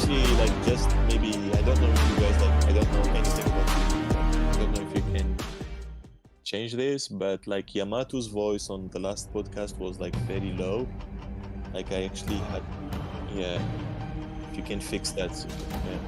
actually like just maybe I don't know if you guys like I don't know anything about you. I don't know if you can change this, but like Yamato's voice on the last podcast was like very low. Like I actually had, yeah. If you can fix that, yeah.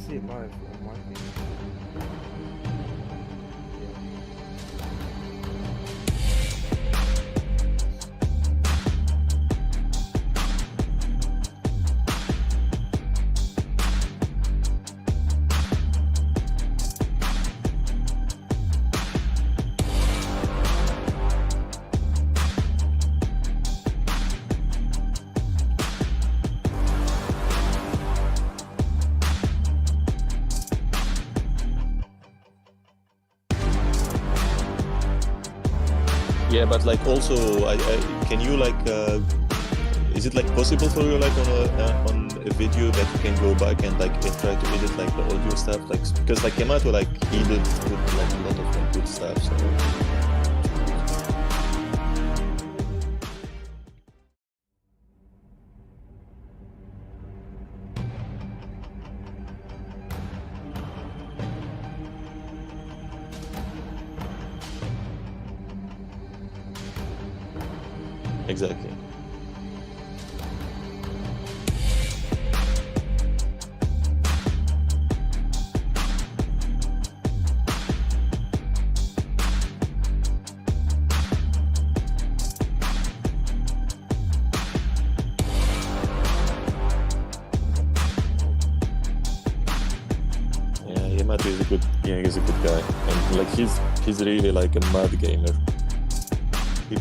See it live on my thing. Yeah, but like also, I can you like, is it like possible for you like on a video that you can go back and like try to edit like the audio stuff, like because like Yamato like he did put like a lot of like good stuff, so. Exactly. Yeah, Yamato is a good, yeah, he's a good guy, and like he's really like a mad gamer. He,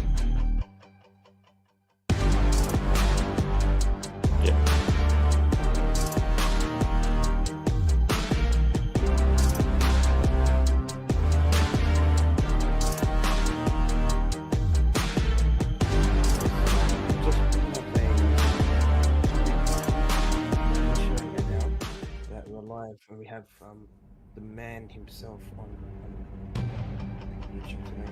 yeah. Just sharing it now that we're live and we have the man himself on YouTube today.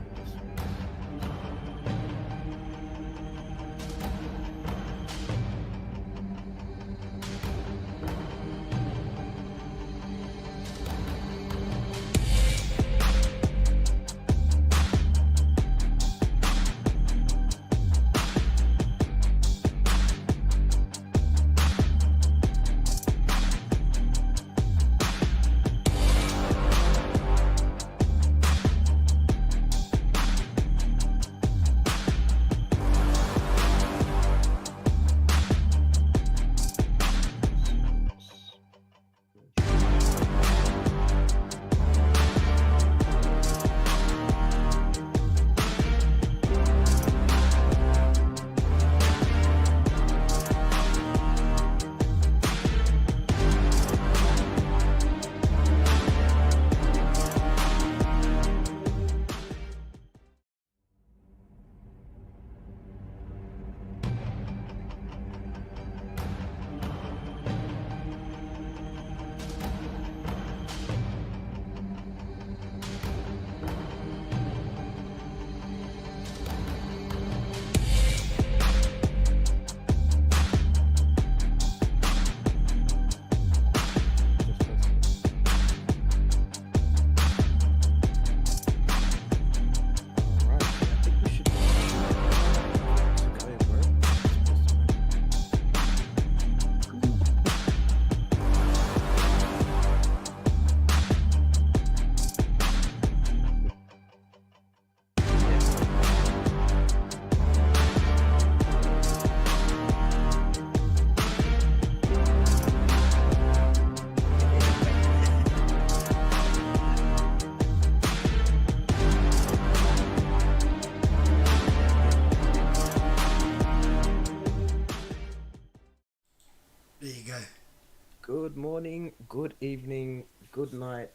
morning, good evening, good night,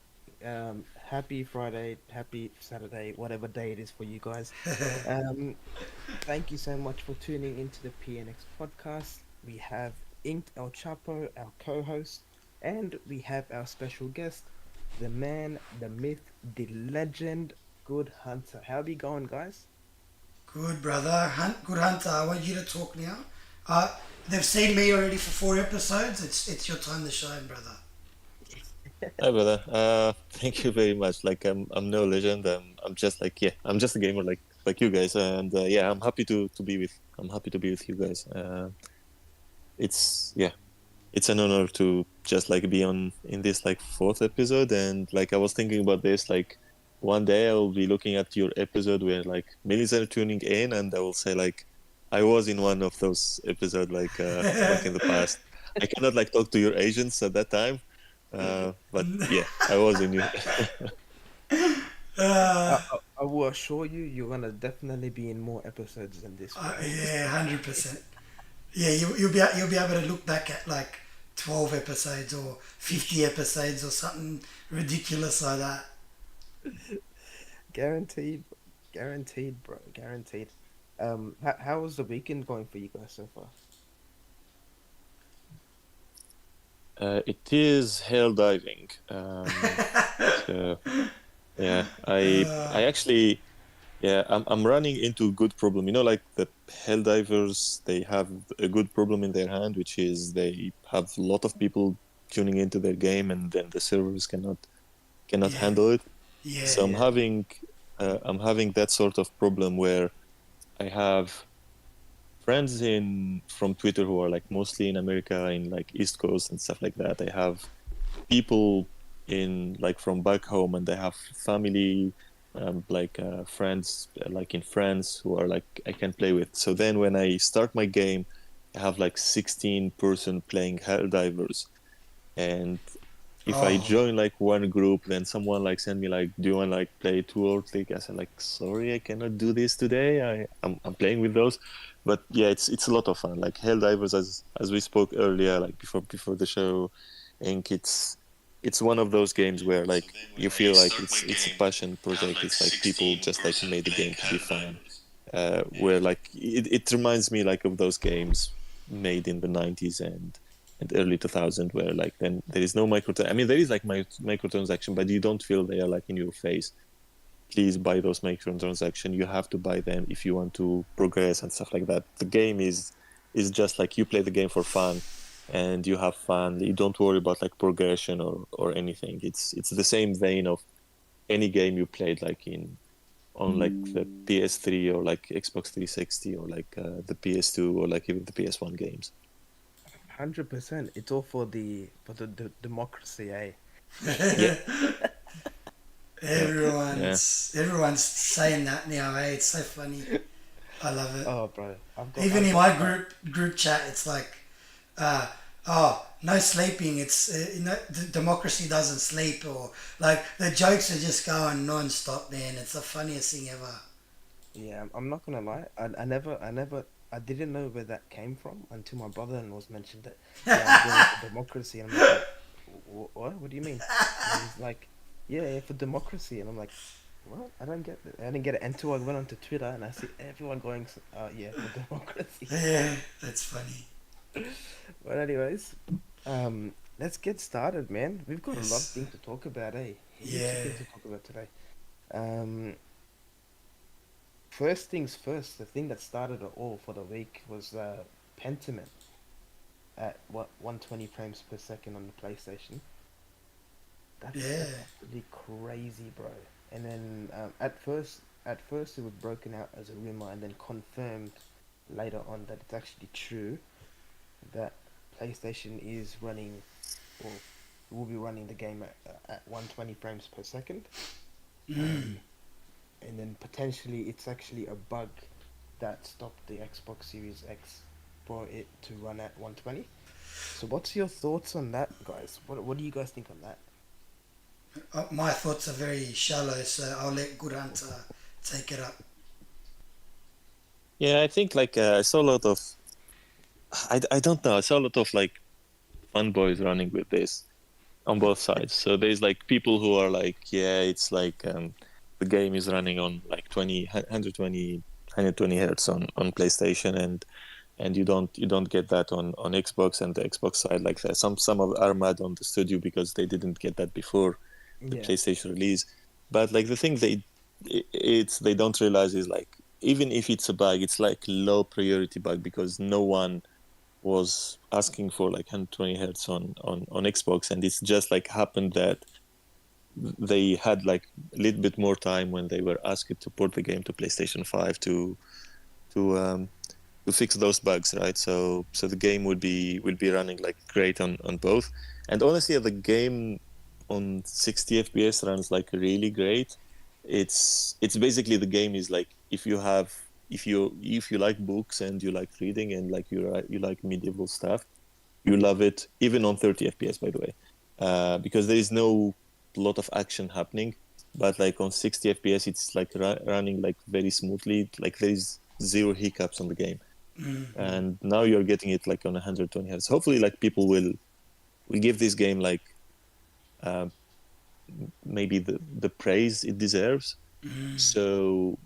happy Friday, happy Saturday, whatever day it is for you guys. Um, Thank you so much for tuning into the PNX podcast. We have Inked El Chapo, our co-host, and we have our special guest, the man, the myth, the legend, Good Hunter. How are we going, guys? Good brother, good hunter. I want you to talk now. Uh, they've seen me already for 4 episodes. It's your time to shine, brother. Hi, brother. Thank you very much. Like, I'm no legend. I'm just like, yeah, I'm just a gamer like you guys. And yeah, I'm happy to be with you guys. It's yeah, it's an honor to just like be on in this like fourth episode. And like, I was thinking about this. Like, one day I will be looking at your episode where like millions are tuning in, and I will say like, I was in one of those episodes like in the past. I cannot like talk to your agents at that time, but yeah, I was in you. I will assure you, you're gonna definitely be in more episodes than this, bro. Yeah, 100%. Yeah, you'll be able to look back at like 12 episodes or 50 episodes or something ridiculous like that. Guaranteed, guaranteed, bro, guaranteed. How was the weekend going for you guys so far? It is hell diving. So yeah, I actually yeah, I'm running into good problem. You know, like the hell divers, they have a good problem in their hand, which is they have a lot of people tuning into their game, and then the servers cannot Yeah, handle it. yeah, So yeah. I'm having that sort of problem where I have friends in from Twitter who are like mostly in America, in like East Coast and stuff like that. I have people in like from back home, and I have family, friends like in France who are like I can play with. So then when I start my game, I have like 16-person playing Helldivers, and if I Oh, join like one group, then someone like send me like, "Do you want like play two or three?" I said like, "Sorry, I cannot do this today. I'm playing with those." But yeah, it's a lot of fun. Like Helldivers, as we spoke earlier, like before the show, Ink. It's one of those games where like you feel like it's a passion project. It's like people just like made the game to be fun. Where like it reminds me like of those games made in the 90s and early 2000, where like then there is no I mean, there is like microtransaction, but you don't feel they are like in your face. Please buy those microtransaction. You have to buy them if you want to progress and stuff like that. The game is just like you play the game for fun, and you have fun. You don't worry about like progression or anything. It's the same vein of any game you played like in on like the PS3 or like Xbox 360 or like the PS2 or like even the PS1 games. 100%. It's all for the democracy, eh? Yeah, yeah, yeah. everyone's saying that now. Eh? It's so funny. I love it. Oh, bro, Even I've in got, my group chat, it's like, uh, oh, no sleeping. It's democracy doesn't sleep, or like the jokes are just going non-stop, man. It's the funniest thing ever. yeah. I'm not gonna lie. I didn't know where that came from until my brother-in-law's mentioned it. Yeah, I'm doing it for democracy, and I'm like, what? What do you mean? And he's like, yeah, for democracy, and I'm like, what? I don't get it. I didn't get it until I went onto Twitter and I see everyone going, yeah, for democracy. Yeah, that's funny. But anyways, let's get started, man. We've got a lot of Yes. things to talk about, eh? Heaps of Yeah. things to talk about today. Um, First things first, the thing that started it all for the week was Pentiment at what 120 frames per second on the PlayStation. Yeah. That's absolutely crazy, bro. And then at first it was broken out as a rumor, and then confirmed later on that it's actually true that PlayStation is running or will be running the game at 120 frames per second. Um, and then potentially it's actually a bug that stopped the Xbox Series X for it to run at 120. So what's your thoughts on that, guys? What do you guys think on that? My thoughts are very shallow, so I'll let Good Hunter take it up. Yeah, I think like I saw a lot of I don't know. I saw a lot of like fanboys running with this. on both sides. So there's like people who are like, yeah, it's like the game is running on like 120 hertz on PlayStation, and you don't get that on Xbox, and the Xbox side like that. Some are mad on the studio because they didn't get that before the Yeah, PlayStation release. But like the thing they don't realize is like, even if it's a bug, it's like low priority bug because no one was asking for like 120 hertz on Xbox, and it's just like happened that they had like a little bit more time when they were asked to port the game to PlayStation 5 to um, to fix those bugs, right? So the game will be running like great on both. And honestly, the game on 60 FPS runs like really great. It's basically, the game is like, if you like books and you like reading and like you like medieval stuff, you love it even on 30 FPS, by the way, because there is no lot of action happening. But like on 60 FPS, it's like running like very smoothly. Like there is zero hiccups on the game, and now you're getting it like on 120 hertz. Hopefully, like people will give this game like uh, maybe the praise it deserves. So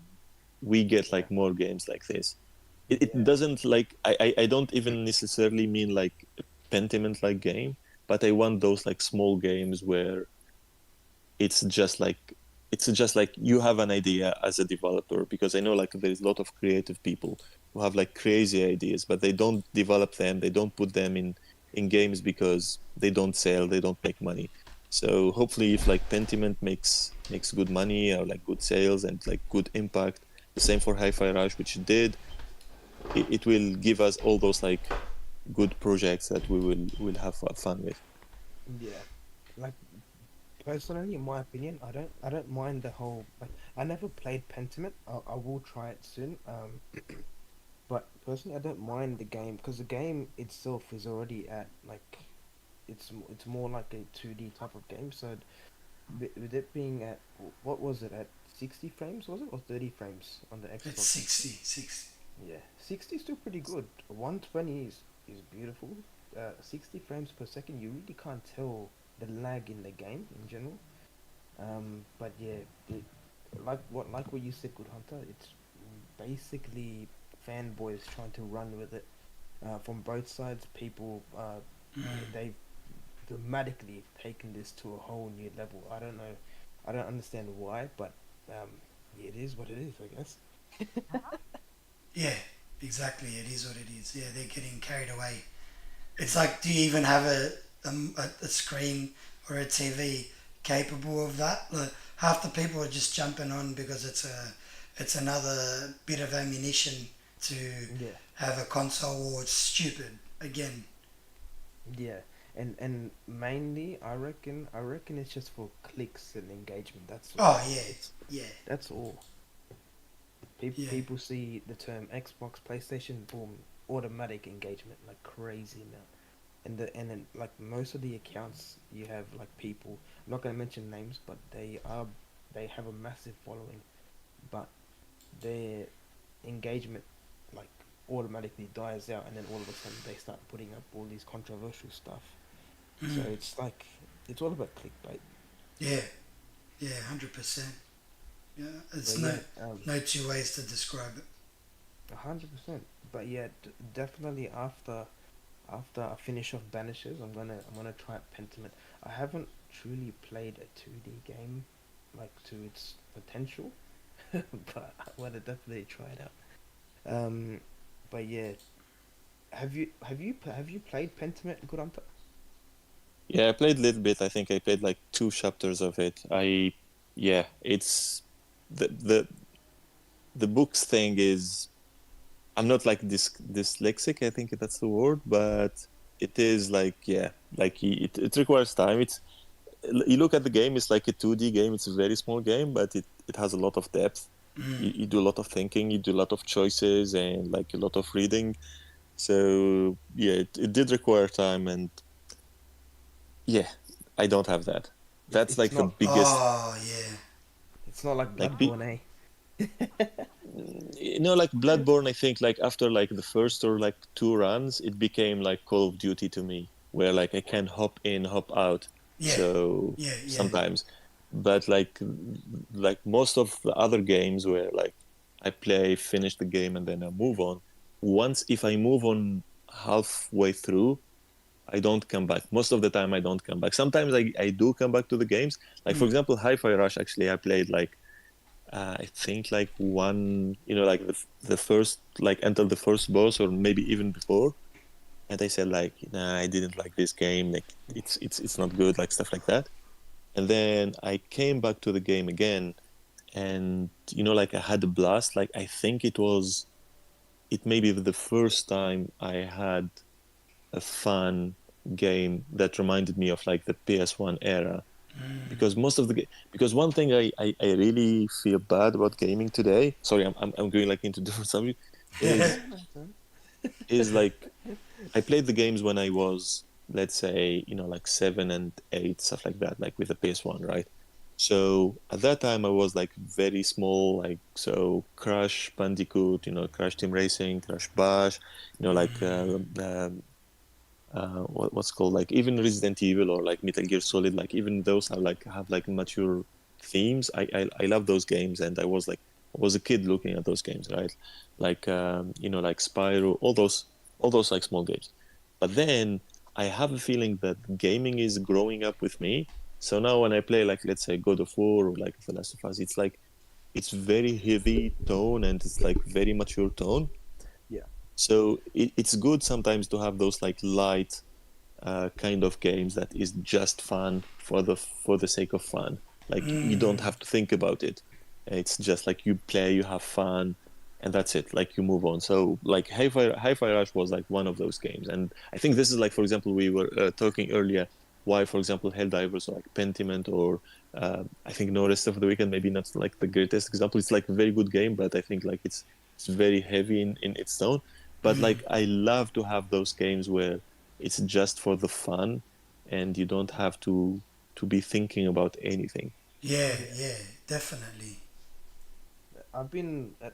we get like more games like this. It yeah, doesn't like I don't even necessarily mean like a Pentiment like game, but I want those like small games where it's just like you have an idea as a developer, because I know like there's a lot of creative people who have like crazy ideas, but they don't develop them, they don't put them in games because they don't sell, they don't make money. So hopefully, if like Pentiment makes good money or like good sales and like good impact, the same for Hi-Fi Rush, which it did, it will give us all those like good projects that we will have fun with. yeah. Like personally, in my opinion, I don't mind the whole like. I never played Pentiment. I will try it soon. But personally, I don't mind the game because the game itself is already at like it's more like a 2D type of game. So with it being at what was it at 60 frames, was it, or 30 frames on the It's Xbox? 60. Yeah, 60 is still pretty good. 120 is beautiful. 60 frames per second, you really can't tell the lag in the game in general. But yeah, it, like what you said, Good Hunter. It's basically fanboys trying to run with it. From both sides, people they've dramatically taken this to a whole new level. I don't know, I don't understand why, but um, yeah, it is what it is, I guess. Yeah, exactly. It is what it is. Yeah, they're getting carried away. It's like, do you even have a screen or a TV capable of that? Like, half the people are just jumping on because it's another bit of ammunition to Yeah, have a console war. It's stupid again. yeah, and mainly, I reckon it's just for clicks and engagement. That's all. Oh yeah, It's yeah, that's all. People yeah. people see the term Xbox, PlayStation, boom, automatic engagement like crazy now. And then like most of the accounts you have like people. I'm not gonna mention names, but they have a massive following, but their engagement like automatically dies out, and then all of a sudden they start putting up all these controversial stuff. So it's like it's all about clickbait. Yeah, yeah, 100%. Yeah, it's But no yeah, no two ways to describe it. 100%. But yeah, definitely after I finish off Banishers, I'm gonna try out Pentiment. I haven't truly played a 2D game like to its potential, but I want to definitely try it out. But yeah, have you played Pentiment, Good Hunter? Yeah, I played a little bit. I think I played like two chapters of it. Yeah, it's the books thing is, I'm not like dyslexic, I think that's the word, but it is like, yeah, like it requires time. You look at the game, it's like a 2D game. It's a very small game, but it has a lot of depth. You do a lot of thinking, you do a lot of choices, and like a lot of reading. So yeah, it did require time, and yeah, I don't have that. That's It's like the not biggest, Oh yeah, it's not like like Bloodborne, eh? like Bloodborne. I think like after like the first or like 2 runs, it became like Call of Duty to me, where like I can hop in, hop out. Yeah. So Yeah. Yeah. sometimes, but like most of the other games where like I play, finish the game, and then I move on. Once if I move on halfway through, I don't come back. Most of the time, I don't come back. Sometimes I do come back to the games. Like for example, Hi-Fi Rush. Actually, I played like I think like one, like the first, like until the first boss, or maybe even before. And I said like, nah, I didn't like this game. Like it's not good. Like stuff like that. And then I came back to the game again, and like I had a blast. Like I think it may be the first time I had a fun game that reminded me of like the PS1 era. Because most of because one thing I really feel bad about gaming today. Sorry, I'm going like into different subject. Is is like I played the games when I was, let's say, like 7 and 8, stuff like that, like with the PS1, right? So at that time I was like very small, like so Crash Bandicoot, Crash Team Racing, Crash Bash, like what's called, like even Resident Evil or like Metal Gear Solid, like even those are like have like mature themes. I love those games, and I was a kid looking at those games, right? Like like Spyro, all those like small games. But then I have a feeling that gaming is growing up with me. So now when I play like, let's say, God of War or like The Last of Us, it's like it's very heavy tone, and it's like very mature tone. Yeah. So it's good sometimes to have those like light kind of games that is just fun for the sake of fun. Like you don't have to think about it. It's just like you play, you have fun, and that's it. Like you move on. So like Hi-Fi Rush was like one of those games, and I think this is like, for example, we were talking earlier why, for example, Helldivers or like Pentiment or I think No Rest of the Weekend, maybe not like the greatest example. It's like a very good game, but I think like it's very heavy in its tone. But like I love to have those games where it's just for the fun, and you don't have to be thinking about anything. Yeah. Yeah. Yeah. Definitely.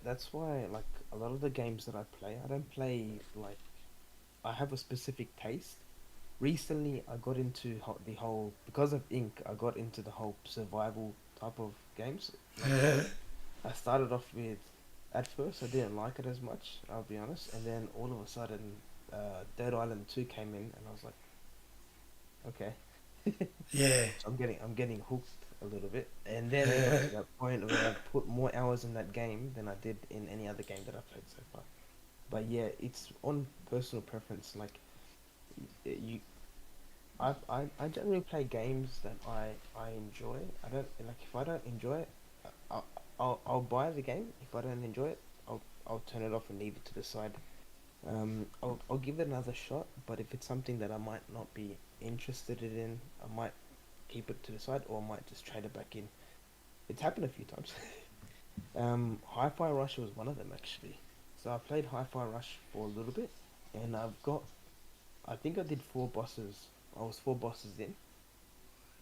That's why, like, a lot of the games that I play, I don't play, like, I have a specific taste. Recently, I got into the whole, because of Ink, I got into the whole survival type of games. Like, I started off with, at first, I didn't like it as much, I'll be honest, and then all of a sudden, Dead Island 2 came in, and I was like, okay. Yeah. I'm getting hooked a little bit, and then it got to that point where I put more hours in that game than I did in any other game that I've played so far. But yeah, it's on personal preference. Like you, I generally play games that I enjoy. I don't like if I don't enjoy it, I'll buy the game. If I don't enjoy it, I'll turn it off and leave it to the side. I'll give it another shot, but if it's something that I might not be interested in, I might keep it to the side, or I might just trade it back in. It's happened a few times. Hi-Fi Rush was one of them actually. So I played Hi-Fi Rush for a little bit, and I think I did 4 bosses. I was 4 bosses in,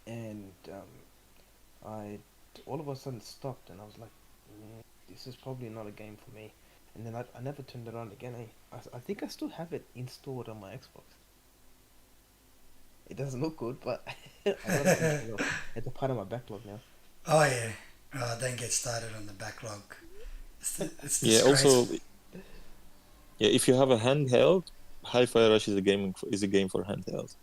and I all of a sudden stopped, and I was like, this is probably not a game for me. And then I never turned it on again. I think I still have it installed on my Xbox. It doesn't look good, but I got it installed. It's a part of my backlog now. Oh yeah. Don't get started on the backlog. It's Yeah. Also, disgraceful. yeah, if you have a handheld, Hi-Fi Rush is a game for handheld.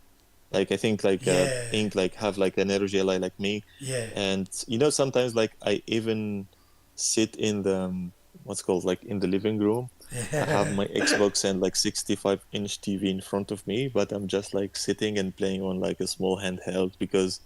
Like I think like Yeah. Ink like have like an energy ally like me, Yeah. and sometimes like I even sit in the what's called like in the living room. I have Yeah. my Xbox and like 65-inch TV in front of me, but I'm just like sitting and playing on like a small handheld because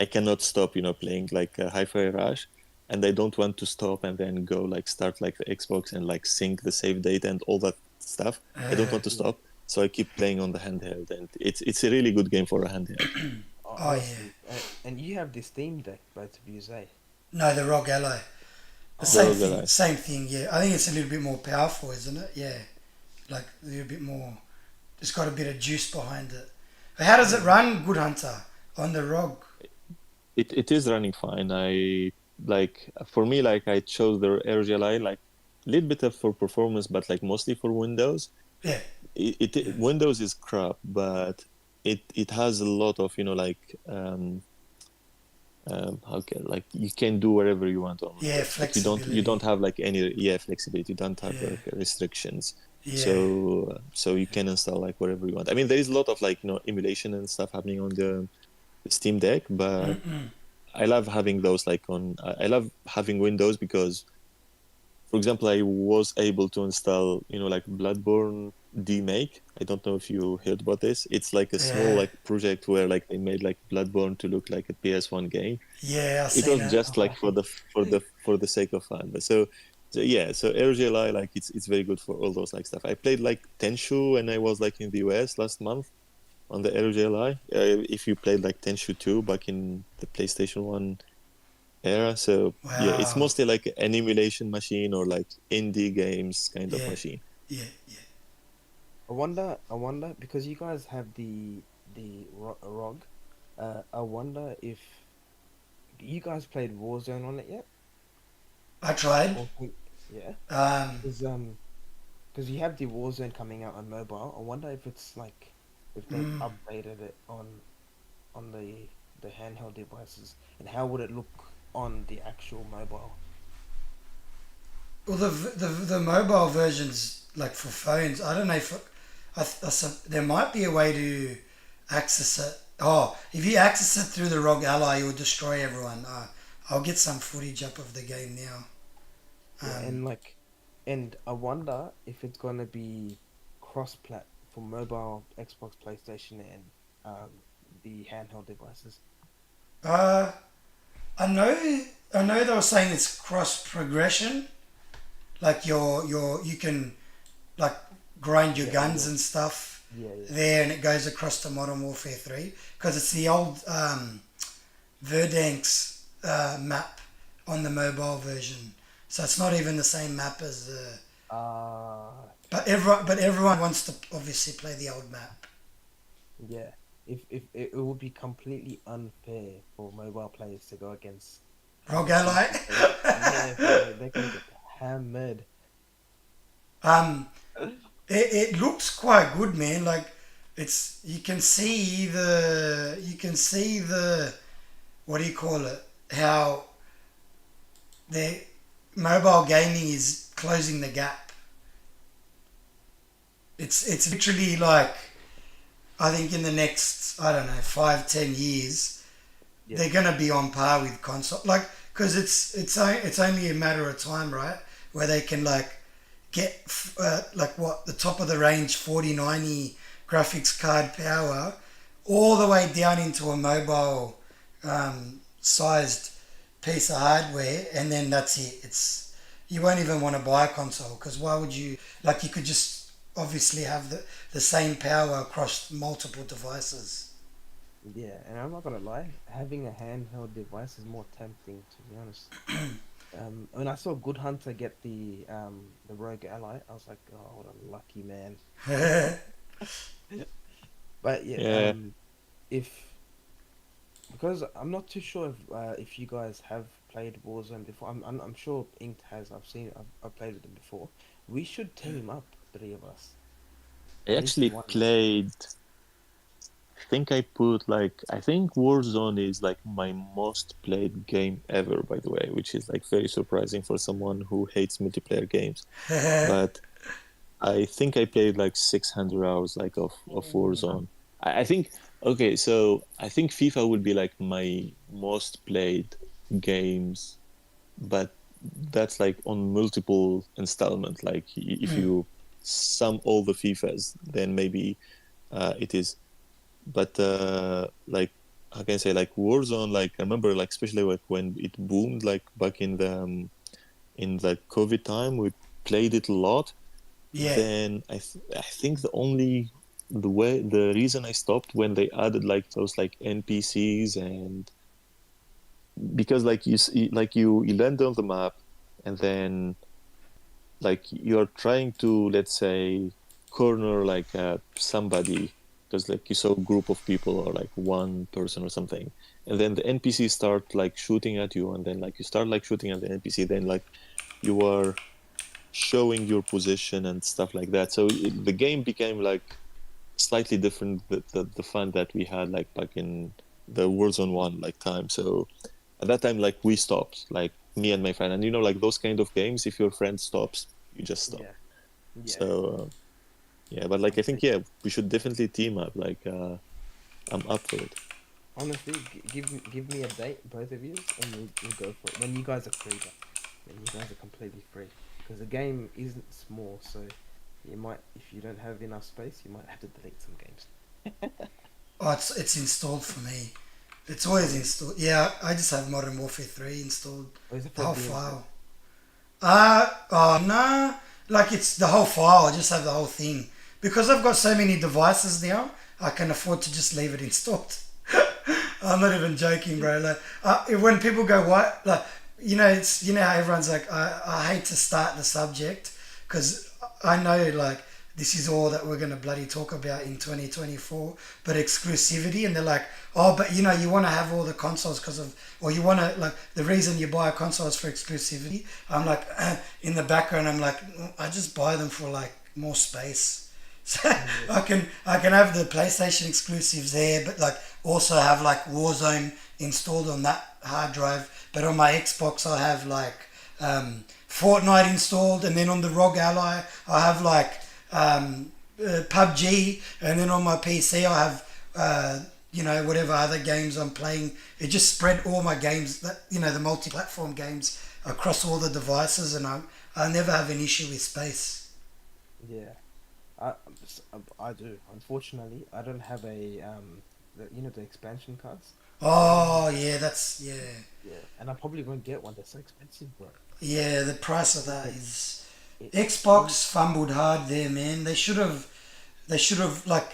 I cannot stop, playing like Hi-Fi Rush, and I don't want to stop and then go like start like the Xbox and like sync the save data and all that stuff. I don't want to Yeah, stop, so I keep playing on the handheld, and it's a really good game for a handheld. Oh yeah. honestly, and you have this Steam Deck, both of you say. No, the Rogue Ally. The The Oh, same Rogue thing. Ally. Same thing. Yeah. I think it's a little bit more powerful, isn't it? Yeah. Like a little bit more. It's got a bit of juice behind it. But how does it yeah, run, Good Hunter, on the Rogue? It is running fine. I like for me like I chose the RGLI like a little bit of for performance, but like mostly for Windows. Yeah. Windows is crap, but it has a lot of like how can like you can do whatever you want online. Yeah, Like you flexibility. don't have like any flexibility. You don't have Yeah, like restrictions. yeah. So you can install like whatever you want. I mean, there is a lot of like emulation and stuff happening on the Steam Deck, but I love having those like on. I love having Windows because, for example, I was able to install like Bloodborne demake. I don't know if you heard about this. It's like a small Yeah, like project where like they made like Bloodborne to look like a PS1 game. yeah, I've It seen was it. just like for the sake of fun. But so yeah, so RGLI like it's very good for all those like stuff. I played like Tenshu when I was like in the US last month on the RGLI. If you played like Tenshu 2 back in the PlayStation 1 era. So yeah, it's Wow. mostly like an emulation machine or like indie games kind of Yeah, machine. yeah, yeah. I wonder because you guys have the ROG. I wonder if you guys played Warzone on it yet? I tried. Or yeah, Um, because you have the Warzone coming out on mobile. I wonder if it's like if they've mm, updated it on the handheld devices, and how would it look on the actual mobile? well, the mobile versions, like for phones, I don't know if there might be a way to access it. Oh, if you access it through the ROG Ally, you'll destroy everyone. I'll get some footage up of the game now. Yeah, Um, and I wonder if it's gonna be cross-plat for mobile, Xbox, PlayStation, and um, the handheld devices. uh, I know they were saying it's cross progression, like you can like grind your Yeah, guns and stuff yeah, yeah. there, and it goes across to Modern Warfare 3 because it's the old Verdansk map on the mobile version, so it's not even the same map as the. Uh, But everyone wants to obviously play the old map. yeah. If it would be completely unfair for mobile players to go against ROG Ally. PC players. Yeah, bro, they're gonna get hammered. um, it looks quite good, man. Like it's you can see the what do you call it? How the mobile gaming is closing the gap. It's literally like I think in the next I don't know 5-10 years Yeah, they're gonna be on par with console like because it's only a matter of time, right? Where they can like get like what the top of the range 4090 graphics card power all the way down into a mobile sized piece of hardware, and then that's it. It's you won't even want to buy a console because why would you? Like you could just obviously have the same power across multiple devices. yeah. And I'm not gonna lie, having a handheld device is more tempting, to be honest. When I saw Good Hunter get the Rogue Ally, I was like, oh, what a lucky man. But yeah, Yeah, if because I'm not too sure if you guys have played Warzone before. I'm sure Inked has. I've played it before. We should team up, three of us, I at least actually once. played. I think Warzone is like my most played game ever, by the way, which is like very surprising for someone who hates multiplayer games. But I think I played like 600 hours like of Mm. Warzone. I think okay, so I think FIFA would be like my most played games, but that's like on multiple installment. Like if Mm, you sum all the FIFAs, then maybe it is. But like how can I say like Warzone? Like I remember like especially like when it boomed like back in the COVID time, we played it a lot. yeah. Then I think the reason I stopped when they added like those like NPCs, and because like you land on the map, and then like you're trying to, let's say, corner like somebody, because like you saw a group of people or like one person or something, and then the NPC start like shooting at you, and then like you start like shooting at the NPC, then like you are showing your position and stuff like that. So the game became like slightly different the fun that we had like back in the Warzone 1 like time. So at that time, like we stopped, like me and my friend, and like those kind of games, if your friend stops, you just stop. Yeah, yeah. So yeah, but like I think, Complete. yeah, we should definitely team up. Like I'm up for it. Honestly, give me a date, both of you, and we'll go for it when you guys are free. But when you guys are completely free, because the game isn't small, so you might, if you don't have enough space, you might have to delete some games. Oh, it's installed for me. It's always Really? installed. Yeah, I just have Modern Warfare 3 installed. Or is it The for whole DMC? file. Nah. Like it's the whole file. I just have the whole thing. Because I've got so many devices now, I can afford to just leave it installed. I'm not even joking, bro. Like, when people go, what? Like, it's, how everyone's like, I hate to start the subject because I know, like, this is all that we're going to bloody talk about in 2024, but exclusivity. And they're like, oh, but you want to have all the consoles because of, or you want to, like, the reason you buy a console is for exclusivity. I'm like, in the background, I'm like, I just buy them for, like, more space. So Yeah. I can have the PlayStation exclusives there, but like also have like Warzone installed on that hard drive. But on my Xbox, I have like Fortnite installed, and then on the ROG Ally, I have like PUBG, and then on my PC, I have whatever other games I'm playing. It just spread all my games, that the multi-platform games across all the devices, and I never have an issue with space. Yeah. I, I do. Unfortunately, I don't have the expansion cards. Oh yeah, that's yeah. Yeah, and I probably won't get one. They're so expensive, bro. Yeah, the price of It's that like is you, Xbox fumbled hard there, man. They should have like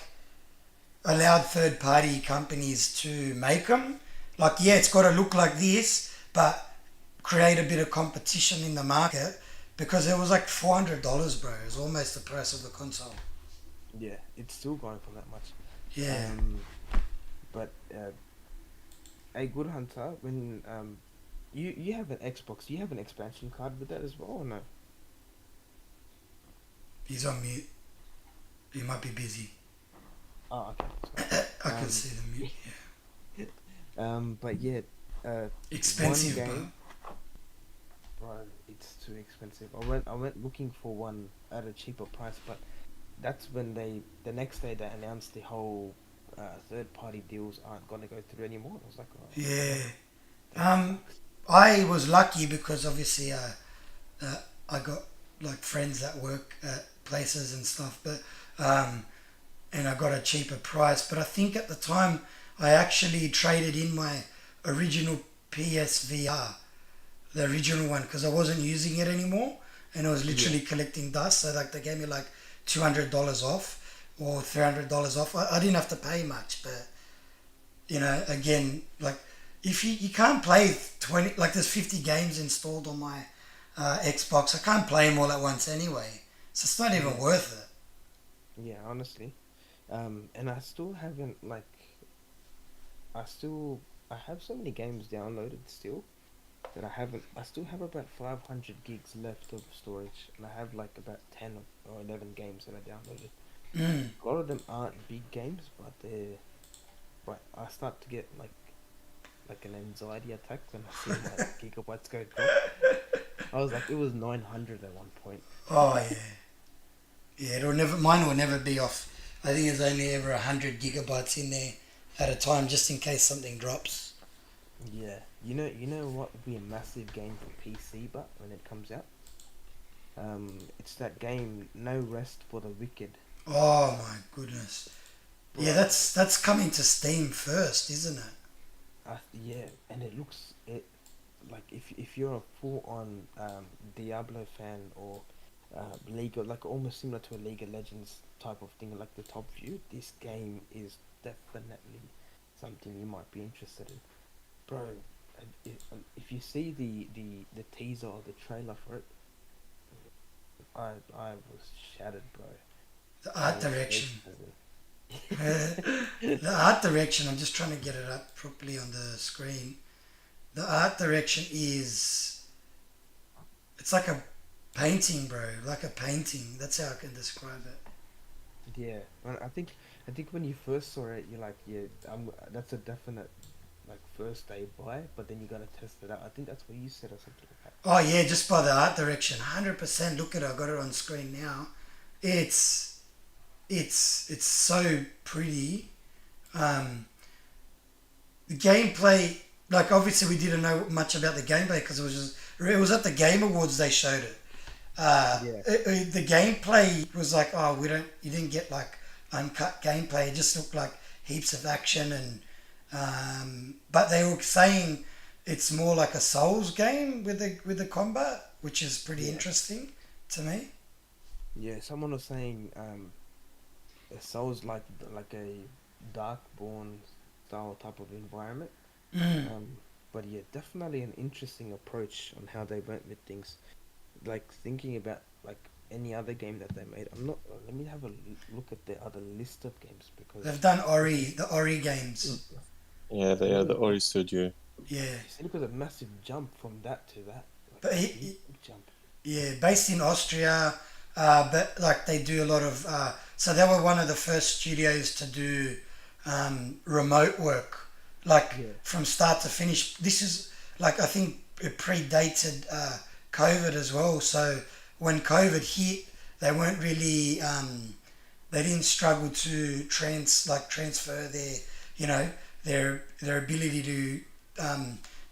allowed third party companies to make them. Like, yeah, it's got to look like this, but create a bit of competition in the market because it was like $400, bro. It was almost the price of the console. yeah, it's still going for that much. Yeah, Um, but a good hunter when you have an Xbox, you have an expansion card with that as well, or no? he's on mute. He might be busy. Oh, okay, sorry. I can Um, see the mute. but yeah, one Expensive, bro. game, bro, it's too expensive. I went looking for one at a cheaper price, but that's when the next day they announced the whole third party deals aren't gonna go through anymore. I was like, oh, Yeah. that Um, sucks. I was lucky because obviously I got like friends that work at places and stuff, but and I got a cheaper price. But I think at the time I actually traded in my original PSVR, the original one, because I wasn't using it anymore, and it was Yeah, literally collecting dust. So like they gave me like $200 off or $300 off. I didn't have to pay much, but again, like if you can't play 20, like there's 50 games installed on my Xbox. I can't play them all at once anyway, so it's not even yeah, worth it. yeah. Honestly, and I still haven't like I have so many games downloaded still that I haven't. I still have about 500 gigs left of storage, and I have like about 10 or 11 games that I downloaded. Mm. A lot of them aren't big games, but they're. But I start to get like an anxiety attack when I see my gigabytes go drop. I was like, it was 900 at one point. Oh yeah, yeah. It'll never. Mine will never be off. I think there's only ever 100 gigabytes in there at a time, just in case something drops. Yeah, you know what would be a massive game for PC, but when it comes out, it's that game No Rest for the Wicked, Oh my goodness. Yeah, bro. that's coming to Steam first, isn't it? Yeah, and it looks it like if you're a full on Diablo fan or League of, like almost similar to a League of Legends type of thing, like the top view, this game is definitely something you might be interested in, bro. If you see the teaser or the trailer for it, I was shattered, bro. The I art was so direction. excited. The art direction. I'm just trying to get it up properly on the screen. The art direction is. It's like a painting, bro. Like a painting. That's how I can describe it. Yeah, and I think when you first saw it, you're like, yeah, that's a definite like first day buy. But then you gotta test it out. I think that's what you said or something like that. Oh yeah, just by the art direction, 100%. Look at it, I got it on screen now. It's it's so pretty. Um, the gameplay, like obviously we didn't know much about the gameplay because it was at the Game Awards they showed it. Yeah, The gameplay was like, oh, you didn't get like uncut gameplay. It just looked like heaps of action but they were saying it's more like a Souls game with the combat, which is pretty yeah, interesting to me. yeah. Someone was saying it sounds like a Darkborn style type of environment. Um, but yeah, definitely an interesting approach on how they went with things. Like thinking about like any other game that they made. I'm not. Let me have a look at the other list of games because They've done you, The Ori games. Yeah, they you are know the Ori Studio. Yeah, you see, look at the massive jump from that to that, like but a big jump. yeah, based in Austria, but like they do a lot of. So they were one of the first studios to do remote work, like Yeah, from start to finish. This is like I think it predated COVID as well. So when COVID hit, they weren't really. They didn't struggle to transfer their you know their ability to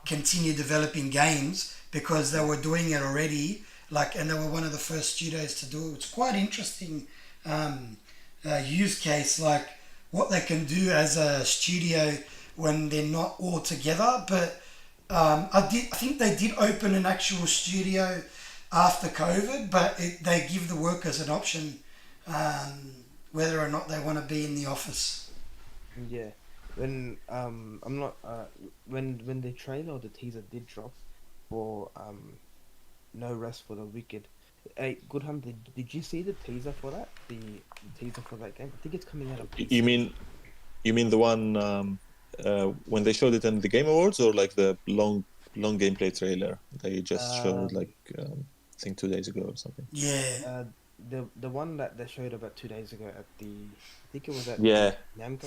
continue developing games because they yeah, were doing it already, like, and they were one of the first studios to do it. It's quite interesting use case, like what they can do as a studio when they're not all together. But I think they did open an actual studio after COVID, but they give the workers an option whether or not they want to be in the office. yeah. I'm not when the trailer or the teaser did drop for No Rest for the Wicked. Hey, Good Hum, did you see the teaser for that? The teaser for that game? I think it's coming out on You PC. mean the one when they showed it in the Game Awards, or like the long gameplay trailer they just showed like Um, I think 2 days ago or something? Yeah. uh, the one that they showed about 2 days ago at I think it was at Yeah, Namco,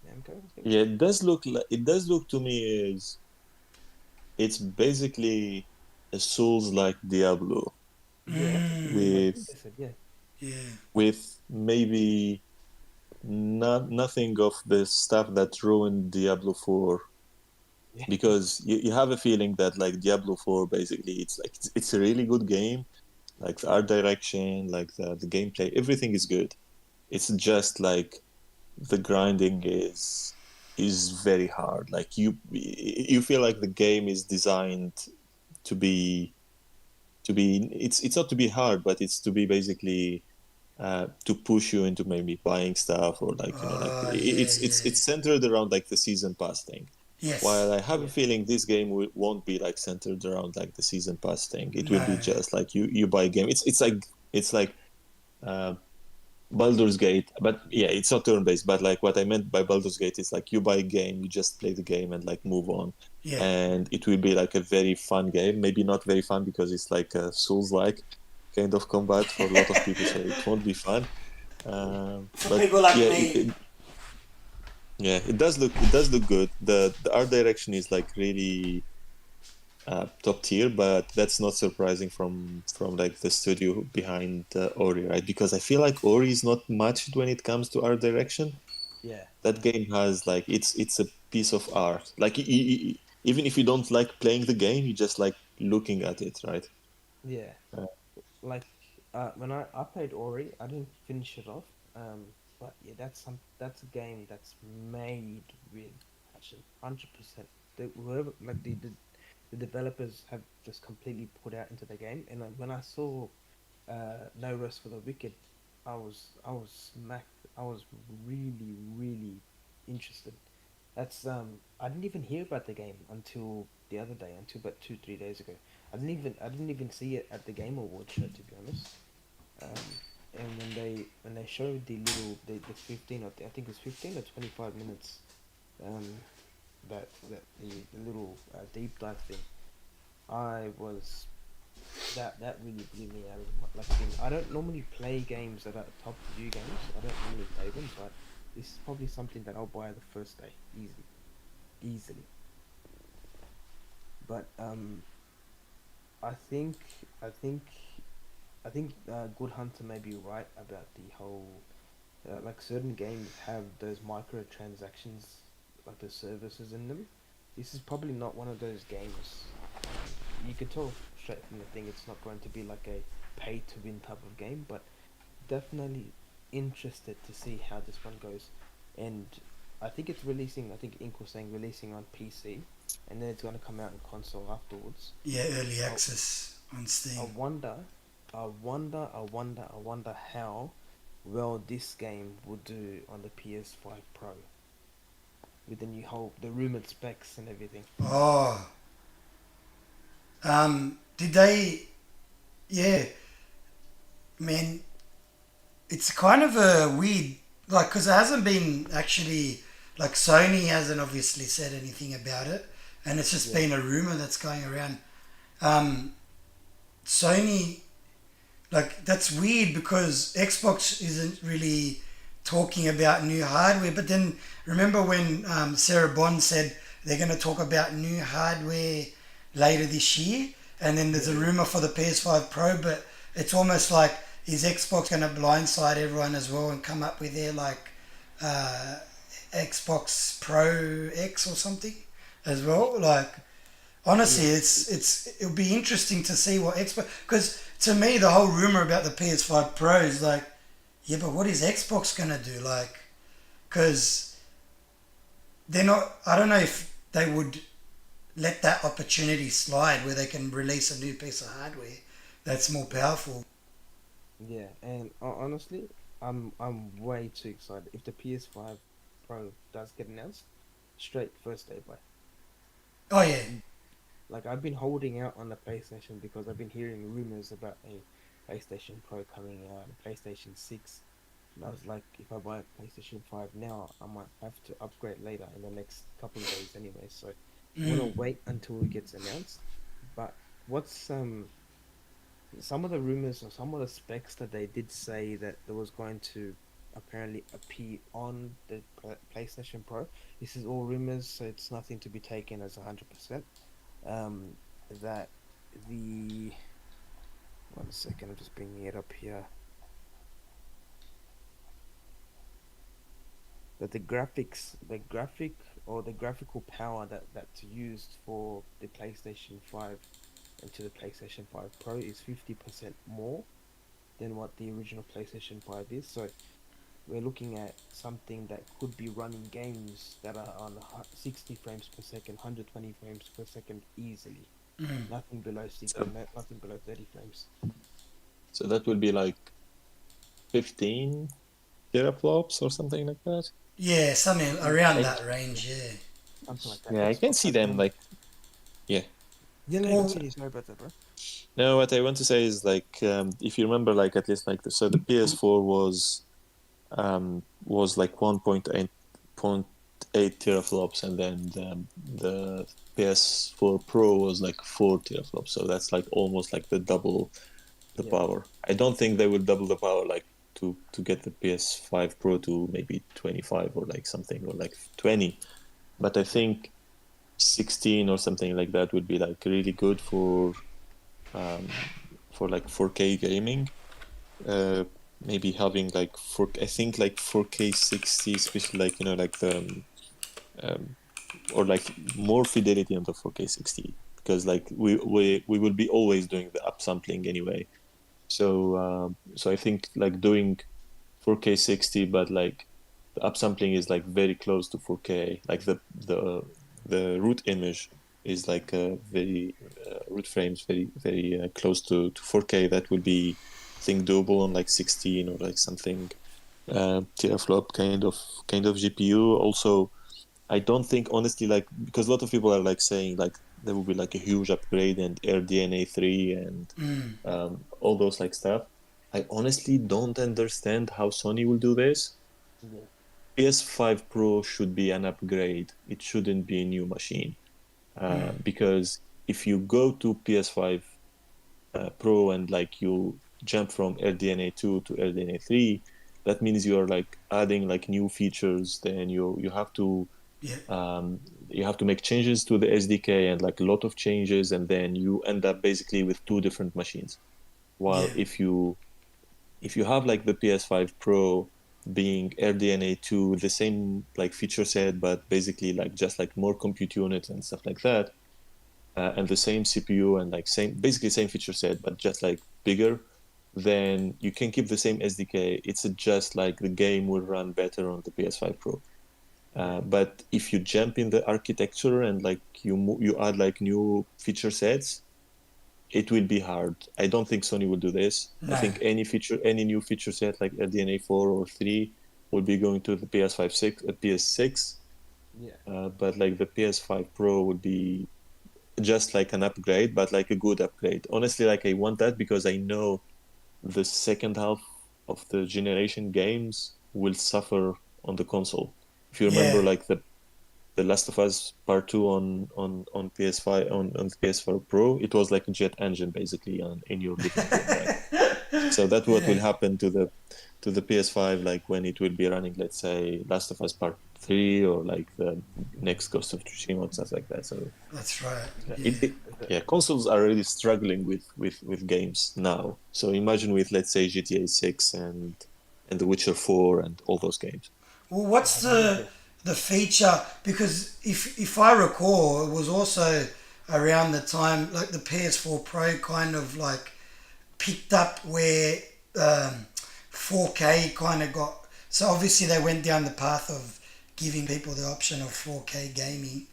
I think. yeah. It does look to me is it's basically a Souls like Diablo Yeah, that's what I think with they said. Yeah, Yeah. maybe nothing of the stuff that ruined Diablo 4, yeah, because you have a feeling that like Diablo 4 basically it's a really good game, like the art direction, like the gameplay, everything is good. It's just like the grinding is very hard. Like you feel like the game is designed to be it's not to be hard, but it's to be basically to push you into maybe buying stuff, or like like Oh, yeah, yeah. it's centered around like the season pass thing. While Yes. I have a yeah, feeling this game won't be like centered around like the season pass thing. It will No. be just like you buy a game. It's like uh, Baldur's Gate, but yeah, it's not turn based. But like what I meant by Baldur's Gate is like you buy a game, you just play the game and like move on, Yeah. and it will be like a very fun game. Maybe not very fun because it's like a Souls like kind of combat for a lot of people, so it won't be fun. For But people like yeah, me. yeah, it does look good. The art direction is like really top tier, but that's not surprising from like the studio behind Ori, right? Because I feel like Ori is not much when it comes to art direction. yeah, That game has like it's a piece of art. Like even if you don't like playing the game, you just like looking at it, right? yeah. Uh, Like when I played Ori, I didn't finish it off. But yeah, that's a game that's made with passion, 100%. Whoever like the developers have just completely put out into the game. And when I saw No Rest for the Wicked, I was smacked. I was really interested. That's I didn't even hear about the game until the other day, until about 2 3 days ago. I didn't even see it at the Game Awards show, to be honest. Um, and when they showed the 15, I think it was 15 or 25 minutes, um, that the little deep dive thing, I was that really blew me out of like thing. I don't normally play games that are top view games. I don't normally play them, but this is probably something that I'll buy the first day, easily. But I think I think Good Hunter may be right about the whole like certain games have those microtransactions, like the services in them. This is probably not one of those games. You can tell straight from the thing it's not going to be like a pay to win type of game, but definitely interested to see how this one goes. And I think it's releasing. I think Ink was saying releasing on PC, and then it's going to come out in console afterwards. Yeah, early I, access on I Steam. wonder, I wonder how well this game will do on the PS5 Pro with the new whole the rumored specs and everything. Oh, did they? Yeah, man, it's kind of a weird, like, because it hasn't been actually, like, Sony hasn't obviously said anything about it, and it's just Yeah, been a rumor that's going around. Um, Sony, like, that's weird because Xbox isn't really talking about new hardware, but then remember when Sarah Bond said they're going to talk about new hardware later this year, and then there's a yeah, rumor for the PS5 Pro, but it's almost like is Xbox going to blindside everyone as well and come up with their like uh, Xbox Pro X or something as well? Like honestly, yeah, it'll be interesting to see what Xbox, because to me the whole rumor about the PS5 Pro is like, yeah, but what is Xbox gonna do? Like, because they're not. I don't know if they would let that opportunity slide where they can release a new piece of hardware that's more powerful. yeah. And honestly, I'm way too excited. If the PS5 Pro does get announced, straight first day buy. Oh yeah, Like I've been holding out on the PlayStation because I've been hearing rumors about a PlayStation Pro coming out, a PlayStation 6. And I was like, if I buy a PlayStation 5 now, I might have to upgrade later in the next couple of days anyway. So I want to wait until it gets announced. But what's some of the rumors or some of the specs that they did say that there was going to apparently appear on the PlayStation Pro. This is all rumors, so it's nothing to be taken as 100%. Um, that the one second, I'm just bringing it up here. That the graphic or the graphical power that's used for the PlayStation 5 and to the PlayStation 5 Pro is 50% more than what the original PlayStation 5 is. So we're looking at something that could be running games that are on 60 frames per second, 120 frames per second easily. Nothing below 60, So, nothing below 30 frames. so that will be like 15 teraflops or something like that. yeah, something Yeah, around I, that range. Yeah. something like that. yeah, I can Xbox see has them normally. like, yeah. Yeah, no, Well, continue. Sorry about that, bro. No, what I want to say is like, if you remember, like at least like so the PS4 was like 1.8 teraflops, and then the PS4 Pro was like 4 teraflops. So that's like almost like the double the Yeah, power. I don't think they will double the power like to get the PS5 Pro to maybe 25 or like something or like 20. But I think 16 or something like that would be like really good for like 4K gaming. Uh, Maybe having like I think like 4K 60, especially like like the um, or like more fidelity on the 4K 60, because like we will be always doing the upsampling anyway. So I think like doing 4K 60, but like the upsampling is like very close to 4K. Like the root image is like very root frames very close to 4K. That would be I think doable on like 16 or like something teraflop kind of GPU. Also, I don't think honestly like because a lot of people are like saying like there will be like a huge upgrade and AirDNA 3 and all those like stuff. I honestly don't understand how Sony will do this. yeah, PS5 Pro should be an upgrade. It shouldn't be a new machine. Because if you go to PS5 Pro and like you jump from RDNA 2 to RDNA 3, that means you're like adding like new features. Then you have to Yeah. you have to make changes to the SDK and like a lot of changes, and then you end up basically with two different machines. While Yeah. if you have like the PS5 Pro being RDNA 2, the same like feature set, but basically like just like more compute units and stuff like that, and the same CPU and like basically same feature set, but just like bigger, then you can keep the same SDK. It's just like the game will run better on the PS5 Pro. But if you jump in the architecture and like you add like new feature sets, it will be hard. I don't think Sony will do this. I No. think any new feature set like RDNA 4 or 3 will be going to the PS6, Yeah. but like the PS5 Pro would be just like an upgrade, but like a good upgrade. Honestly, like I want that because I know the second half of the generation games will suffer on the console. If you remember, Yeah. like the Last of Us Part Two on PS5 on the PS4 Pro, it was like a jet engine basically in your living room, right? So that's what Yeah. will happen to the PS5, like when it will be running, let's say, Last of Us Part 3 or like the next Ghost of Tsushima and stuff like that. So That's right. yeah, Yeah. yeah, consoles are already struggling with games now. So imagine with, let's say, GTA 6 and The Witcher 4 and all those games. Well, what's the 100%. feature? Because if I recall, it was also around the time like the PS4 Pro kind of like picked up where 4K kind of got. So obviously they went down the path of giving people the option of 4K gaming.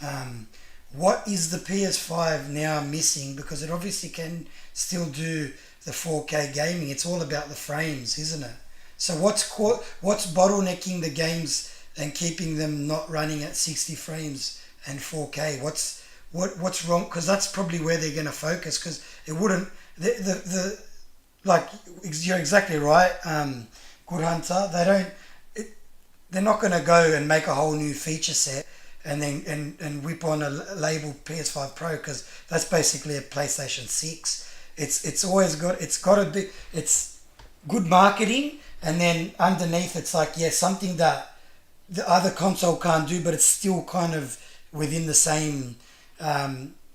Um, what is the PS5 now missing? Because it obviously can still do the 4K gaming. It's all about the frames, isn't it? So what's bottlenecking the games and keeping them not running at 60 frames and 4K? What's wrong? Because that's probably where they're going to focus. Because it wouldn't the like you're exactly right. Good Hunter. They don't. They're not going to go and make a whole new feature set and then and whip on a label PS5 Pro because that's basically a PlayStation 6. It's always got to be it's good marketing and then underneath it's like yeah something that the other console can't do but it's still kind of within the same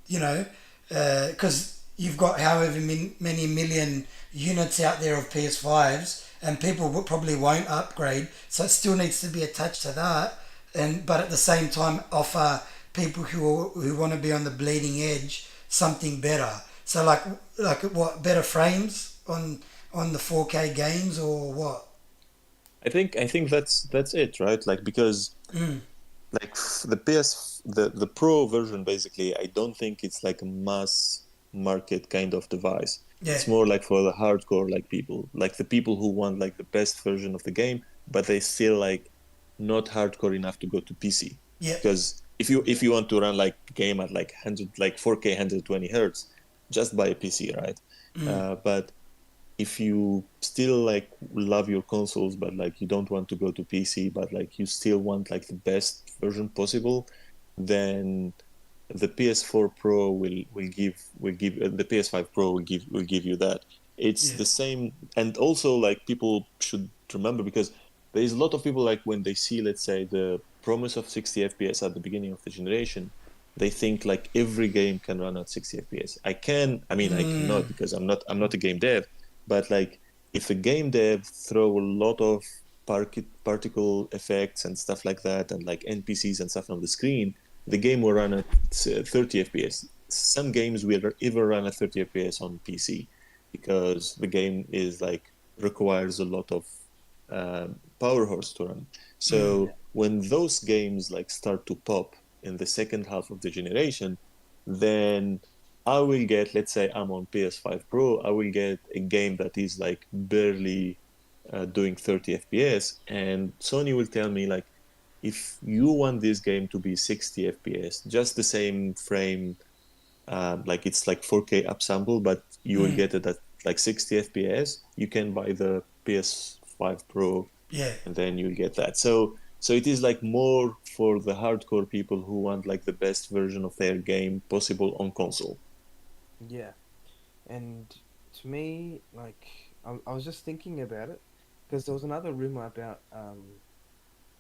you know because you've got however many million units out there of PS5s and people probably won't upgrade so it still needs to be attached to that and but at the same time offer people who want to be on the bleeding edge something better so like what better frames on the 4K games or what. I think that's it, right? Like because like the the Pro version basically, I don't think it's like a mass market kind of device. Yeah. It's more like for the hardcore like people, like the people who want like the best version of the game, but they still like not hardcore enough to go to PC. Yeah. Because if you want to run like game at like 100 like 4K 120 hertz, just buy a PC, right? But if you still like love your consoles but like you don't want to go to PC but like you still want like the best version possible, then the PS4 Pro will give the PS5 Pro will give you that. It's Yeah. the same, and also like people should remember because there is a lot of people like when they see, let's say, the promise of 60 FPS at the beginning of the generation, they think like every game can run at 60 FPS. I cannot because I'm not a game dev, but like if a game dev throw a lot of particle effects and stuff like that and like NPCs and stuff on the screen, the game will run at 30 FPS. Some games will even run at 30 FPS on PC because the game is like requires a lot of power horse to run. So Yeah. when those games like start to pop in the second half of the generation, then I will get, let's say I'm on PS5 Pro, I will get a game that is like barely doing 30 FPS, and Sony will tell me like, if you want this game to be 60 FPS, just the same frame, like it's like 4K upsample, but you will get it at like 60 FPS, you can buy the PS5 Pro Yeah. and then you'll get that. So it is like more for the hardcore people who want like the best version of their game possible on console. Yeah. And to me, like, I was just thinking about it because there was another rumor about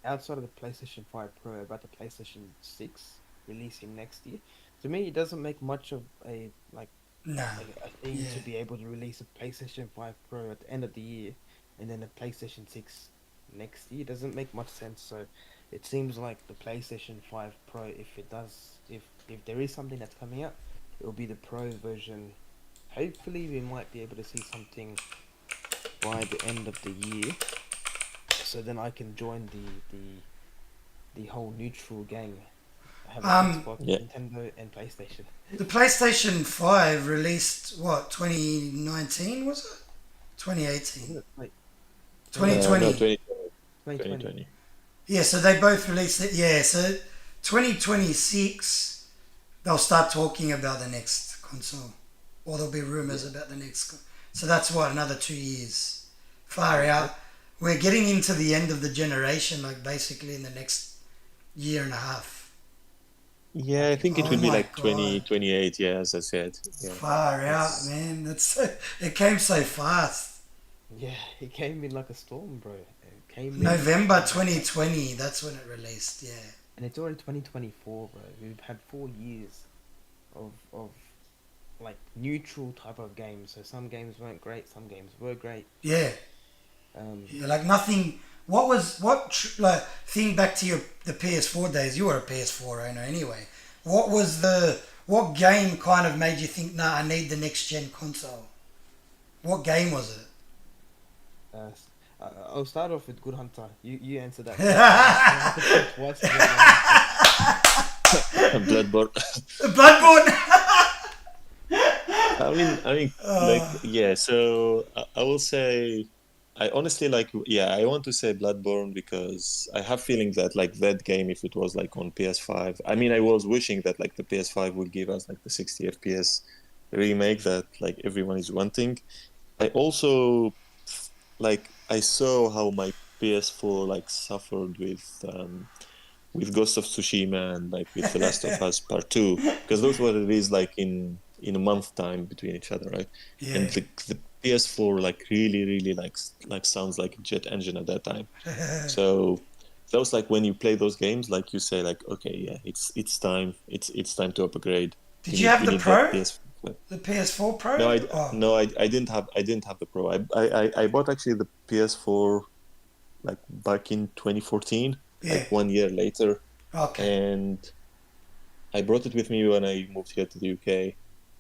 outside of the PlayStation 5 Pro about the PlayStation 6 releasing next year. To me, it doesn't make much of a like Nah. a thing Yeah. to be able to release a PlayStation 5 Pro at the end of the year and then a PlayStation 6 next year. It doesn't make much sense. So it seems like the PlayStation 5 Pro, if it does, if there is something that's coming out, it will be the Pro version. Hopefully, we might be able to see something by the end of the year. So then I can join the whole neutral gang. I have an Um, Xbox, Yeah. Nintendo, and PlayStation. the PlayStation 5 released what 2019 was it? 2018. Wasn't it? Wait, No, 2020. 2020. 2020. Yeah, so they both released it. Yeah, so 2026 they'll start talking about the next console, or there'll be rumors Yeah, about the next. So that's what, another 2 years. Far yeah, out. We're getting into the end of the generation, like basically in the next year and a half. Yeah, I actually, think it Oh will be my like god. 2028. Yeah, as I said. Yeah, Far out, it's man. That's so, it came so fast. yeah, it came in like a storm, bro. It came in November like, 2020, that's when it released, yeah. and it's already 2024, bro. We've had 4 years of like neutral type of games. So some games weren't great, some games were great. Yeah. Um, Yeah, like nothing. Like think back to the PS4 days. You were a PS4 owner anyway. What game kind of made you think, nah, I need the next gen console? What game was it? uh, I'll start off with Good Hunter. You answer that first, and I have to think twice to get my answer. Bloodborne. Bloodborne. I mean, like, yeah. So I will say, I honestly like, yeah, I want to say Bloodborne because I have feeling that like that game, if it was like on PS5, I mean, I was wishing that like the PS5 would give us like the 60 FPS remake that like everyone is wanting. I also like I saw how my PS4 like suffered with Ghost of Tsushima and like with The Last of Us Part Two, because those were released like in a month time between each other, right? And Yeah. the PS4 like really like sounds like a jet engine at that time. So that was like when you play those games, like you say like, okay, yeah, it's time, it's time to upgrade. Did you have We the need that Pro? PS4. The PS4 No, Pro? Oh, I didn't have the Pro. I bought actually the PS4 like back in 2014, yeah. like 1 year later, Okay. and I brought it with me when I moved here to the UK.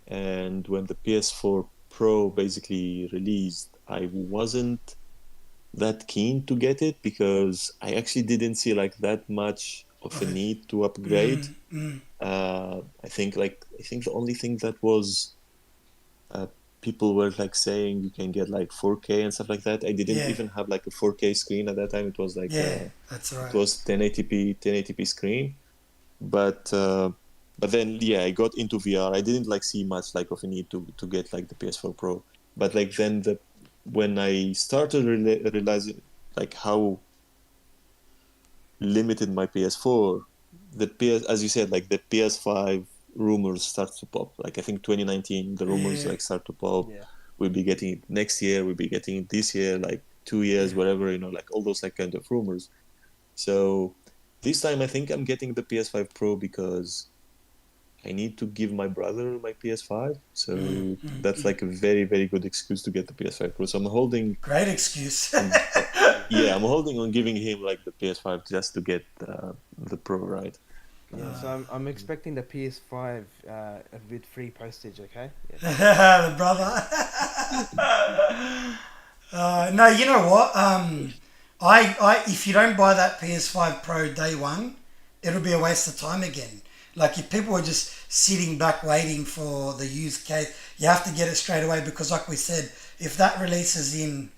And when the PS4 Pro basically released, I wasn't that keen to get it because I actually didn't see like that much of a Of it. need to upgrade. I think the only thing that was uh, people were like saying you can get like 4K and stuff like that. I didn't Yeah. even have like a 4K screen at that time. It was like Yeah. That's it right. was 1080p screen, but then yeah, I got into VR. I didn't like see much like of a need to get like the PS4 Pro, but like then when I started realizing like how limited my PS4, the PS, as you said, like the PS5 rumors start to pop. Like I think 2019, the rumors Yeah. like start to pop. Yeah, We'll be getting it next year. We'll be getting it this year, like 2 years, Yeah. whatever, like all those like kind of rumors. So this time I think I'm getting the PS5 Pro because I need to give my brother my PS5. So that's like a very good excuse to get the PS5 Pro. So I'm holding Great excuse. on, yeah, I'm holding on giving him like the PS5 just to get the Pro, right? yeah. So I'm expecting the PS5 with free postage. Okay. Yeah. The brother. No, you know what? If you don't buy that PS5 Pro day one, it'll be a waste of time again. Like if people are just sitting back waiting for the used case, you have to get it straight away because, like we said, if that releases in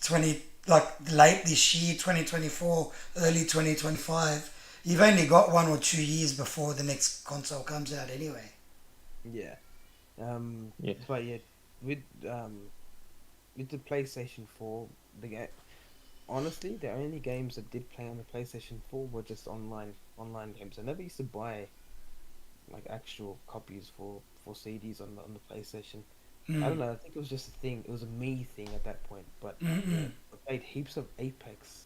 20 like late this year, 2024, early 2025, you've only got 1 or 2 years before the next console comes out anyway. Yeah. Yeah. But yeah, with um, with the PlayStation 4, the game. Honestly, the only games that did play on the PlayStation 4 were just online games. I never used to buy like actual copies for CDs on the PlayStation. I don't know. I think it was just a thing. It was a me thing at that point. But yeah, I played heaps of Apex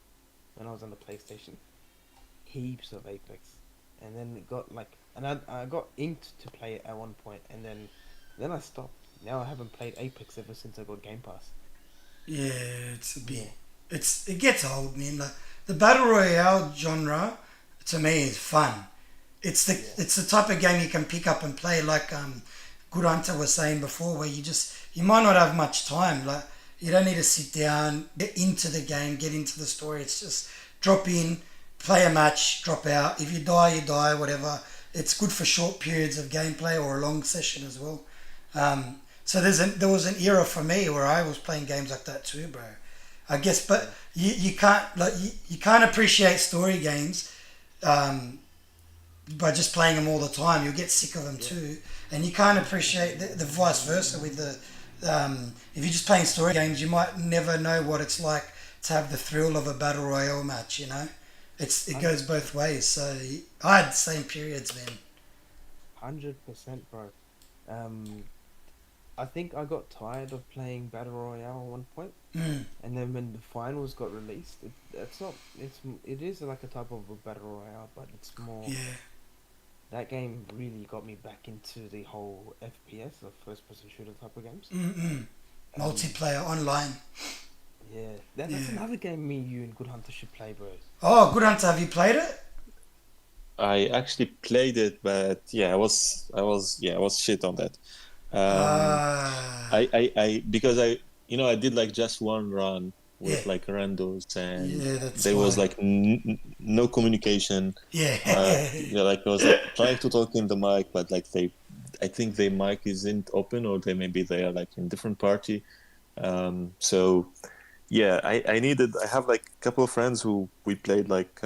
when I was on the PlayStation. Heaps of Apex, and then it got like, and I got inked to play it at one point, and then I stopped. Now I haven't played Apex ever since I got Game Pass. Yeah, it's a Yeah, bit. It gets old, man. Like the battle royale genre, to me, is fun. yeah, It's the type of game you can pick up and play. Like Good Hunter was saying before, where you might not have much time. Like you don't need to sit down, get into the game, get into the story. It's just drop in, play a match, drop out. If you die, you die. Whatever. It's good for short periods of gameplay or a long session as well. So there was an era for me where I was playing games like that too, bro. I guess, but you can't you can't appreciate story games by just playing them all the time. You'll get sick of them yeah. too, and you can't appreciate the vice versa with the. If you're just playing story games, you might never know what it's like to have the thrill of a battle royale match. You know, it goes 100%, both ways. So I had the same periods, man. 100%, bro. Um, I think I got tired of playing Battle Royale at one point, Mm, and then when the finals got released, it's not. It is like a type of a Battle Royale, but it's more. yeah. That game really got me back into the whole FPS, the first person shooter type of games. Mm-mm. Um, Multiplayer online. yeah, that's Yeah. another game me, you, and Good Hunter should play, bro. Oh, Good Hunter, have you played it? I actually played it, but yeah, I was shit on that. Um, Ah, because I did like just one run yeah, with like randos, and yeah, that's there was why. like no communication. Yeah, Like I was like trying to talk in the mic, but like I think their mic isn't open, or they are like in different party. So yeah, I have like a couple of friends who we played like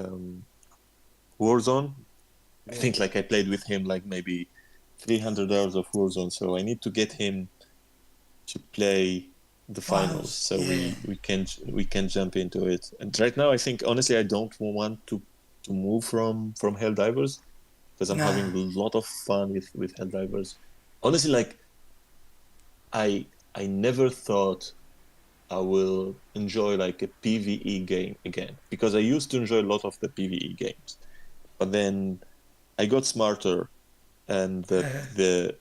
Warzone. I Yeah, think like I played with him like maybe 300 hours of Warzone, so I need to get him to play the finals finals. so Yeah, we can jump into it. And right now I think honestly I don't want to move from Helldivers because I'm having nah, a lot of fun with Helldivers. Honestly, like I never thought I will enjoy like a PvE game again, because I used to enjoy a lot of the PvE games, but then I got smarter, and the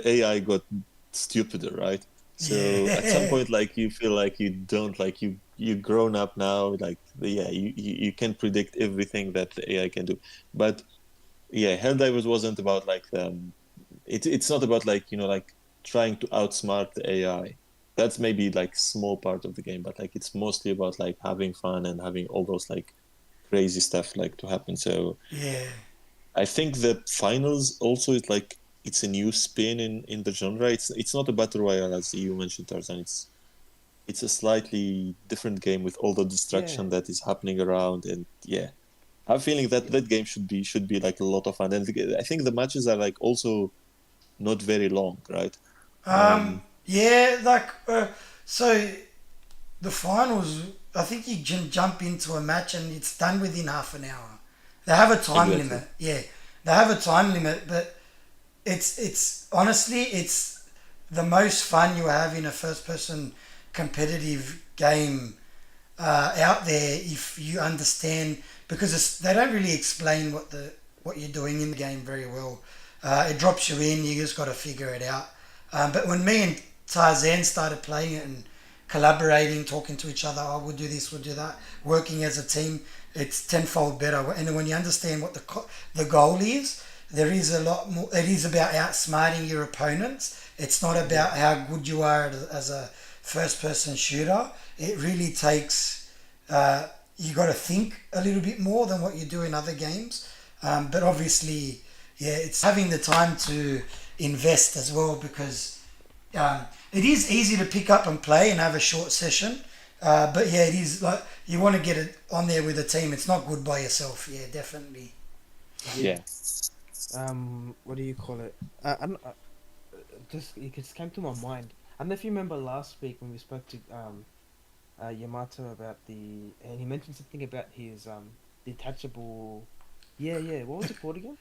AI got stupider, right? So at some yeah, point, like you feel like you don't like you grown up now, like yeah, you can predict everything that the AI can do. But yeah, Helldivers wasn't about like it's not about like like trying to outsmart the AI. That's maybe like small part of the game, but like it's mostly about like having fun and having all those like crazy stuff like to happen. So yeah. I think the finals also is like it's a new spin in the genre. It's not a battle royale as you mentioned, Tarzan. It's a slightly different game with all the yeah, distraction that is happening around, and yeah, I have a feeling that yeah, that game should be like a lot of fun. And I think the matches are like also not very long, right? Yeah, like so the finals. I think you can jump into a match and it's done within half an hour. They have a time Exactly. limit. Yeah, they have a time limit, but it's honestly it's the most fun you have in a first person competitive game out there if you understand, because they don't really explain what you're doing in the game very well. It drops you in, you just got to figure it out. But when me and Tarzan started playing it and collaborating, talking to each other, oh, we'll do this, we'll do that, working as a team, it's tenfold better. And when you understand what the goal is, there is a lot more. It is about outsmarting your opponents. It's not yeah, about how good you are as a first person shooter. It really takes you got to think a little bit more than what you do in other games. But obviously, yeah, it's having the time to invest as well, because um, it is easy to pick up and play and have a short session. But yeah, it is like you want to get it on there with a team. It's not good by yourself. Yeah, definitely. yeah. Yeah. What do you call it? Just it just came to my mind. I don't know if you remember last week when we spoke to Yamato about and he mentioned something about his detachable. Yeah, yeah. What was it called again?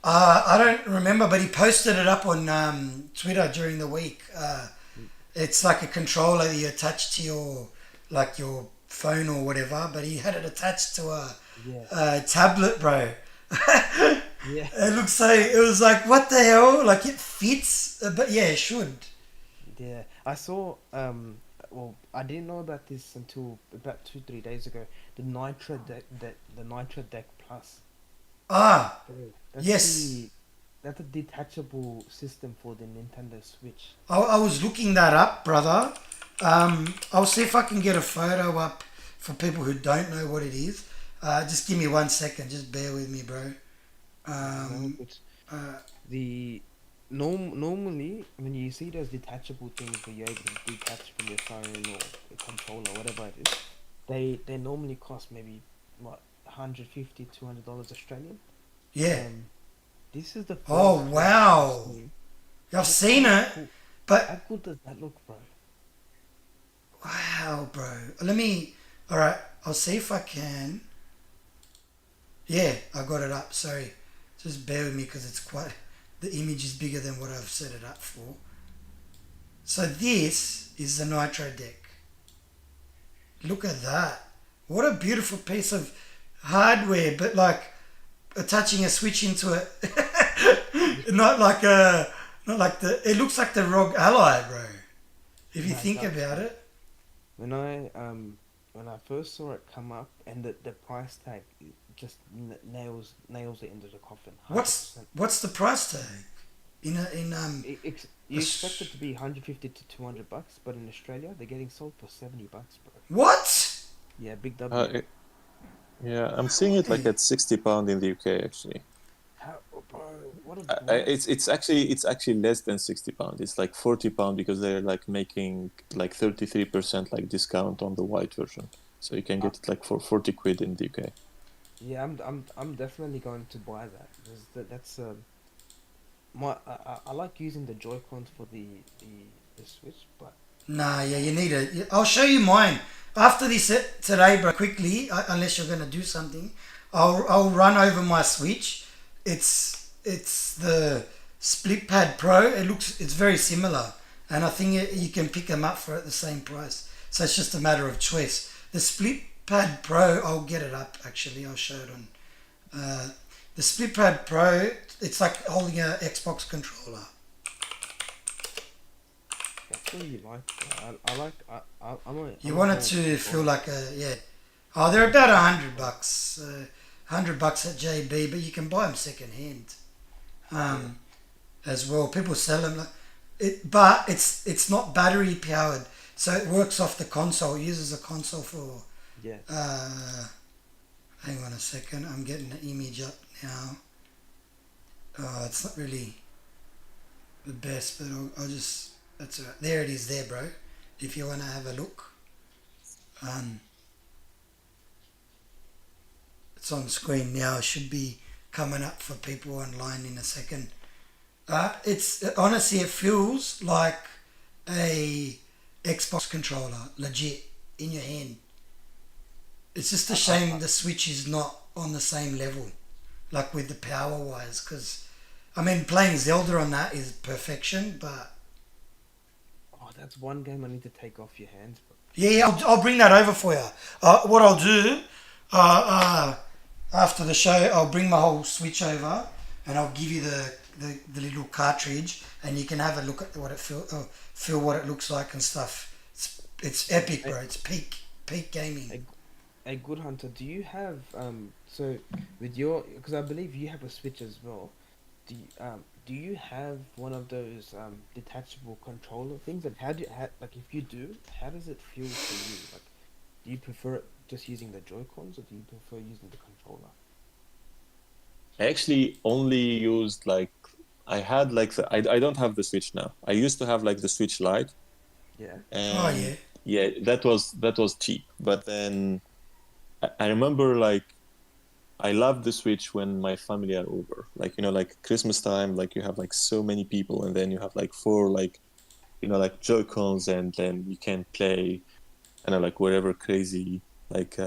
I don't remember, but he posted it up on Twitter during the week. It's like a controller that you attach to your phone or whatever, but he had it attached to Yeah. a tablet, bro. Yeah. It looks so. It was like, what the hell? Like it fits, but yeah, it should. Yeah. I saw. Well, I didn't know about this until about 2-3 days ago. The Nitro Deck Plus. Ah, Bro, that's yes. that's a detachable system for the Nintendo Switch. I was looking that up, brother. I'll see if I can get a photo up for people who don't know what it is. Just give me 1 second. Just bear with me, bro. No, but Uh, the normally when you see those detachable things where you're able to detach from your phone or a controller, whatever it is, they normally cost maybe what $150-$200 Australian. yeah. This is the first Oh, one wow. I've seen. I've Look seen how it, cool- but How good does that look, bro? wow, bro. Let me. All right, I'll see if I can. Yeah, I got it up. Sorry, just bear with me because it's quite. The image is bigger than what I've set it up for. So this is the Nitro Deck. Look at that. What a beautiful piece of hardware, but like attaching a switch into it. Not like the. It looks like the ROG Ally, bro. If you No, it think does, about bro. it. When I first saw it come up and the price tag it just nails it into the coffin. 100%. What's the price tag? In You expect it to be 150 to $200, but in Australia they're getting sold for $70, bro. what? Yeah, big Uh, W. it- yeah, I'm seeing it like at £60 in the UK actually. How, bro? What a It's actually less than £60. It's like £40 because they're like making like 33% like discount on the white version, so you can uh, get it like for 40 quid in the UK. yeah. I'm definitely going to buy that. That's I like using the Joy Cons for the Switch, but Nah, yeah, you need it. I'll show you mine after this today, bro. Quickly, unless you're gonna do something, I'll run over my Switch. It's the Split Pad Pro. It's very similar, and I think you can pick them up for at the same price. So it's just a matter of choice. The Split Pad Pro, I'll get it up. Actually, I'll show it on. The Split Pad Pro, it's like holding a Xbox controller. that's what you like. Bro. I like. You I'm a want it whole to feel footballer. like yeah. Oh, they're about $100, $100 at JB, but you can buy them second hand, as well. People sell them but it's not battery powered, so it works off the console. It uses a console for. Yeah. Hang on a second, I'm getting the image up now. Oh, it's not really the best, but I'll just. That's all right. There it is, there, bro. If you want to have a look. It's on screen now. It should be coming up for people online in a second. It's honestly, it feels like a Xbox controller, legit, in your hand. It's just a shame the Switch is not on the same level, like with the power wise. Because I mean, playing Zelda on that is perfection, but Oh, that's one game I need to take off your hands, bro. yeah, I'll bring that over for you. What I'll do, after the show, I'll bring my whole Switch over, and I'll give you the little cartridge, and you can have a look at what it feel what it looks like and stuff. It's epic, bro. It's peak gaming. A good hunter. Do you have so with your because I believe you have a Switch as well. Do you have one of those detachable controller things? And like if you do, how does it feel for you? Like, do you prefer it just using the Joy-Cons or do you prefer using the controller? I actually only used like I had like I don't have the Switch now. I used to have like the Switch Lite, Yeah. Oh yeah. and yeah, that was cheap. But then I remember like I loved the Switch when my family are over. Like like Christmas time, like you have like so many people, and then you have like four like like Joy-Cons, and then you can play like whatever crazy like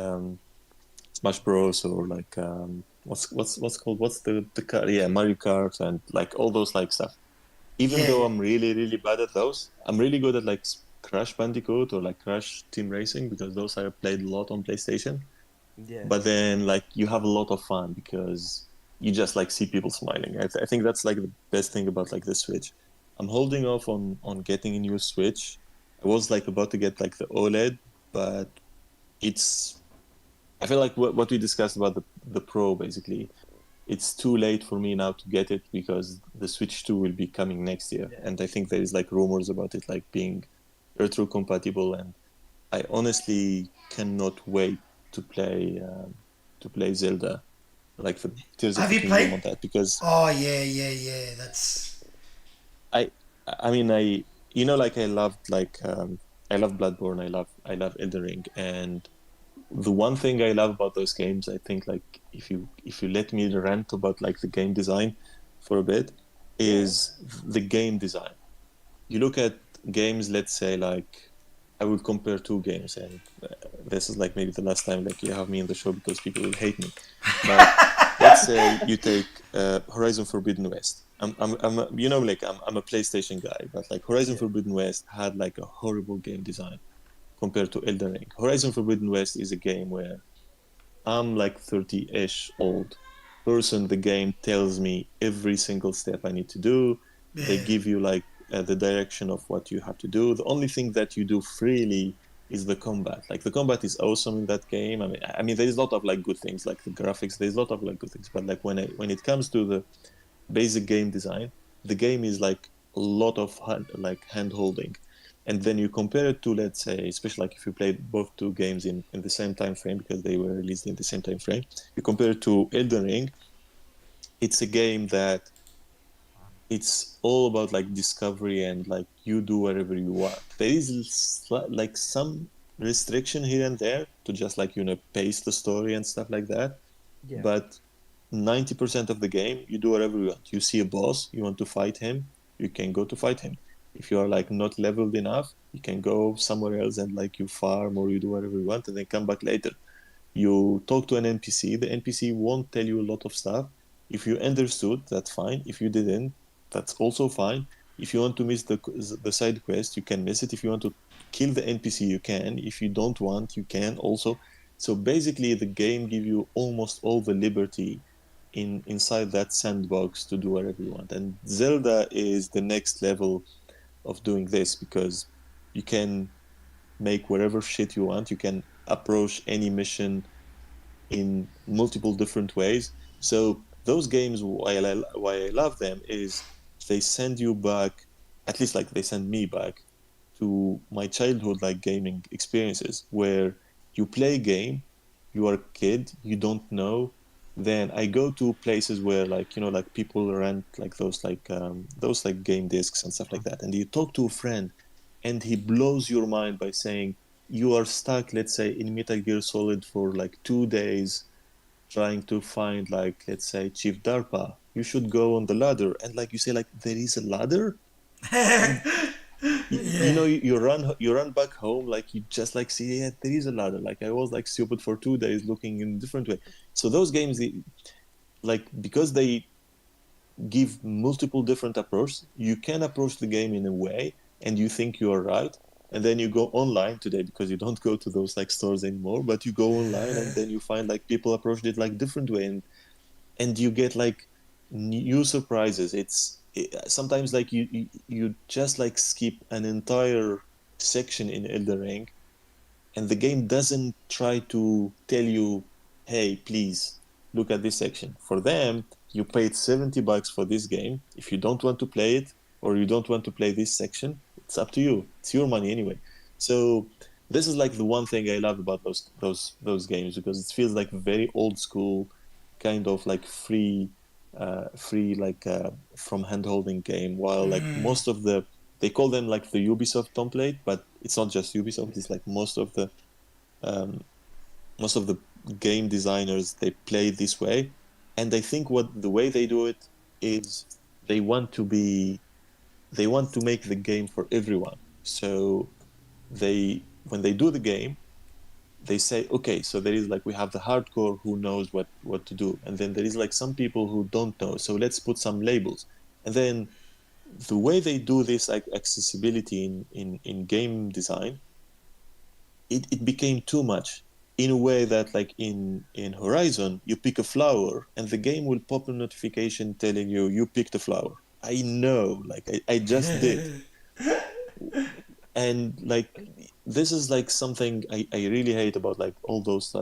Smash Bros or like what's called what's the car? Yeah, Mario Kart and like all those like stuff. Even Yeah, though I'm really bad at those, I'm really good at like Crash Bandicoot or like Crash Team Racing because those I played a lot on PlayStation. Yeah. But then like you have a lot of fun because you just like see people smiling. I think that's like the best thing about like the Switch. I'm holding off on getting a new Switch. I was like about to get like the OLED, but it's I feel like what we discussed about the Pro basically. It's too late for me now to get it because the Switch 2 will be coming next year, Yeah. and I think there is like rumors about it like being retro compatible, and I honestly cannot wait to play Zelda, like the Tears of have the you Kingdom played? on that because Oh yeah. That's I I mean I you know like I love Bloodborne, I love Elden Ring, and the one thing I love about those games, I think like if you let me rant about like the game design for a bit, Yeah. is the game design. You look at games, let's say like I will compare two games, and this is like maybe the last time like you have me in the show because people will hate me. But let's say you take Horizon Forbidden West. I'm a, you know like I'm a PlayStation guy, but like Horizon Yeah. Forbidden West had like a horrible game design compared to Elden Ring. Horizon Forbidden West is a game where I'm like 30-ish old person. The game tells me every single step I need to do. They yeah. give you like the direction of what you have to do. The only thing that you do freely is the combat. Like the combat is awesome in that game. I mean, there's a lot of like good things, like the graphics. There's a lot of like good things, but like when it comes to the basic game design, the game is like a lot of hand holding. And then you compare it to, let's say, especially like if you played both two games in the same time frame because they were released in the same time frame, you compare it to Elden Ring, it's a game that it's all about like discovery and like you do whatever you want. There is like some restriction here and there to just like pace the story and stuff like that, Yeah. but 90% of the game you do whatever you want. You see a boss, you want to fight him, you can go to fight him. If you are like not leveled enough, you can go somewhere else and like you farm or you do whatever you want and then come back later. You talk to an NPC, the NPC won't tell you a lot of stuff. If you understood, that's fine. If you didn't, that's also fine. If you want to miss the side quest, you can miss it. If you want to kill the NPC, you can. If you don't want, you can also. So basically, the game gives you almost all the liberty inside that sandbox to do whatever you want. And Zelda is the next level of doing this because you can make whatever shit you want. You can approach any mission in multiple different ways. So those games, why I love them is they send you back, at least like they send me back to my childhood like gaming experiences where you play a game, you are a kid, you don't know. Then I go to places where like like people rent like those like game discs and stuff like that, and you talk to a friend, and he blows your mind by saying you are stuck, let's say, in Metal Gear Solid for like 2 days trying to find like let's say Chief Darpa. You should go on the ladder, and like you say, like there is a ladder, and Yeah. you run back home like you just like see yeah there is a ladder. Like I was like stupid for 2 days looking in a different way. So those games, like because they give multiple different approaches, you can approach the game in a way and you think you are right, and then you go online today because you don't go to those like stores anymore, but you go online and then you find like people approached it like different way, and you get like new surprises. Sometimes like you just like skip an entire section in Elden Ring, and the game doesn't try to tell you, hey, please look at this section. For them, you paid $70 for this game. If you don't want to play it or you don't want to play this section, it's up to you. It's your money anyway. So this is like the one thing I love about those games because it feels like very old school, kind of like free like from hand holding game. While like most of they call them like the Ubisoft template, but it's not just Ubisoft. It's like um, most of the game designers they play this way, and I think what the way they do it is they want to be they want to make the game for everyone. So they when they do the game, they say, okay, so there is like, we have the hardcore who knows what to do, and then there is like some people who don't know, so let's put some labels. And then the way they do this, like accessibility in game design, it became too much, in a way that like in Horizon, you pick a flower and the game will pop a notification telling you picked a flower. I know, like I just did. And like, this is like something I really hate about like all those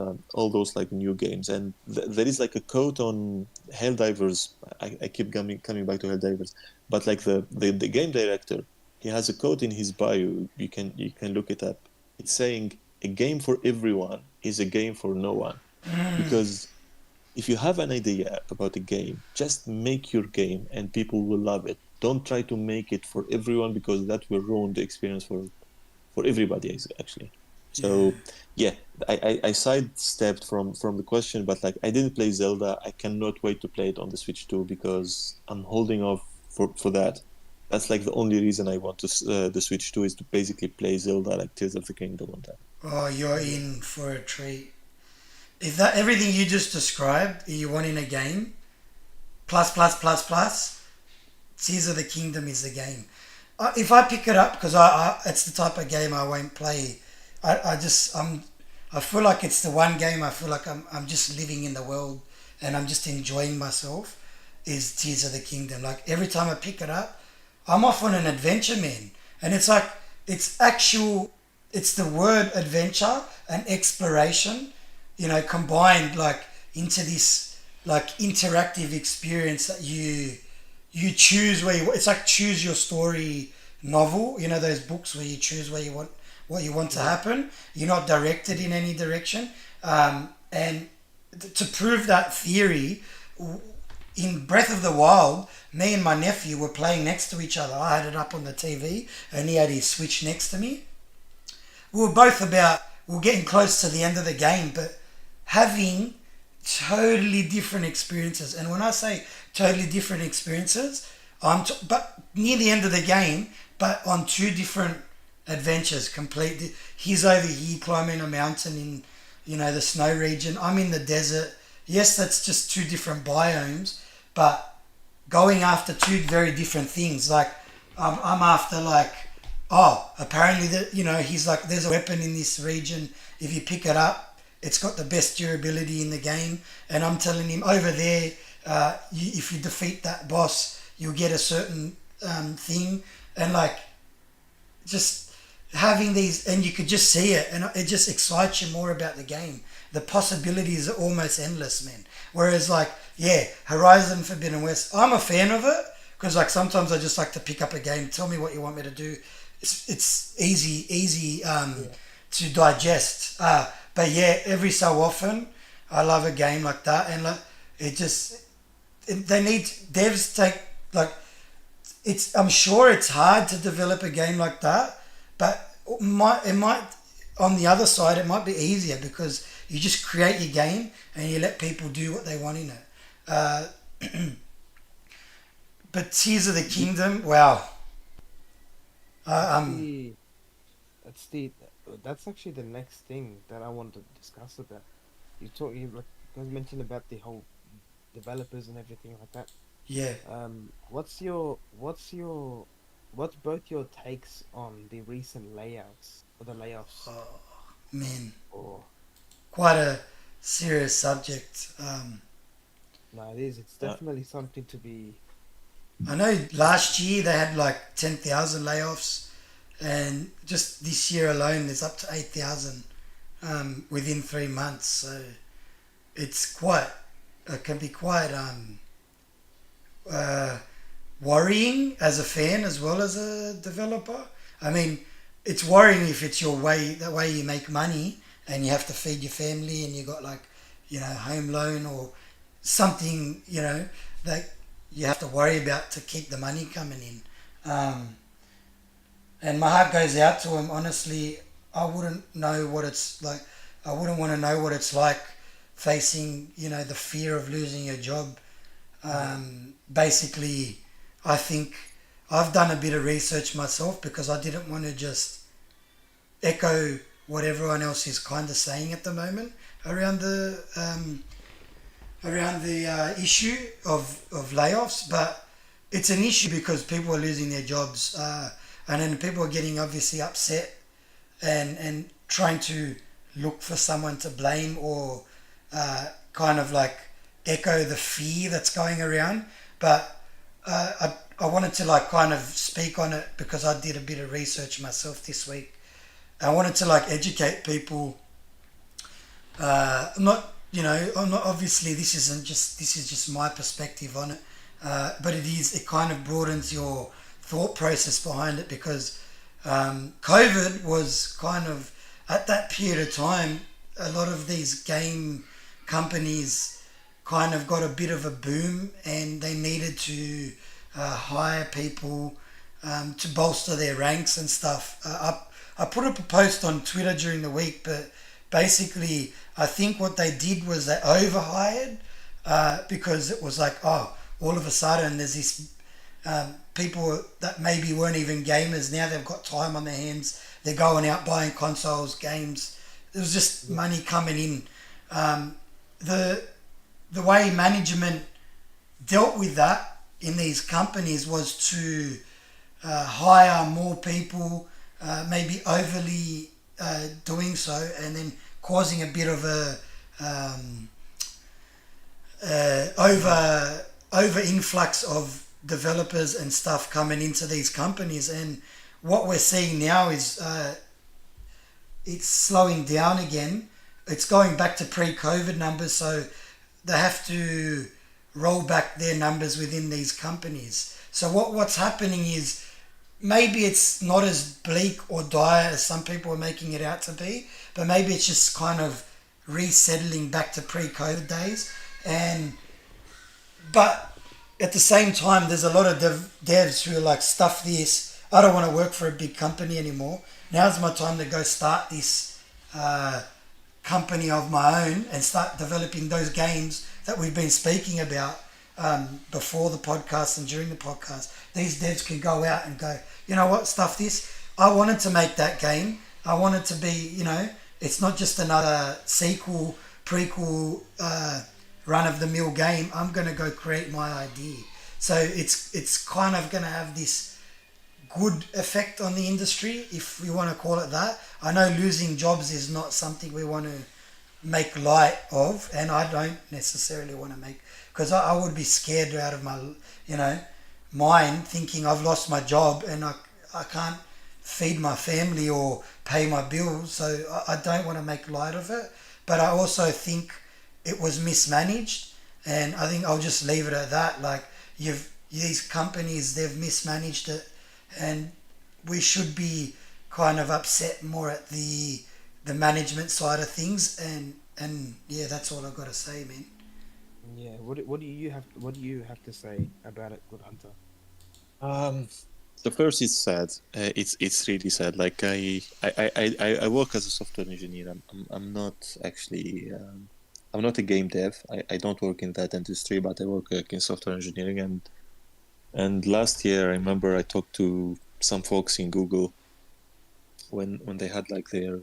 like new games. And there is like a quote on Helldivers. I keep coming back to Helldivers, but like the game director, he has a quote in his bio. You can look it up. It's saying, a game for everyone is a game for no one. Because if you have an idea about a game, just make your game and people will love it. Don't try to make it for everyone, because that will ruin the experience for everybody, actually. So yeah, I sidestepped from the question, but like, I didn't play Zelda. I cannot wait to play it on the Switch too, because I'm holding off for that. That's like the only reason I want to the Switch 2, is to basically play Zelda, like Tears of the Kingdom on that. Oh, you're in for a treat. If that everything you just described you want in a game, plus plus plus plus, Tears of the Kingdom is the game. If I pick it up, because it's the type of game I won't play. I feel like it's the one game I feel like I'm just living in the world and I'm just enjoying myself. Is Tears of the Kingdom. Like every time I pick it up, I'm off on an adventure, man. And it's like, it's the word adventure and exploration, combined like into this like interactive experience that you choose it's like choose your story novel, those books where you choose where you want what you want to happen. You're not directed in any direction. And to prove that theory, in Breath of the Wild, me and my nephew were playing next to each other. I had it up on the TV and he had his Switch next to me. We were getting close to the end of the game, but having totally different experiences. And when I say totally different experiences, but near the end of the game, but on two different adventures completely. He's over here climbing a mountain in, the snow region. I'm in the desert. Yes, that's just two different biomes, but going after two very different things. Like, I'm after like, apparently he's like, there's a weapon in this region. If you pick it up, it's got the best durability in the game. And I'm telling him over there, if you defeat that boss, you'll get a certain thing. And like, just having these, and you could just see it, and it just excites you more about the game. The possibilities are almost endless, man. Whereas like, Horizon Forbidden West, I'm a fan of it, because like sometimes I just like to pick up a game, tell me what you want me to do. It's easy to digest. But every so often I love a game like that, and like they need devs take like, I'm sure it's hard to develop a game like that, but it might on the other side it might be easier, because you just create your game and you let people do what they want in it. But Tears of the Kingdom, wow. That's actually the next thing that I wanted to discuss about. You guys mentioned about the whole developers and everything like that. Yeah. What's both your takes on the recent layouts or the layoffs? Oh, man. Or Quite a serious subject. no, it is. It's definitely something to be. I know last year they had like 10,000 layoffs, and just this year alone there's up to 8,000 within 3 months. So it can be quite worrying as a fan as well as a developer. I mean, it's worrying if it's the way you make money and you have to feed your family and you got like, home loan or something, that you have to worry about to keep the money coming in. And my heart goes out to him. Honestly, I wouldn't know what it's like. I wouldn't want to know what it's like facing, the fear of losing your job. Basically, I think I've done a bit of research myself, because I didn't want to just echo what everyone else is kind of saying at the moment around the issue of layoffs. But it's an issue because people are losing their jobs, and then people are getting obviously upset and trying to look for someone to blame, or kind of like echo the fear that's going around. But I wanted to like kind of speak on it because I did a bit of research myself this week. I wanted to like educate people. I'm not obviously this is just my perspective on it, but it kind of broadens your thought process behind it, because COVID was kind of, at that period of time, a lot of these game companies kind of got a bit of a boom, and they needed to hire people to bolster their ranks and stuff. I put up a post on Twitter during the week, but basically I think what they did was they overhired, because it was like, oh, all of a sudden there's this people that maybe weren't even gamers, now they've got time on their hands, they're going out buying consoles, games. There was just money coming in. The way management dealt with that in these companies was to hire more people, maybe overly doing so, and then causing a bit of a over influx of developers and stuff coming into these companies. And what we're seeing now is it's slowing down again. It's going back to pre-COVID numbers, so they have to roll back their numbers within these companies. So what's happening is, maybe it's not as bleak or dire as some people are making it out to be, but maybe it's just kind of resettling back to pre-COVID days. But at the same time, there's a lot of devs who are like, stuff this, I don't want to work for a big company anymore. Now's my time to go start this company of my own and start developing those games that we've been speaking about before the podcast and during the podcast. These devs can go out and go, you know what, stuff this. I wanted to make that game. I want it to be, it's not just another sequel, prequel, run-of-the-mill game. I'm going to go create my idea. So it's kind of going to have this good effect on the industry, if we want to call it that. I know losing jobs is not something we want to make light of, and I don't necessarily want to make, because I would be scared out of my, mind, thinking I've lost my job and I can't feed my family or pay my bills. So I don't want to make light of it, but I also think it was mismanaged, and I think I'll just leave it at that. Like, these companies, they've mismanaged it, and we should be kind of upset more at the management side of things. And yeah, that's all I've got to say, man. Yeah. What do you have to say about it, Good Hunter? So first, it's sad. It's really sad. Like I work as a software engineer. I'm not actually I'm not a game dev. I don't work in that industry, but I work in software engineering. And last year, I remember I talked to some folks in Google when they had like their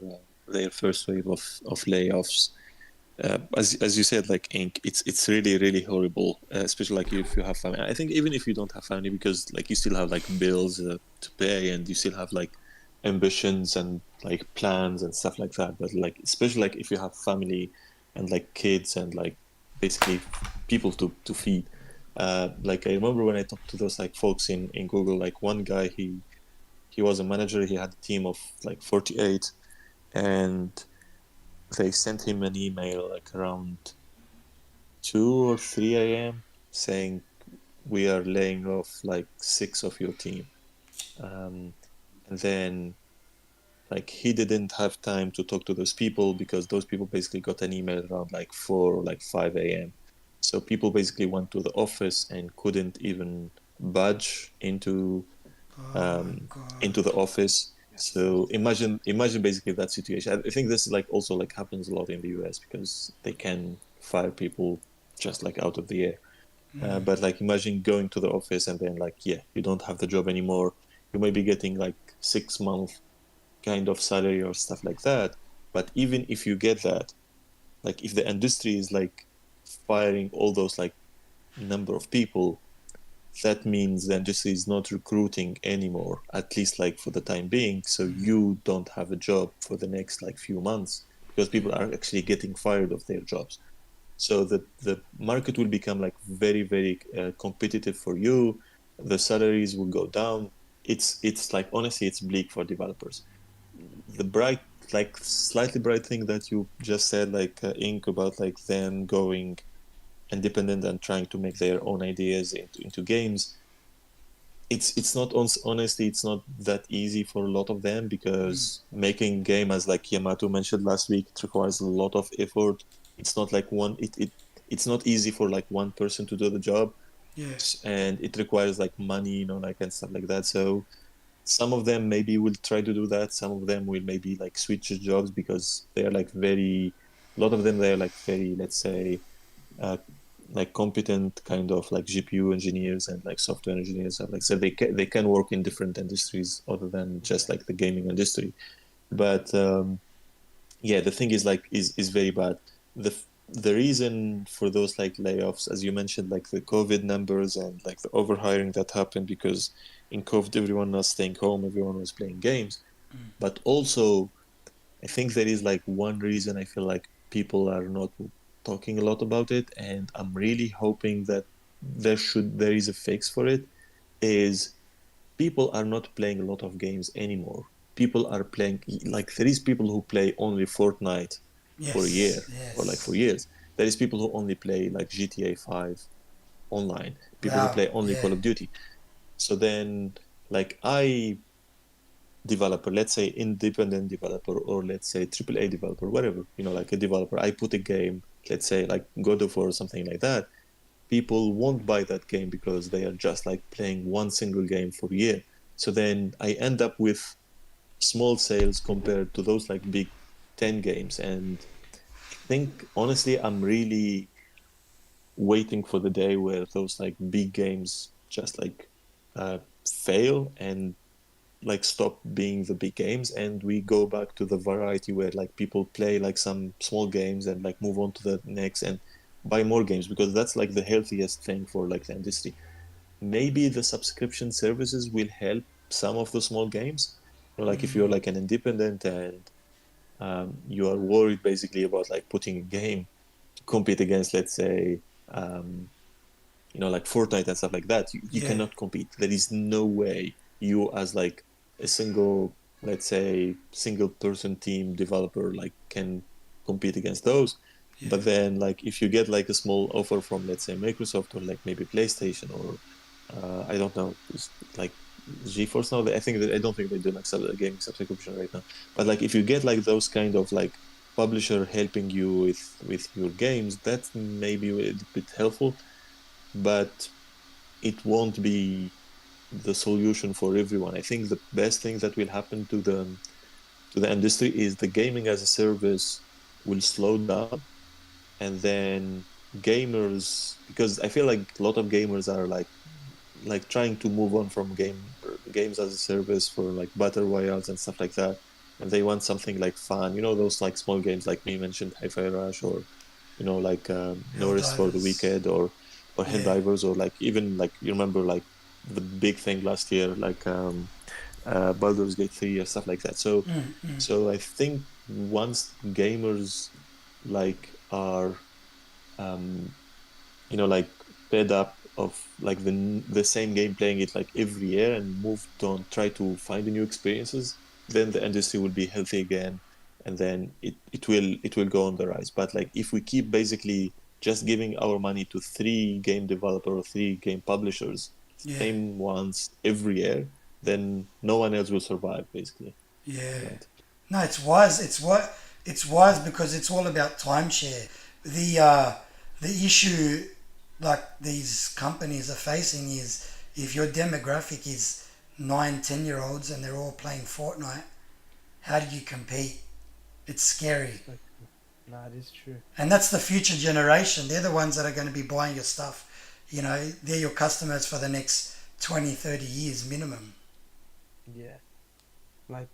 first wave of layoffs. As you said, like Ink, it's really horrible, especially like if you have family. I think even if you don't have family, because like you still have like bills to pay, and you still have like ambitions and like plans and stuff like that. But like especially like if you have family and like kids and like basically people to feed. Like I remember when I talked to those like folks in Google, like one guy, he was a manager. He had a team of like 48, and they sent him an email like around 2 or 3 a.m. saying, we are laying off like 6 of your team. And then like he didn't have time to talk to those people, because those people basically got an email around like 4 or like 5 a.m. So people basically went to the office and couldn't even budge into the office. So imagine basically that situation. I think this like also like happens a lot in the US, because they can fire people just like out of the air. But like imagine going to the office and then like, yeah, you don't have the job anymore. You may be getting like 6 month kind of salary or stuff like that. But even if you get that, like if the industry is like firing all those like number of people, that means the industry is not recruiting anymore, at least like for the time being. So you don't have a job for the next like few months because people are actually getting fired of their jobs. So the market will become like very, very competitive for you. The salaries will go down. It's like, honestly, it's bleak for developers. The bright, like slightly bright thing that you just said, like Ink, about like them going independent and trying to make their own ideas into games. It's not, honestly, it's not that easy for a lot of them, because making game, as like Yamato mentioned last week, it requires a lot of effort. It's not like it's not easy for like one person to do the job, Yeah. and it requires like money, like, and stuff like that. So some of them maybe will try to do that. Some of them will maybe like switch jobs because they're like very, a lot of them, they're like very, let's say, uh, like competent kind of like GPU engineers and like software engineers. Like, so they can work in different industries other than just like the gaming industry. But yeah, the thing is like is very bad. The reason for those like layoffs, as you mentioned, like the COVID numbers and like the overhiring that happened, because in COVID everyone was staying home, everyone was playing games. But also, I think there is like one reason I feel like people are not talking a lot about it, and I'm really hoping that there is a fix for it. Is people are not playing a lot of games anymore. People are playing, like, there is people who play only Fortnite for a year, Yes. or like for Yes. years. There is people who only play like GTA 5 online. People who Wow. play only Yeah. Call of Duty. So then, like, I developer, let's say independent developer, or let's say AAA developer, whatever, like a developer, I put a game, let's say like God of War or something like that. People won't buy that game because they are just like playing one single game for a year. So then I end up with small sales compared to those like big 10 games. And I think, honestly, I'm really waiting for the day where those like big games just like fail and like stop being the big games, and we go back to the variety where like people play like some small games and like move on to the next and buy more games, because that's like the healthiest thing for like the industry. Maybe the subscription services will help some of the small games, like if you're like an independent and you are worried basically about like putting a game to compete against, let's say, um, like Fortnite and stuff like that. You Yeah. cannot compete. There is no way you, as like a single, let's say, single person team developer, like can compete against those. Yeah. But then, like, if you get like a small offer from, let's say, Microsoft, or like maybe PlayStation, or I don't know, like GeForce now. I don't think they do like a gaming subscription right now. But like, if you get like those kind of like publisher helping you with your games, that's maybe a bit helpful, but it won't be the solution for everyone. I think the best thing that will happen to the industry is the gaming as a service will slow down, and then gamers, because I feel like a lot of gamers are like trying to move on from games as a service for like battle royales and stuff like that, and they want something like fun, those like small games like me mentioned, Hi-Fi Rush, or like No Rest for the Helldivers. Wicked, or Yeah. Helldivers, or like even like you remember like the big thing last year, like Baldur's Gate 3 or stuff like that. So I think once gamers like are um, like fed up of like the same game, playing it like every year, and moved on, try to find new experiences, then the industry will be healthy again, and then it will go on the rise. But like if we keep basically just giving our money to three game developer or three game publishers, Yeah. same ones every year, then no one else will survive basically, Yeah. right? No, it's wise. It's wise because it's all about timeshare. The issue like these companies are facing is if your demographic is 9, 10 year olds and they're all playing Fortnite, how do you compete? It's scary. Exactly. Nah, it is true. And that's the future generation. They're the ones that are going to be buying your stuff. They're your customers for the next 20, 30 years minimum. Yeah. Like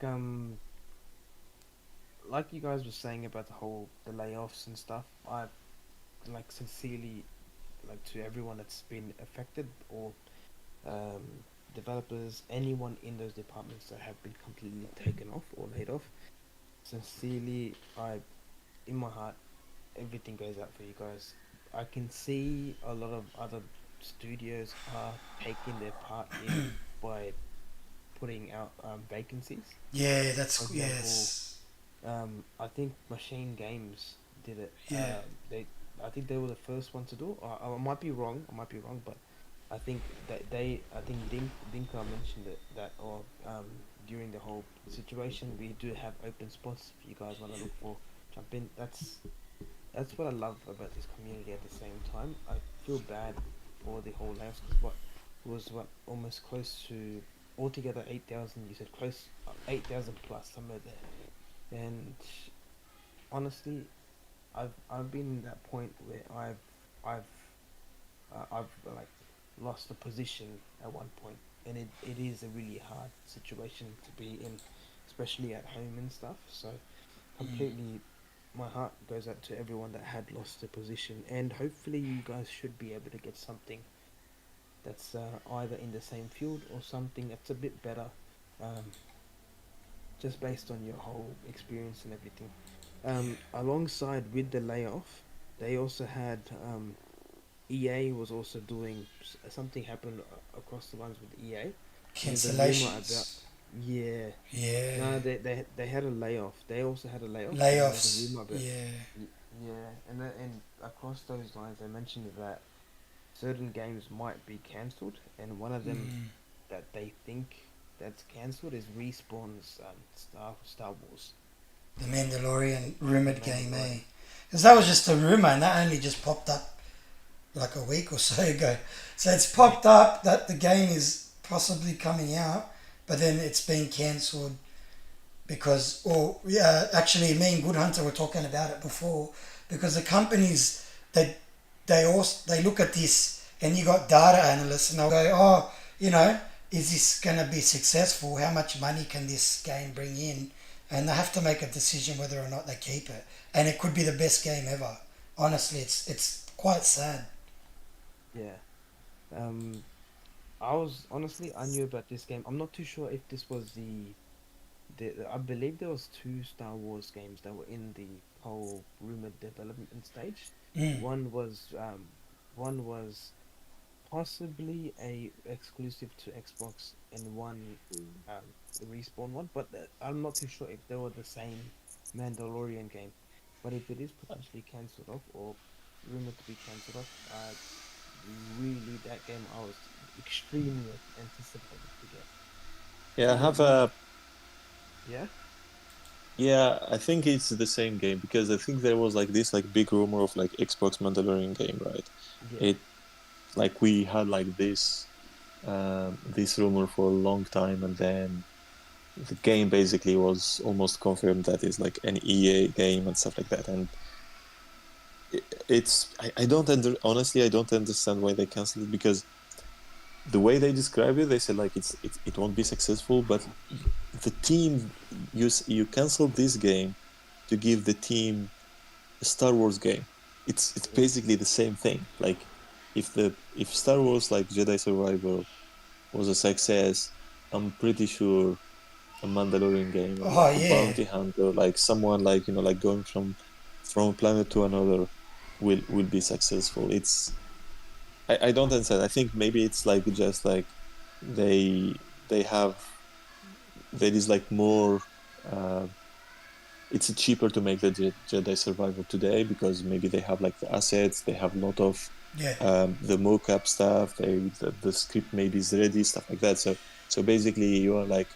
like you guys were saying about the layoffs and stuff, I like sincerely like to everyone that's been affected, or um, developers, anyone in those departments that have been completely taken off or laid off. Sincerely, I in my heart, everything goes out for you guys. I can see a lot of other studios are taking their part in by putting out vacancies. Yeah, For example, yes. I think Machine Games did it. Yeah. I think they were the first one to do it. I might be wrong. I might be wrong, but I think I think Dinka mentioned it that, or during the whole situation, we do have open spots. If you guys want to look for, jump in. That's what I love about this community. At the same time, I feel bad for the whole layoffs, because what almost close to altogether 8,000. You said close 8,000 plus somewhere there, and honestly, I've been in that point where I've like lost a position at one point, and it is a really hard situation to be in, especially at home and stuff. So Mm. completely, my heart goes out to everyone that had lost their position, and hopefully you guys should be able to get something that's either in the same field or something that's a bit better, um, just based on your whole experience and everything. Alongside with the layoff, they also had EA was also doing something happened across the lines with EA. And there's a rumor about, Cancellations. yeah, Yeah. no, they had a layoff. They also had a layoff, and then there's a Layoffs. rumor about, Yeah. yeah, and across those lines, they mentioned that certain games might be cancelled, and one of them Mm. that they think that's cancelled is Respawn's Star Wars, The Mandalorian The rumored game, eh? Mandalorian. Because that was just a rumor, and that only just popped up like a week or so ago. So it's popped up that the game is possibly coming out, but then it's been cancelled because, or yeah, actually, me and Good Hunter were talking about it before, because the companies they they look at this, and you got data analysts, and they'll go, oh, you know, is this going to be successful? How much money can this game bring in? And they have to make a decision whether or not they keep it. And it could be the best game ever. Honestly, it's quite sad. Yeah. Um, I was honestly I knew about this game. I'm not too sure if this was the I believe there was two Star Wars games that were in the whole rumored development stage. Mm. One was one was possibly a exclusive to Xbox, and one the Respawn one, but I'm not too sure if they were the same Mandalorian game. But if it is potentially cancelled off or rumored to be cancelled off, really that game I was extremely anticipated to get. Yeah, I have Would a yeah, yeah, I think it's the same game because I think there was like this like big rumor of like Xbox Mandalorian game, right? yeah, It like we had like this rumor for a long time, and then the game basically was almost confirmed that it's like an EA game and stuff like that. And I don't honestly I don't understand why they canceled it, because the way they describe it, they said like it won't be successful, but the team you canceled this game to give the team a Star Wars game. It's yeah, basically the same thing. Like if Star Wars like Jedi Survivor was a success, I'm pretty sure a Mandalorian game or Oh like a yeah. bounty hunter, like someone like like going from a planet to another will be successful. I don't understand. I think maybe it's like just like they they have there is like more uh it's cheaper to make the Jedi Survivor today because maybe they have like the assets, they have a lot of Yeah. the mocap stuff, the script maybe is ready, stuff like that. So basically you are like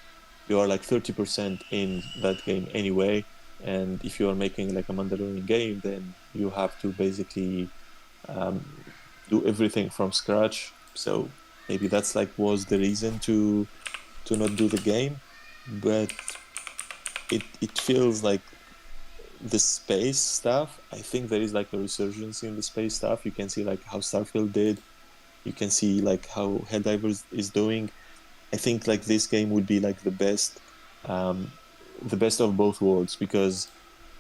30% in that game anyway, and if you are making like a Mandalorian game, then you have to basically um, do everything from scratch. So maybe that's like was the reason to not do the game, but it feels like the space stuff. I think there is like a resurgence in the space stuff. You can see like how Starfield did. You can see like how Helldivers is doing. I think like this game would be like the best of both worlds, because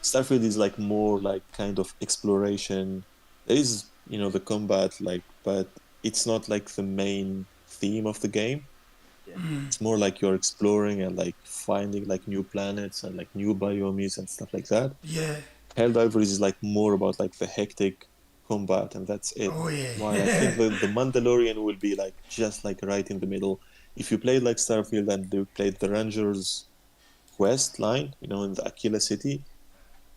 Starfield is like more like kind of exploration. There is, the combat, like, but it's not like the main theme of the game. Yeah. It's more like you're exploring and like finding like new planets and like new biomes and stuff like that. Yeah. Helldivers is like more about like the hectic combat, and that's it. Oh While I think yeah. the Mandalorian will be like just like right in the middle. If you played like Starfield and you played the Rangers quest line, in the Aquila City,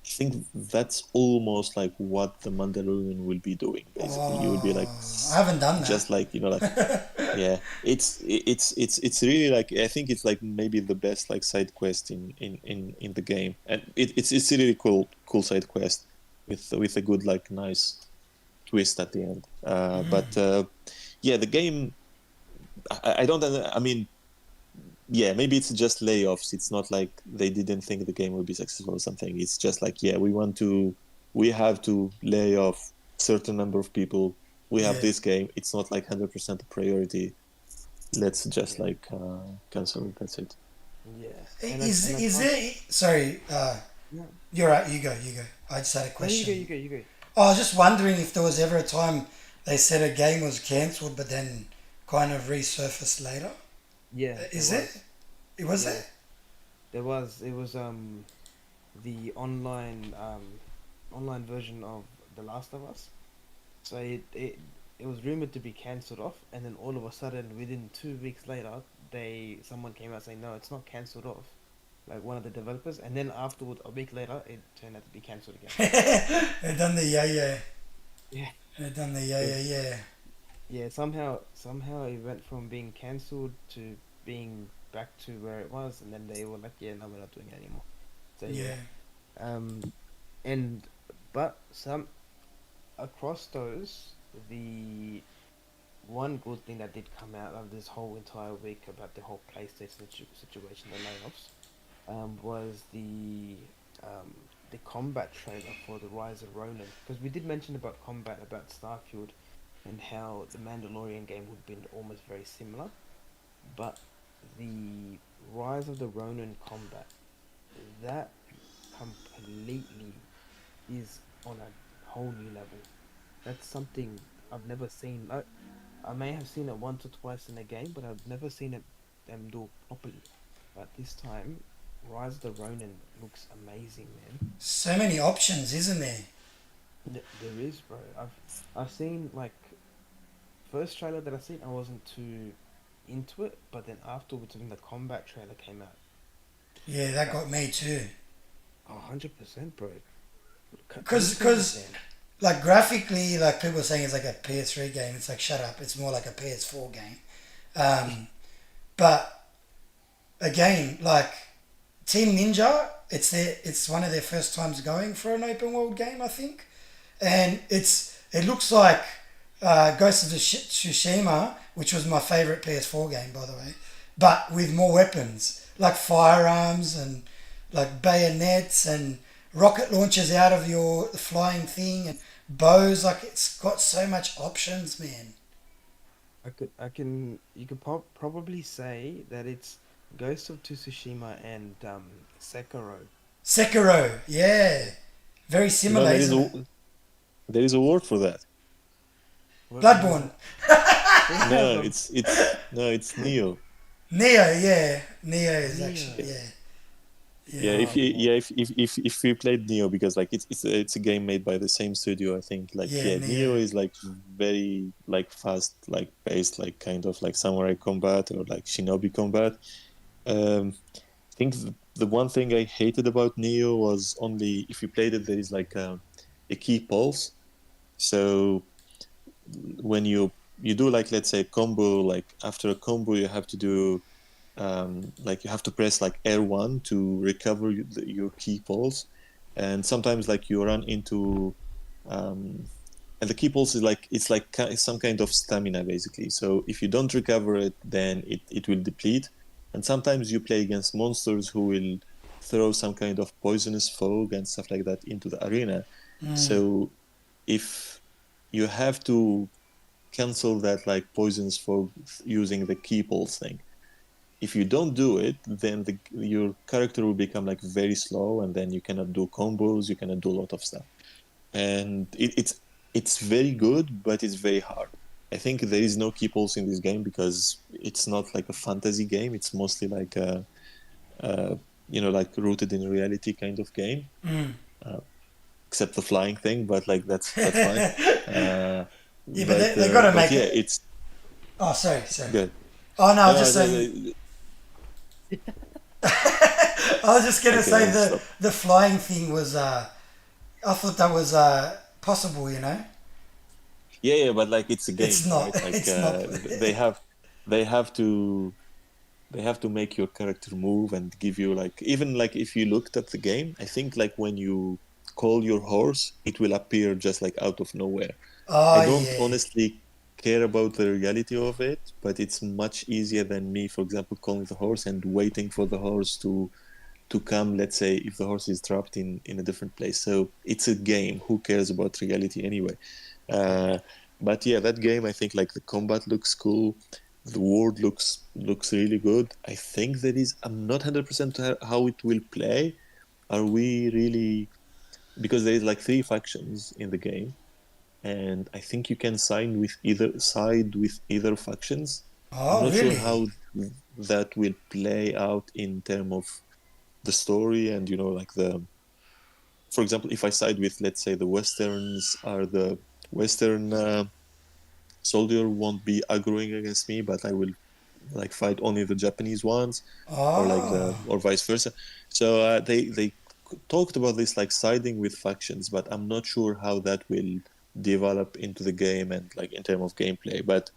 I think that's almost like what the Mandalorian will be doing. Basically, you will be like Oh, I haven't done that. just like like yeah, it's really like, I think it's like maybe the best like side quest in the game, and it's a really cool side quest with a good like nice twist at the end. But yeah, the game, I don't, I mean, yeah, maybe it's just layoffs. It's not like they didn't think the game would be successful or something. It's just like, yeah, we have to lay off certain number of people. We have Yeah. this game. It's not like 100% a priority. Let's just Yeah. like cancel it. That's it. Yeah. Is there? Sorry, No, you're right. You go. You go. I just had a no, you go, question. you go, you go. I was just wondering if there was ever a time they said a game was cancelled, but then kind of resurfaced later. Yeah, Is there it? was. It was Yeah, there. there was. It was the online version of The Last of Us. So it was rumored to be cancelled off, and then all of a sudden, within 2 weeks later, someone came out saying no, it's not cancelled off, like one of the developers, and then afterwards, a week later, it turned out to be cancelled again. They done the yeah. Yeah. They done the It, yeah. yeah, somehow it went from being cancelled to being back to where it was, and then they were like, yeah, no, we're not doing it anymore. So yeah, Yeah. um, and but some across those, the one good thing that did come out of this whole entire week about the whole PlayStation situation, the layoffs, was the combat trailer for the Rise of Ronin. Because we did mention about combat, about Starfield, and how the Mandalorian game would be almost very similar, but the Rise of the Ronin combat, that completely is on a whole new level. That's something I've never seen. I may have seen it once or twice in a game, but I've never seen them do properly. But this time, Rise of the Ronin looks amazing, man. So many options, isn't there? There is, bro. I've seen like first trailer that I seen, I wasn't too into it, but then afterwards when the combat trailer came out, Yeah, that that got me too. 100%, bro. Cause Man. like graphically, like people are saying it's like a PS3 game. It's like shut up. It's more like a PS4 game. But again, like Team Ninja, it's one of their first times going for an open world game, I think, and it looks like Ghost of Tsushima, which was my favorite PS4 game, by the way, but with more weapons like firearms and like bayonets and rocket launchers out of your flying thing and bows. Like it's got so much options, man. You could probably say that it's Ghost of Tsushima and Sekiro. Sekiro, yeah, very You know, similar, isn't it? there is a word for that. What is Bloodborne, it? No, Bro, it's Neo. Neo, yeah, Neo is Neo. actually Yeah, yeah, if Oh you man, if you played Neo, because like it's a game made by the same studio, I think. Like, yeah, yeah, Neo. Neo is like very like fast, like paced, like kind of like samurai combat or like shinobi combat. I think the one thing I hated about Neo was, only if you played it, there is like a key pulse. So when you do like, let's say, combo, like after a combo you have to do like you have to press like R1 to recover your key pulse, and sometimes like you run into um, and the key pulse is like, it's like some kind of stamina basically. So if you don't recover it, then it will deplete, and sometimes you play against monsters who will throw some kind of poisonous fog and stuff like that into the arena. So if you have to cancel that like poisonous fog using the key pulse thing, if you don't do it, then your character will become like very slow, and then you cannot do combos, you cannot do a lot of stuff. And it's very good, but it's very hard. I think there is no key pulse in this game because it's not like a fantasy game. It's mostly like like rooted in reality kind of game, except the flying thing. But like that's fine. Yeah, but they got to but make yeah, it. it's Oh, sorry. good. Oh no, I was No, just saying. I was just gonna okay, say I'll the stop. the flying thing was. I thought that was possible. Yeah, but like it's a It's game, not. right? Like It's not. they have to make your character move and give you like, even like if you looked at the game, I think like when you call your horse, it will appear just like out of nowhere. I Oh don't yeah. honestly care about the reality of it, but it's much easier than me, for example, calling the horse and waiting for the horse to come, let's say if the horse is trapped in a different place. So it's a game, who cares about reality anyway? uh, but yeah, that game, I think like the combat looks cool, the world looks really good. I think that is, I'm not 100% how it will play. Are we really, because there is like 3 factions in the game, and I think you can side with either factions. I'm Oh not sure really? how that will play out in terms of the story, and like for example, if I side with, let's say, the westerns, are the western soldier won't be aggroing against me, but I will like fight only the Japanese ones, or like Oh. or vice versa. So they talked about this like siding with factions, but I'm not sure how that will develop into the game and like in terms of gameplay. But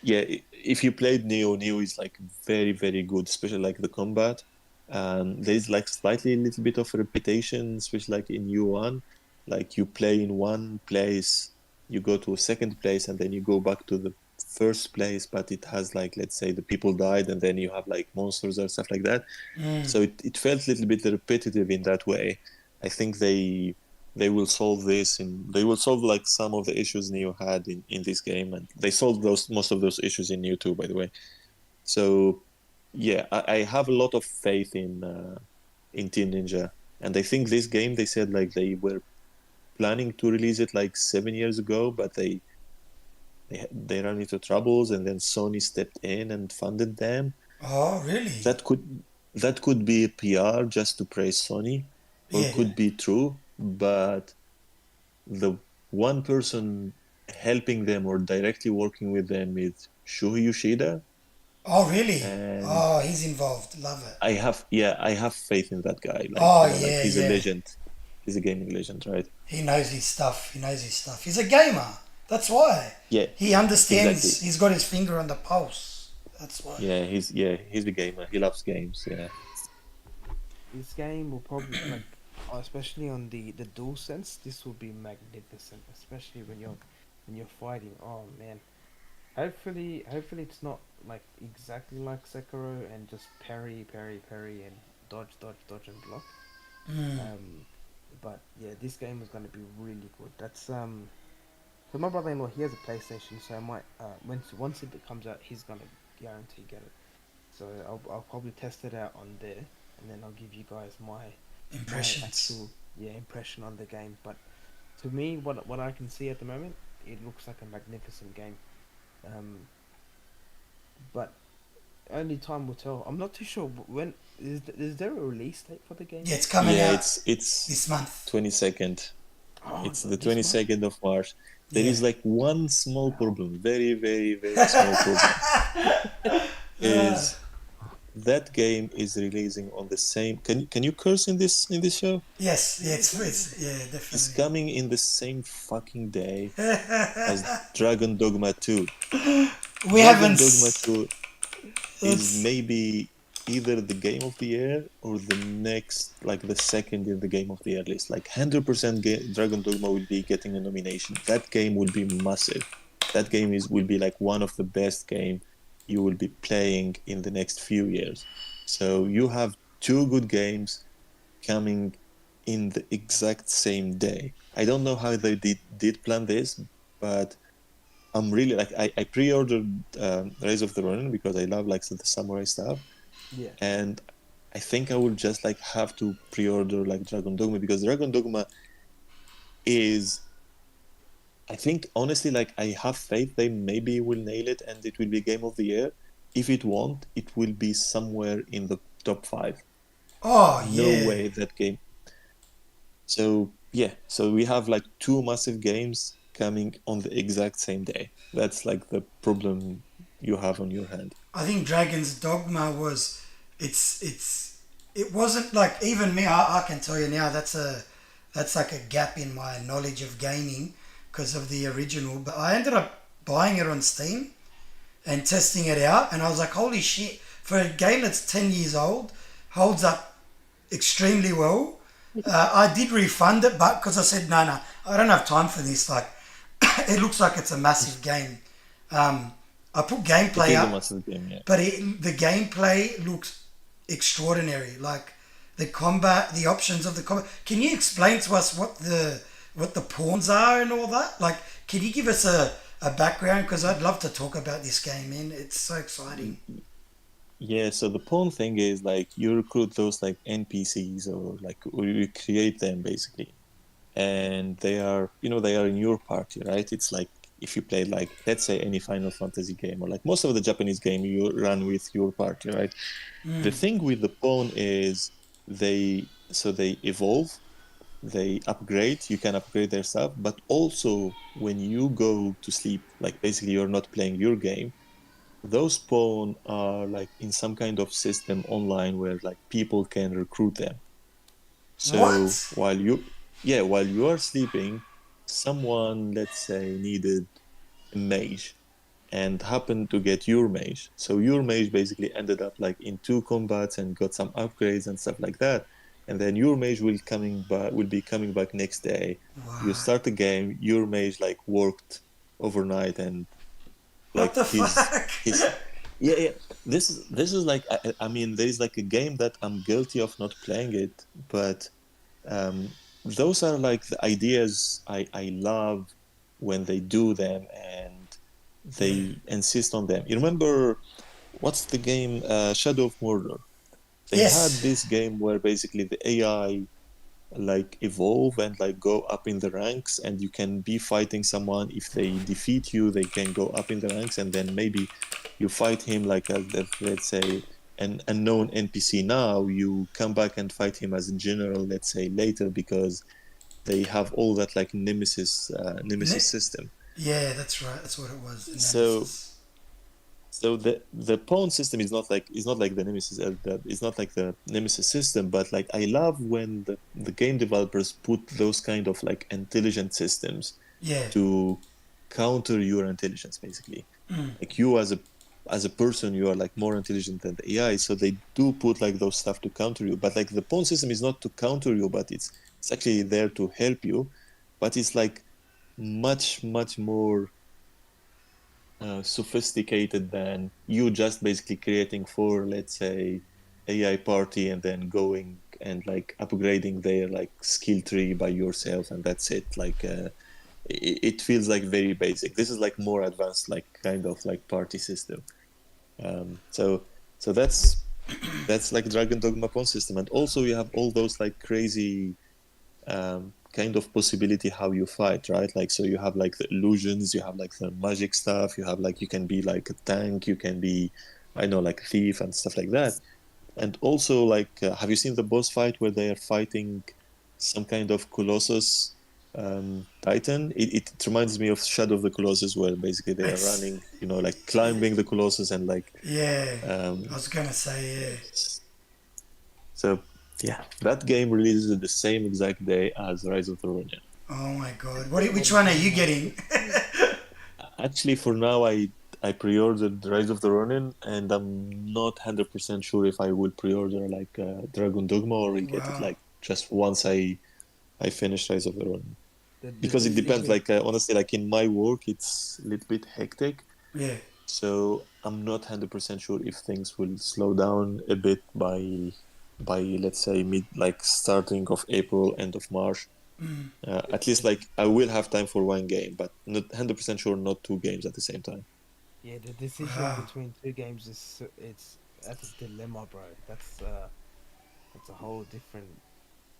yeah, if you played Neo is like very, very good, especially like the combat. There's like slightly a little bit of repetition, especially like in U1. Like you play in one place, you go to a second place, and then you go back to the first place, but it has like, let's say the people died, and then you have like monsters or stuff like that. So it felt a little bit repetitive in that way. I think they will solve this, and they will solve like some of the issues Neo had in this game, and they solved most of those issues in Neo 2, by the way. So yeah, I have a lot of faith in Team Ninja, and I think this game, they said like they were planning to release it like 7 years ago, but they ran into troubles, and then Sony stepped in and funded them. Oh really? That could be a PR just to praise Sony, or Yeah. could be true, but the one person helping them or directly working with them is Shuhei Yoshida, Oh really? and Oh, he's involved. Love it. I have faith in that guy. Like, Oh like yeah, he's a yeah. legend. He's a gaming legend, right? He knows his stuff. He knows his stuff. He's a gamer. That's why. Yeah, He understands. exactly. He's got his finger on the pulse. That's why. He's the gamer. He loves games. Yeah. This game will probably like, especially on the dual sense, this will be magnificent, especially when you're fighting. Oh man. Hopefully it's not like exactly like Sekiro and just parry and dodge and block. Um, but yeah, this game is going to be really good. So my brother-in-law, he has a PlayStation, so I might once it comes out, he's gonna guarantee get it. So I'll probably test it out on there, and then I'll give you guys my Impressions. actual impression on the game. But to me, what I can see at the moment, it looks like a magnificent game. Um, but only time will tell. I'm not too sure when is there a release date for the game Yeah, it's yet? coming Yeah, out it's this month. 22nd. Oh, It's the this month. 22nd of March. There Yeah. is like one small Wow. problem, very, very, very small problem, is that game is releasing on the same. Can you curse in this show? Yes. Yeah. It's yeah, It's definitely. coming in the same fucking day as Dragon Dogma 2. We Dragon haven't. Dogma 2 is It's maybe either the game of the year or the next, like the second in the game of the year list. Like 100% Dragon Dogma will be getting a nomination. That game will be massive. That game will be like one of the best game you will be playing in the next few years. So you have 2 good games coming in the exact same day. I don't know how they did plan this, but I'm really like I pre-ordered Rise of the Ronin because I love like the samurai stuff, Yeah. and I think I will just like have to pre-order like Dragon Dogma, because Dragon Dogma is, I think honestly, like I have faith they maybe will nail it and it will be game of the year. If it won't, it will be somewhere in the top five. Oh No yeah. way that game. So yeah, so we have like two massive games coming on the exact same day. That's like the problem you have on your hand. I think Dragon's Dogma was it wasn't like, even me, I can tell you now, that's like a gap in my knowledge of gaming because of the original. But I ended up buying it on Steam and testing it out, and I was like, holy shit, for a game that's 10 years old, holds up extremely well. I did refund it, but because I said, no, no, I don't have time for this. Like, it looks like it's a massive game. I put It gameplay is a up, massive game, yeah. but the gameplay looks extraordinary. Like the combat, the options of the combat. Can you explain to us what the pawns are and all that? Like, can you give us a background? Because I'd love to talk about this game, man. It's so exciting. Yeah, so the pawn thing is like you recruit those like NPCs, or you create them basically. And they are, they are in your party, right? It's like if you play like, let's say, any Final Fantasy game, or like most of the Japanese game, you run with your party, right? The thing with the pawn is they evolve, they upgrade, you can upgrade their stuff, but also when you go to sleep, like basically you're not playing your game, those pawn are like in some kind of system online where like people can recruit them. So What? while you are sleeping, someone, let's say, needed a mage and happened to get your mage. So your mage basically ended up like in two combats and got some upgrades and stuff like that. And then your mage will be coming back next day. You What? start the game, your mage like worked overnight, and What like the fuck? his yeah, yeah. This is like, I mean, there is like a game that I'm guilty of not playing it, but those are like the ideas I love when they do them and Yeah. they insist on them. You remember what's the game, Shadow of Mordor? They had Yes. this game where basically the AI like evolve and like go up in the ranks, and you can be fighting someone. If they defeat you, they can go up in the ranks, and then maybe you fight him like as, let's say, an unknown NPC. Now you come back and fight him as a general, let's say, later, because they have all that like nemesis Ne- system. yeah, that's right. That's what it was. So Nemesis. the pawn system is not like the nemesis, it's not like the nemesis system, but like I love when the game developers put those kind of like intelligent systems Yeah. to counter your intelligence, basically. Like you as a person, you are like more intelligent than the AI, so they do put like those stuff to counter you. But like the pawn system is not to counter you, but it's actually there to help you. But it's like much more sophisticated than you just basically creating for, let's say, AI party and then going and like upgrading their like skill tree by yourself, and that's it. Like it feels like very basic. This is like more advanced, like kind of like party system. So that's like Dragon Dogma pawn system, and also you have all those like crazy kind of possibility how you fight, right? Like, so you have like the illusions, you have like the magic stuff, you have like, you can be like a tank, you can be, I know, like a thief and stuff like that. And also like, have you seen the boss fight where they are fighting some kind of Colossus Titan? It reminds me of Shadow of the Colossus, where basically they are It's running, like climbing the Colossus and like, yeah. I um, was gonna say yeah. so yeah, that game releases the same exact day as Rise of the Ronin. Oh my god. Which one are you getting? Actually, for now, I pre-ordered Rise of the Ronin, and I'm not 100% sure if I will pre-order like Dragon Dogma, or will get it Wow. like just once I finish Rise of the Ronin. The Because it best depends. thing. Like honestly, like in my work, it's a little bit hectic, Yeah. so I'm not 100% sure if things will slow down a bit by let's say mid, like starting of April, end of March. At least like I will have time for one game, but not 100% sure not two games at the same time. Yeah, the decision Wow. between two games that's a dilemma, bro. That's a whole different.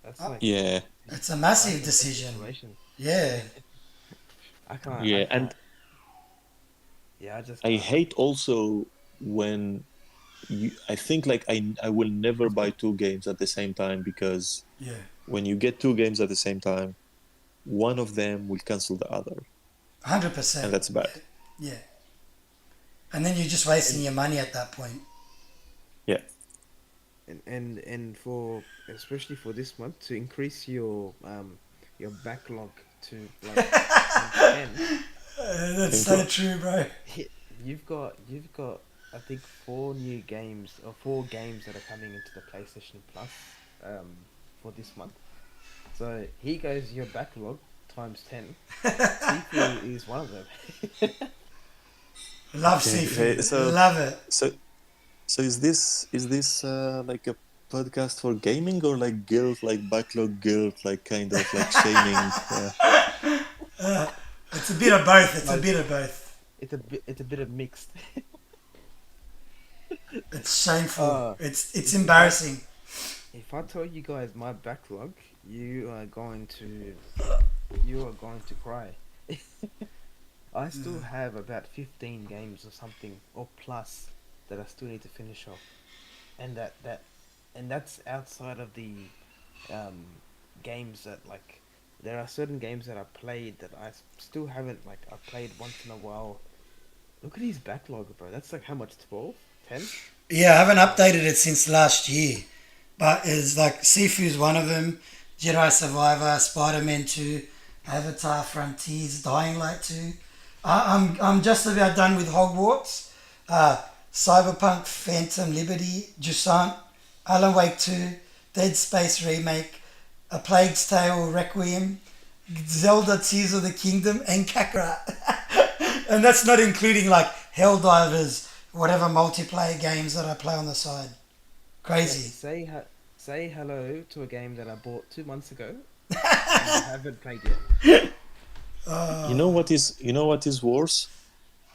That's Uh, like Yeah, It's a massive life and death decision. situation. Yeah. I yeah, can't. and Yeah, I just I can't. hate also when I think like I will never buy two games at the same time, because Yeah. when you get two games at the same time, one of them will cancel the other, and 100%. that's bad. Yeah. Yeah. And then you're just wasting And your money at that point. Yeah. and for especially for this month to increase your backlog to like times 10. That's so Congrats. true, bro. You've got I think four new games or four games that are coming into the PlayStation Plus um for this month. So here goes your backlog times 10. Sifu is one of them. Love Okay. seafood. So Love it. so so is this like a podcast for gaming, or like guilt, like backlog guilt, like kind of like shaming? It's a bit of both. It's No, a bit of both. it's a bit of mixed. It's shameful. Uh, It's if I embarrassing. if I tell you guys my backlog, you are going to cry. I still have about 15 games or something or plus that I still need to finish off, and that's outside of the um, games that like there are certain games that I played that still haven't like I played once in a while. Look at his backlog, bro. That's like how much? 12? 10? Yeah, I haven't updated it since last year. But it's like Sifu's one of them. Jedi Survivor, Spider-Man 2, Avatar Frontiers, Dying Light 2. I'm just about done with Hogwarts. Cyberpunk Phantom Liberty, Jusant, Alan Wake 2, Dead Space Remake, A Plague's Tale Requiem, Zelda Tears of the Kingdom, and Kakarot. And that's not including like Helldivers, whatever multiplayer games that I play on the side. Crazy. Say hello to a game that I bought 2 months ago and I haven't played yet. You know what is worse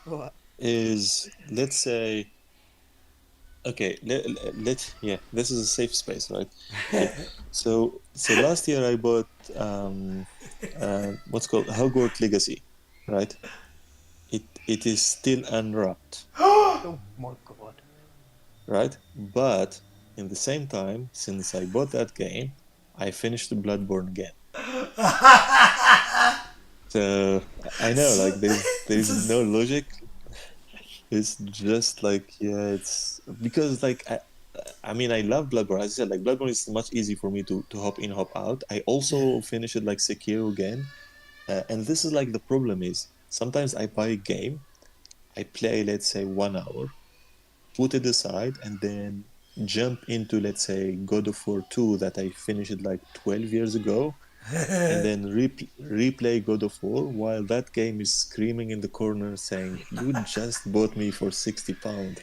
What? is, let's say, okay, yeah, this is a safe space, right? Okay. So last year I bought what's called Hogwarts Legacy, right? It is still unwrapped, Oh my god. right? But in the same time, since I bought that game, I finished the Bloodborne again. So I know, like, It's there's no logic. It's just like, yeah, it's because like I mean, I love Bloodborne. As I said, like, Bloodborne is much easier for me to hop in, hop out. I also finished it like Sekiro again, and this is like the problem is sometimes I buy a game, I play, let's say, 1 hour, put it aside, and then jump into, let's say, God of War 2 that I finished like 12 years ago, and then replay God of War while that game is screaming in the corner saying, "You just bought me for £60.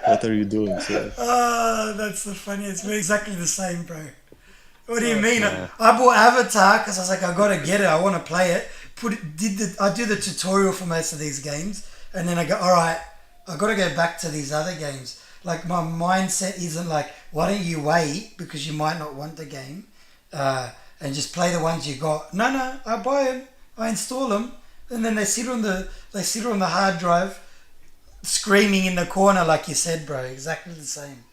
What are you doing, sir?" Oh, that's the funniest. We're exactly the same, bro. What do you mean? Yeah. I bought Avatar because I was like, I gotta get it. I want to play it. I do the tutorial for most of these games, and then I go, all right, I gotta go back to these other games. Like my mindset isn't like, why don't you wait because you might not want the game, and just play the ones you got. No, I buy them, I install them, and then they sit on the hard drive, screaming in the corner like you said, bro. Exactly the same.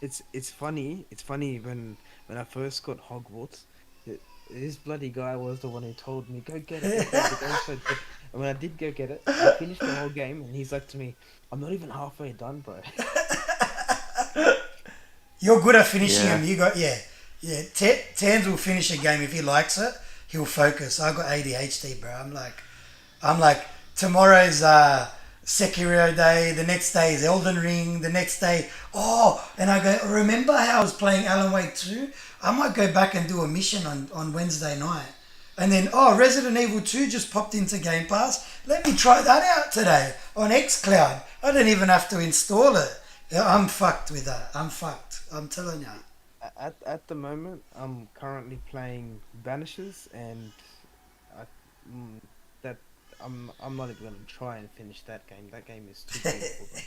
It's funny. It's funny when I first got Hogwarts, this bloody guy was the one who told me go get it. The game's so good. And when I did go get it, I finished the whole game, and he's like to me, "I'm not even halfway done, bro." You're good at finishing Yeah. them. You got yeah. Tans will finish a game if he likes it. He'll focus. I got ADHD, bro. I'm like tomorrow's Sekiro day. The next day is Elden Ring. The next day, and I go. Remember how I was playing Alan Wake 2? I might go back and do a mission on Wednesday night. And then, Resident Evil 2 just popped into Game Pass. Let me try that out today on xCloud. I don't even have to install it. Yeah, I'm fucked with that. I'm fucked. I'm telling you. At the moment, I'm currently playing Vanishes, and I, that I'm not even gonna try and finish that game. That game is too beautiful, bro.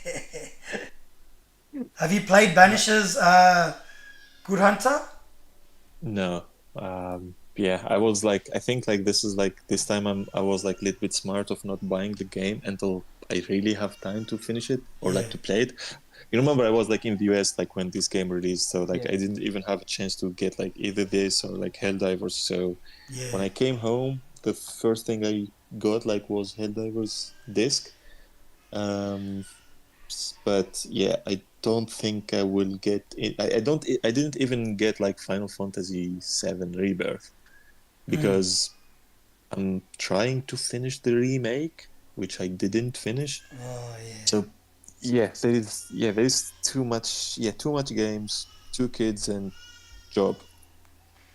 Have you played But Banishers, Good Hunter? No. Yeah, I was like, I think like this is like this time I was like a little bit smart of not buying the game until I really have time to finish it or Yeah, like to play it. You remember I was like in the US like when this game released, so like yeah, I didn't even have a chance to get like either this or like Helldivers. So yeah. when I came home, the first thing I got like was Helldivers disc. Um, but yeah, I don't think I will get it. I don't. I didn't even get like Final Fantasy VII Rebirth Mm. because I'm trying to finish the remake, which I didn't finish. Oh yeah. So there is too much too much games, two kids and job.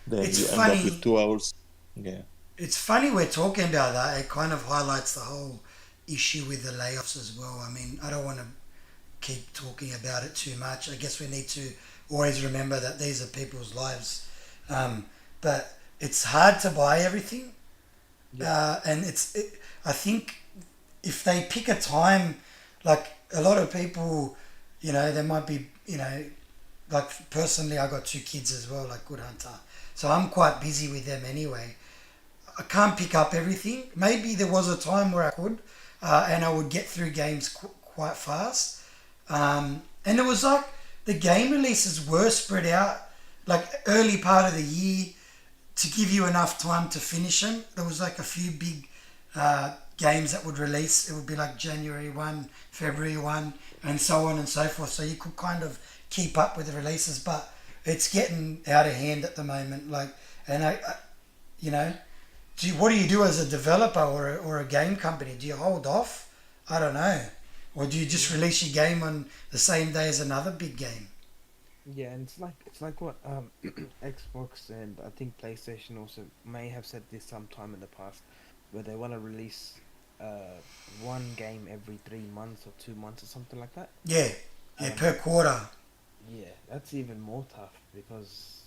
Then It's you end up with funny. 2 hours. Yeah. It's funny we're talking about that. It kind of highlights the whole issue with the layoffs as well. I mean, I don't want to keep talking about it too much. I guess we need to always remember that these are people's lives. But it's hard to buy everything. yeah, And I think if they pick a time, like a lot of people, there might be, like personally, I got two kids as well, like Good Hunter. So I'm quite busy with them anyway. I can't pick up everything. Maybe there was a time where I could, and I would get through games quite fast. And it was like the game releases were spread out, like early part of the year, to give you enough time to finish them. There was like a few big games that would release. It would be like January 1, February 1, and so on and so forth. So you could kind of keep up with the releases, but it's getting out of hand at the moment. Like, and you know, what do you do as a developer or a game company? Do you hold off? I don't know. Or do you just yeah, release your game on the same day as another big game? yeah. And it's like what Xbox and I think PlayStation also may have said this sometime in the past, where they want to release uh one game every 3 months or 2 months or something like that. Yeah, yeah, Um, per quarter. yeah, that's even more tough because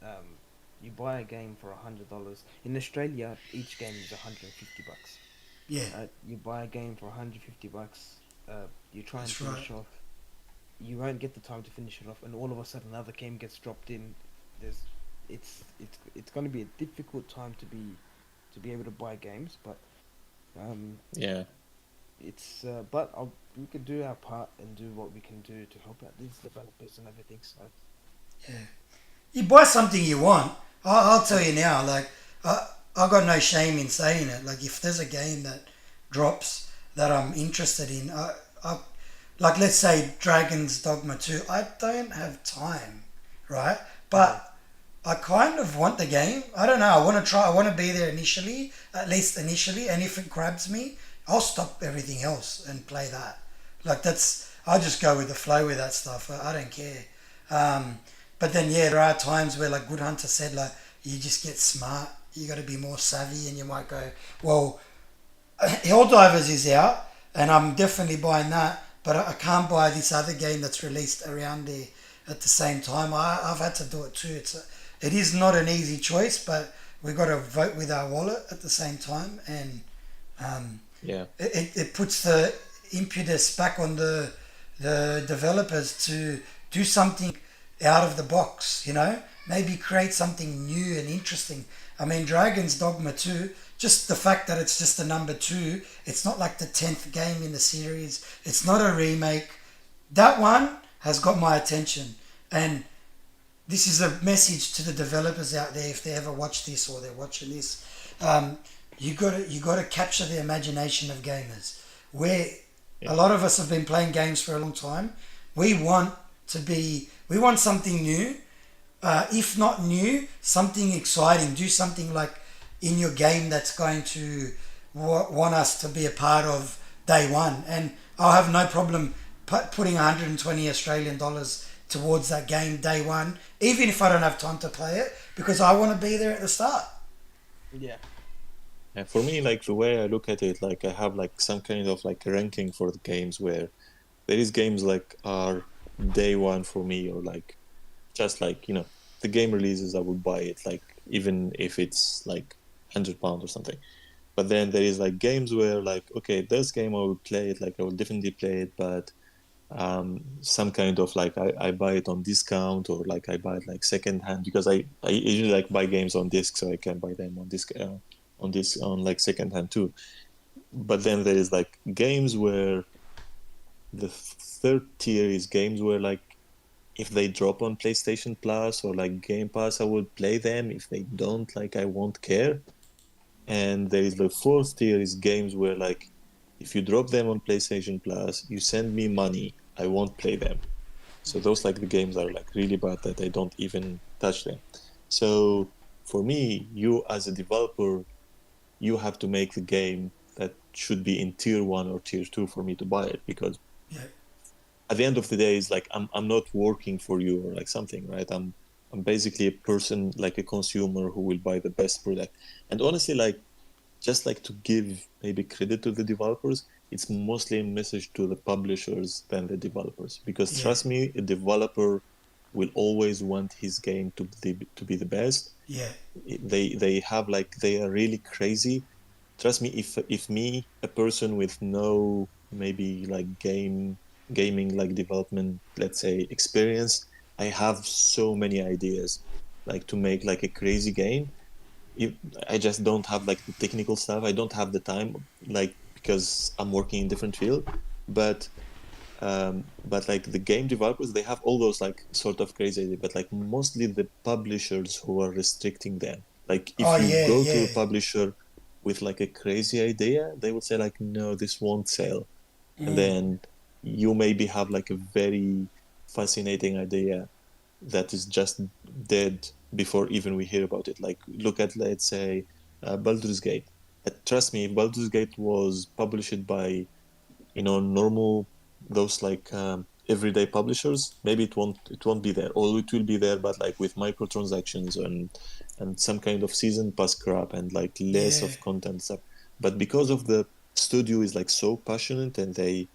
um, you buy a game for $100. In Australia, each game is $150. Yeah, You buy a game for $150. You try and that's right. finish off. You won't get the time to finish it off, and all of a sudden another game gets dropped in. There's, it's going to be a difficult time to be able to buy games, but um, Yeah. we can do our part and do what we can do to help out these developers and everything. So Yeah. You buy something you want. I'll tell you now, like, I got no shame in saying it. Like, if there's a game that drops that I'm interested in, like, let's say Dragon's Dogma 2, I don't have time, right? yeah, But I kind of want the game. I don't know. I want to try. I want to be there initially, at least initially. And if it grabs me, I'll stop everything else and play that. Like I just go with the flow with that stuff. I don't care. Um, but then yeah, there are times where like Good Hunter said, like you just get smart. You got to be more savvy, and you might go, well, Helldivers is out, and I'm definitely buying that. But I can't buy this other game that's released around there at the same time. I've had to do it too. It is not an easy choice, but we've got to vote with our wallet at the same time, and um, Yeah. it puts the impetus back on the developers to do something out of the box, maybe create something new and interesting. I mean, Dragon's Dogma 2, just the fact that it's just the number 2, it's not like the 10th game in the series, it's not a remake. That one has got my attention, and this is a message to the developers out there if they ever watch this or they're watching this. Um, you got to capture the imagination of gamers. Where Yeah. a lot of us have been playing games for a long time. We want something new. If not new, something exciting. Do something like in your game that's going to want us to be a part of day one. And I'll have no problem putting 120 Australian dollars towards that game day one, even if I don't have time to play it, because I want to be there at the start. yeah, And for me, like the way I look at it, like I have like some kind of like ranking for the games where there is games like are day one for me or like just like the game releases, I would buy it, like even if it's like £100 or something. But then there is like games where like, okay, this game I will play it, like I will definitely play it, but some kind of like I buy it on discount, or like I buy it like second hand, because I usually like buy games on disc so I can buy them on disc on like second hand too. But then there is like games where the third tier is games where like if they drop on PlayStation Plus or like Game Pass, I will play them. If they don't, like I won't care. And there is the fourth tier is games where like if you drop them on PlayStation Plus, you send me money, I won't play them. So those like the games are like really bad that I don't even touch them. So for me, you as a developer, you have to make the game that should be in tier 1 or tier 2 for me to buy it, because Yeah. at the end of the day, it's like I'm not working for you or like something, right? I'm basically a person, like a consumer who will buy the best product. And honestly, like just like to give maybe credit to the developers, it's mostly a message to the publishers than the developers. Because Yeah. trust me, a developer will always want his game to be the best. Yeah. They have like, they are really crazy. Trust me, if me, a person with no maybe like gaming like development, let's say, experience, I have so many ideas like to make like a crazy game. if, I just don't have like the technical stuff. I don't have the time, like because I'm working in different field. But like the game developers, they have all those like sort of crazy ideas. But like mostly the publishers who are restricting them. Like Oh if you yeah, go to yeah. a publisher with like a crazy idea, they will say like, no, this won't sell. And then you maybe have like a very fascinating idea that is just dead before even we hear about it. Like look at, let's say, Baldur's Gate. Trust me, if Baldur's Gate was published by normal, those like everyday publishers, maybe it won't be there, or it will be there, but like with microtransactions and some kind of season pass crap and like less Yeah. of content stuff. But because of the studio is like so passionate, and they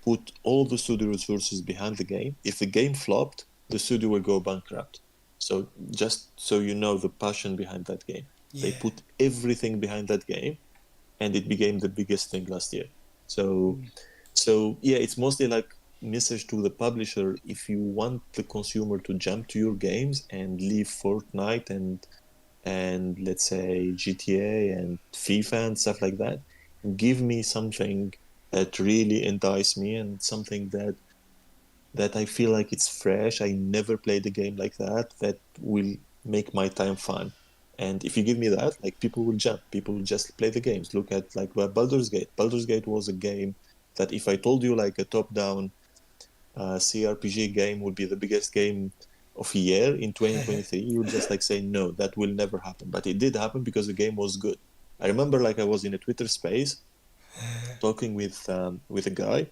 put all the studio resources behind the game, if the game flopped, the studio will go bankrupt. So just so you know the passion behind that game, they Yeah. put everything behind that game, and it became the biggest thing last year. So yeah, it's mostly like message to the publisher: if you want the consumer to jump to your games and leave Fortnite and let's say GTA and FIFA and stuff like that, give me something that really entice me, and something that I feel like it's fresh. I never played a game like that will make my time fun. And if you give me that, like people will jump. People will just play the games. Look at like Baldur's Gate. Baldur's Gate was a game that if I told you like a top-down CRPG game would be the biggest game of a year in 2023, you would just like say, no, that will never happen. But it did happen because the game was good. I remember like I was in a Twitter space talking with a guy,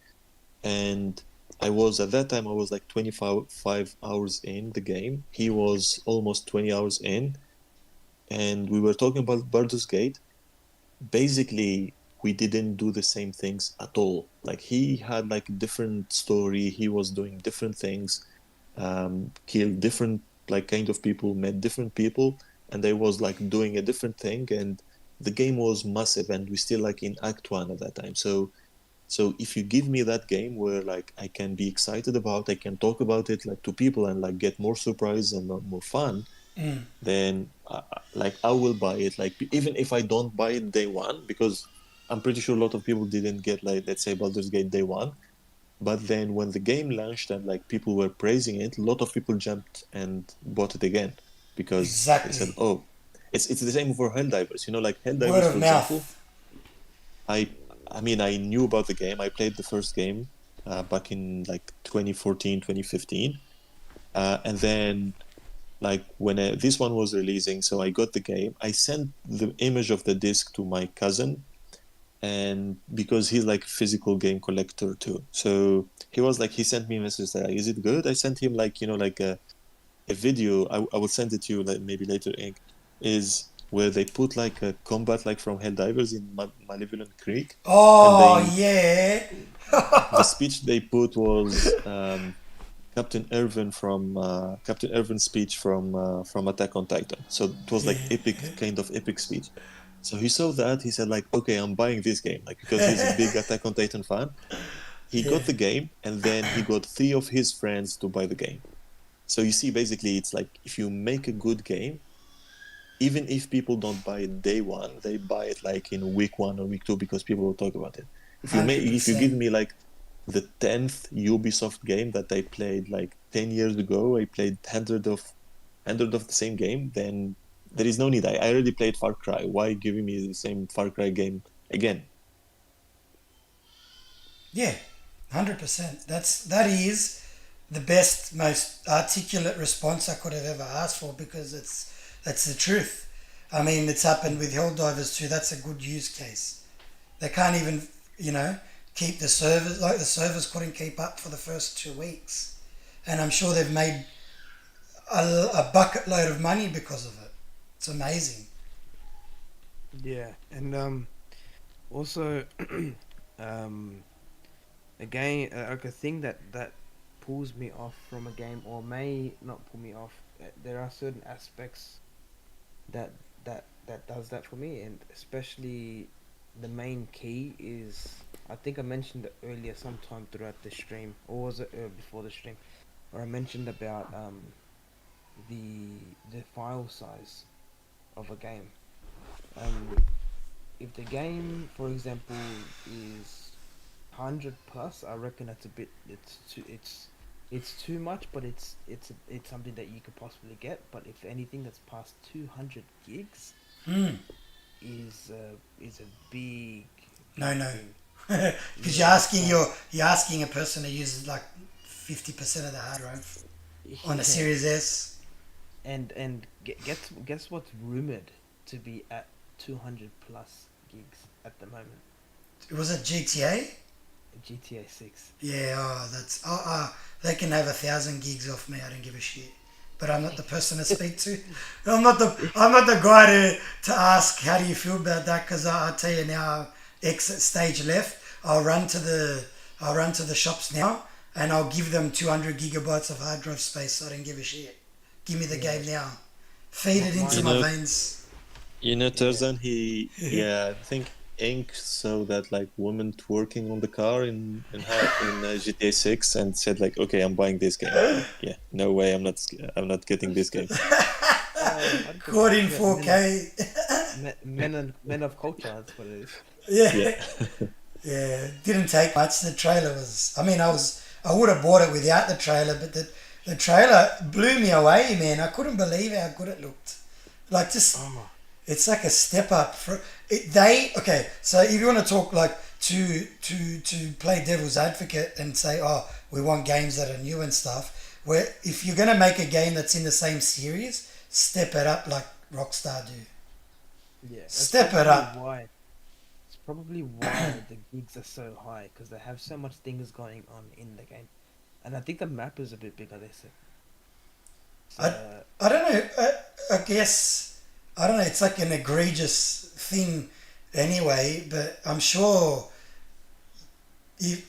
and I was at that time I was like 25 hours in the game. He was almost 20 hours in, and we were talking about Baldur's Gate. Basically, we didn't do the same things at all. Like he had like a different story. He was doing different things, killed different like kind of people, met different people, and I was like doing a different thing. And the game was massive, and we still like in Act One at that time. So if you give me that game where like I can be excited about, I can talk about it like to people and like get more surprise and more fun, then like I will buy it. Like even if I don't buy it day one, because I'm pretty sure a lot of people didn't get like, let's say, Baldur's Gate day one. But then when the game launched and like people were praising it, a lot of people jumped and bought it again, because they said, Exactly. oh, it's the same for Helldivers. Like Word Helldivers, of for example. mouth. I I mean, I knew about the game. I played the first game back in like 2014, 2015. And then like when this one was releasing, so I got the game. I sent the image of the disc to my cousin, and because he's like a physical game collector too. So he sent me a message like, is it good? I sent him like, like a video. I will send it to you like maybe later, Ink, is where they put like a combat like from Helldivers in Malevolent Creek, and Oh yeah. the speech they put was Captain Irvin's speech from Attack on Titan. So it was like epic, kind of epic speech. So he saw that, he said like, okay, I'm buying this game, like because he's a big Attack on Titan fan. He Yeah. got the game, and then he got 3 of his friends to buy the game. So you see, basically, it's like if you make a good game, even if people don't buy it day one, they buy it like in week 1 or week 2 because people will talk about it. If you give 100%. me like the 10th Ubisoft game that I played like 10 years ago, I played hundred of the same game, then there is no need. I already played Far Cry. Why giving me the same Far Cry game again? Yeah, 100%. That is the best, most articulate response I could have ever asked for, because that's the truth. I mean, it's happened with Helldivers too. That's a good use case. They can't even, keep the servers, like the servers couldn't keep up for the first 2 weeks. And I'm sure they've made a bucket load of money because of it. It's amazing. Yeah, and also, um, again, like a thing that pulls me off from a game, or may not pull me off. There are certain aspects that that does that for me, and especially the main key is, I think I mentioned it earlier sometime throughout the stream, or was it before the stream, where I mentioned about the file size of a game. If the game, for example, is 100 plus, I reckon that's a bit. It's too much, but it's something that you could possibly get. But if anything that's past 200 gigs Hmm. is a big No, no. thing. Because Yeah, you're asking a person who uses like 50% of the hard drive on a yeah. Series S. And guess what's rumored to be at 200 plus gigs at the moment? Was it GTA? GTA 6. Yeah, they can have 1,000 gigs off me. I don't give a shit. But I'm not the person to speak to. I'm not the guy to ask how do you feel about that, because I'll tell you now. Exit stage left. I'll run to the shops now, and I'll give them 200 gigabytes of hard drive space. I don't give a shit. Give me the Yeah. game now. Feed it into You my know, veins. Tarzan, I think Ink saw that like woman twerking on the car in GTA 6 and said like, okay, I'm buying this game. Like, yeah, no way, I'm not getting this game. Caught in 100%. 4K. Men of culture. That's what it is. Yeah. Yeah, Yeah, didn't take much. The trailer was. I mean, I would have bought it without the trailer, but the trailer blew me away, man. I couldn't believe how good it looked. Like just, Oh. it's like a step up for it. Okay. So if you want to talk like to play devil's advocate and say, oh, we want games that are new and stuff. Where if you're gonna make a game that's in the same series, step it up like Rockstar do. Yeah. that's Step it probably up. Why? It's probably why the gigs are so high, because they have so much things going on in the game, and I think the map is a bit bigger. They said. I don't know. I guess I don't know. It's like an egregious thing, anyway. But I'm sure it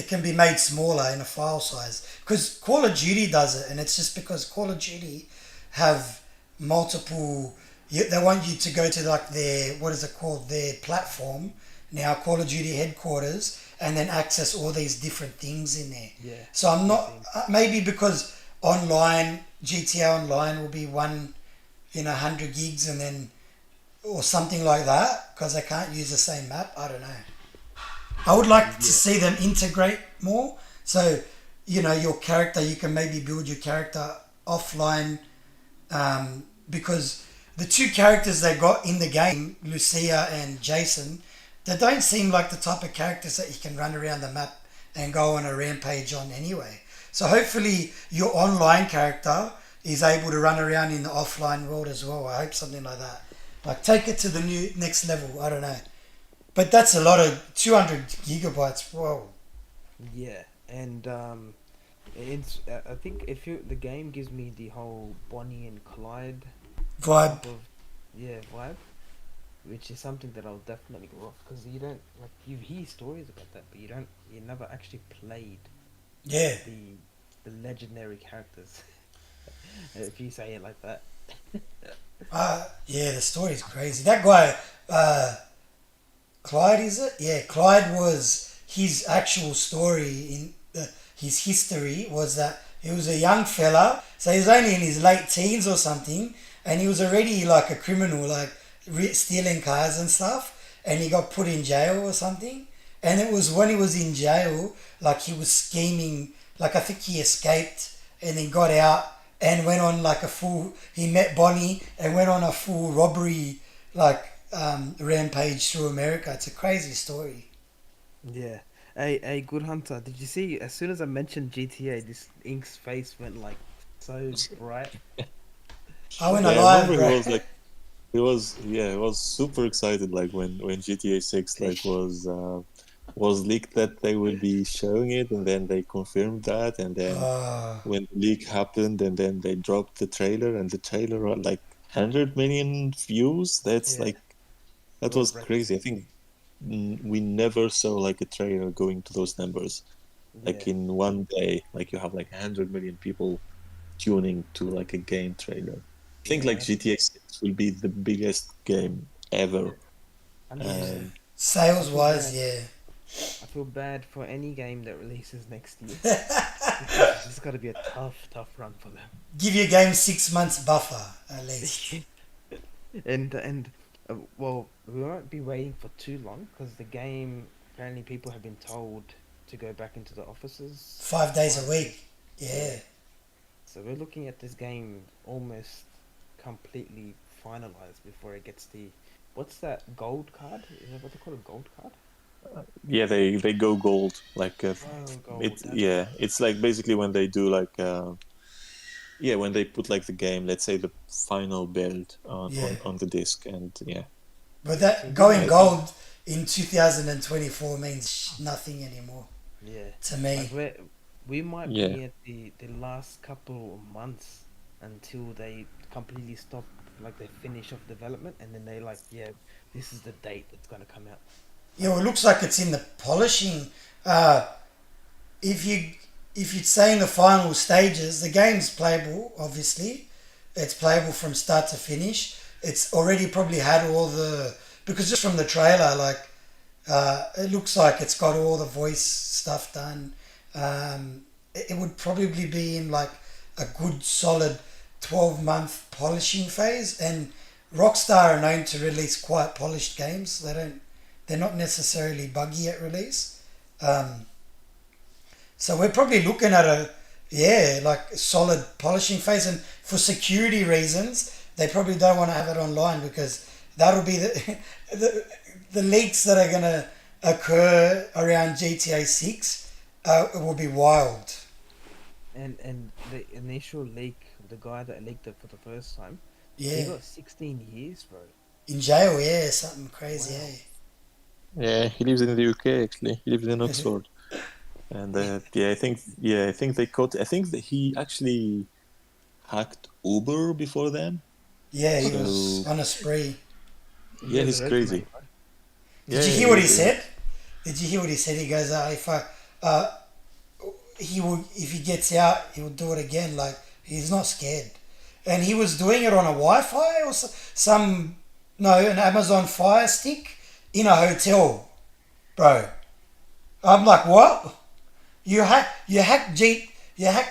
can be made smaller in a file size, because Call of Duty does it, and it's just because Call of Duty have multiple. They want you to go to like their, what is it called, their platform now, Call of Duty headquarters, and then access all these different things in there. Yeah. So I'm not, maybe because online, GTA Online will be 100 gigs, and then, or something like that, because they can't use the same map. I don't know. I would like to see them integrate more. So, your character, you can maybe build your character offline, because the two characters they got in the game, Lucia and Jason, they don't seem like the type of characters that you can run around the map and go on a rampage on anyway. So hopefully your online character is able to run around in the offline world as well. I hope something like that. Like take it to the next level. I don't know. But that's a lot of 200 gigabytes. Whoa. Yeah, and it's I think the game gives me the whole Bonnie and Clyde Vibe. type of vibe, which is something that I'll definitely go off, because you don't, like, you hear stories about that, but you never actually played Yeah. the legendary characters, if you say it like that. Yeah, the story's crazy. That guy, Clyde, is it? Yeah, Clyde was his actual story in his history was that he was a young fella, so he was only in his late teens or something, and he was already like a criminal, like stealing cars and stuff, and he got put in jail or something. And it was when he was in jail, like he was scheming, like I think he escaped and then got out and went on like a full. He met Bonnie and went on a full robbery, like rampage through America. It's a crazy story. Yeah. Hey, good hunter. Did you see? As soon as I mentioned GTA, this Ink's face went like so bright. I went Yeah, I alive, remember he bro. was like he was super excited like when GTA 6 like was leaked that they would be showing it, and then they confirmed that, and then uh, when the leak happened, and then they dropped the trailer, and the trailer had like 100 million views. That's Yeah, like that world was record. crazy. I think we never saw like a trailer going to those numbers. Yeah, Like in one day, like you have like 100 million people tuning to like a game trailer. I think like yeah, GTA 6 will be the biggest game ever. yeah. Hundred yeah. percent. And I Sales feel wise, bad. yeah. I feel bad for any game that releases next year because this has got to be a tough run for Give your game 6 months buffer at least. them. And well, we won't be waiting for too long because the game apparently people have been told to go back into the offices 5 days a 5 days. week. Yeah. Yeah. So we're looking at this game almost completely finalized before it gets the what's that gold card? Is that what they call a gold card? yeah, they go gold. Like Oh, gold. it's That's yeah, it's like basically when they do like yeah, when they put like the game, let's say the final build Yeah. on the disc, and yeah, But so that we going might I think gold in 2024 means nothing anymore yeah, to like me. we might yeah, be at the last couple of months until they completely stop, like they finish off development and then they like yeah, this is the date that's gonna come out. Yeah, well, it looks like it's in the polishing. Uh, if you if you'd say in the final stages, the game's playable. Obviously, it's playable from start to finish. It's already probably had all the because just from the trailer, like it looks like it's got all the voice stuff done. It would probably be in like a good solid 12-month polishing phase, and Rockstar are known to release quite polished games. They're not necessarily buggy at release. Um, so we're probably looking at a yeah, like a solid polishing phase, and for security reasons, they probably don't want to have it online because that'll be the the leaks that are gonna occur around GTA 6. It will be wild. And the initial leak, the guy that leaked it for the first time, he Yeah, got 16 years, bro. in jail. Yeah, something crazy. Wow. yeah. He lives in the UK actually. He lives in Oxford, and Yeah, yeah, I think they caught. I think that he actually hacked Uber before them. yeah. He was So on a spree. He yeah, has a he's resume, crazy. bro. Did Yeah, you yeah, hear what he he, said? Did you hear what he said? He goes, if I, he will, if he gets out, he will do it again. Like he's not scared, and he was doing it on a Wi-Fi or some, no, an Amazon Fire Stick in a hotel, bro. I'm like, what? You hacked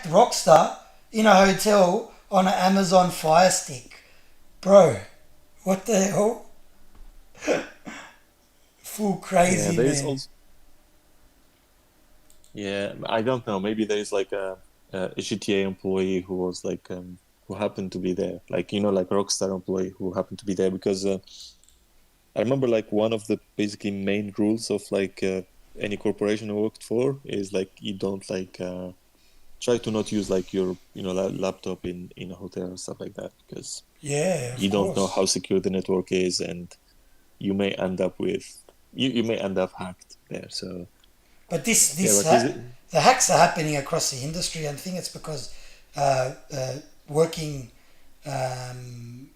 Rockstar in a hotel on an Amazon Fire Stick, bro. What the hell? Full yeah. crazy, There is man. also yeah. I don't know. Maybe there is like a GTA employee who was like who happened to be there, like like Rockstar employee who happened to be there because I remember like one of the basically main rules of like any corporation I worked for is like you don't like try to not use like your laptop in a hotel or stuff like that because Yeah, of you don't know how course. secure the network is, and you may end up with you may end up hacked there. So But yeah, but he's the hacks are happening across the industry, and I think it's because working um,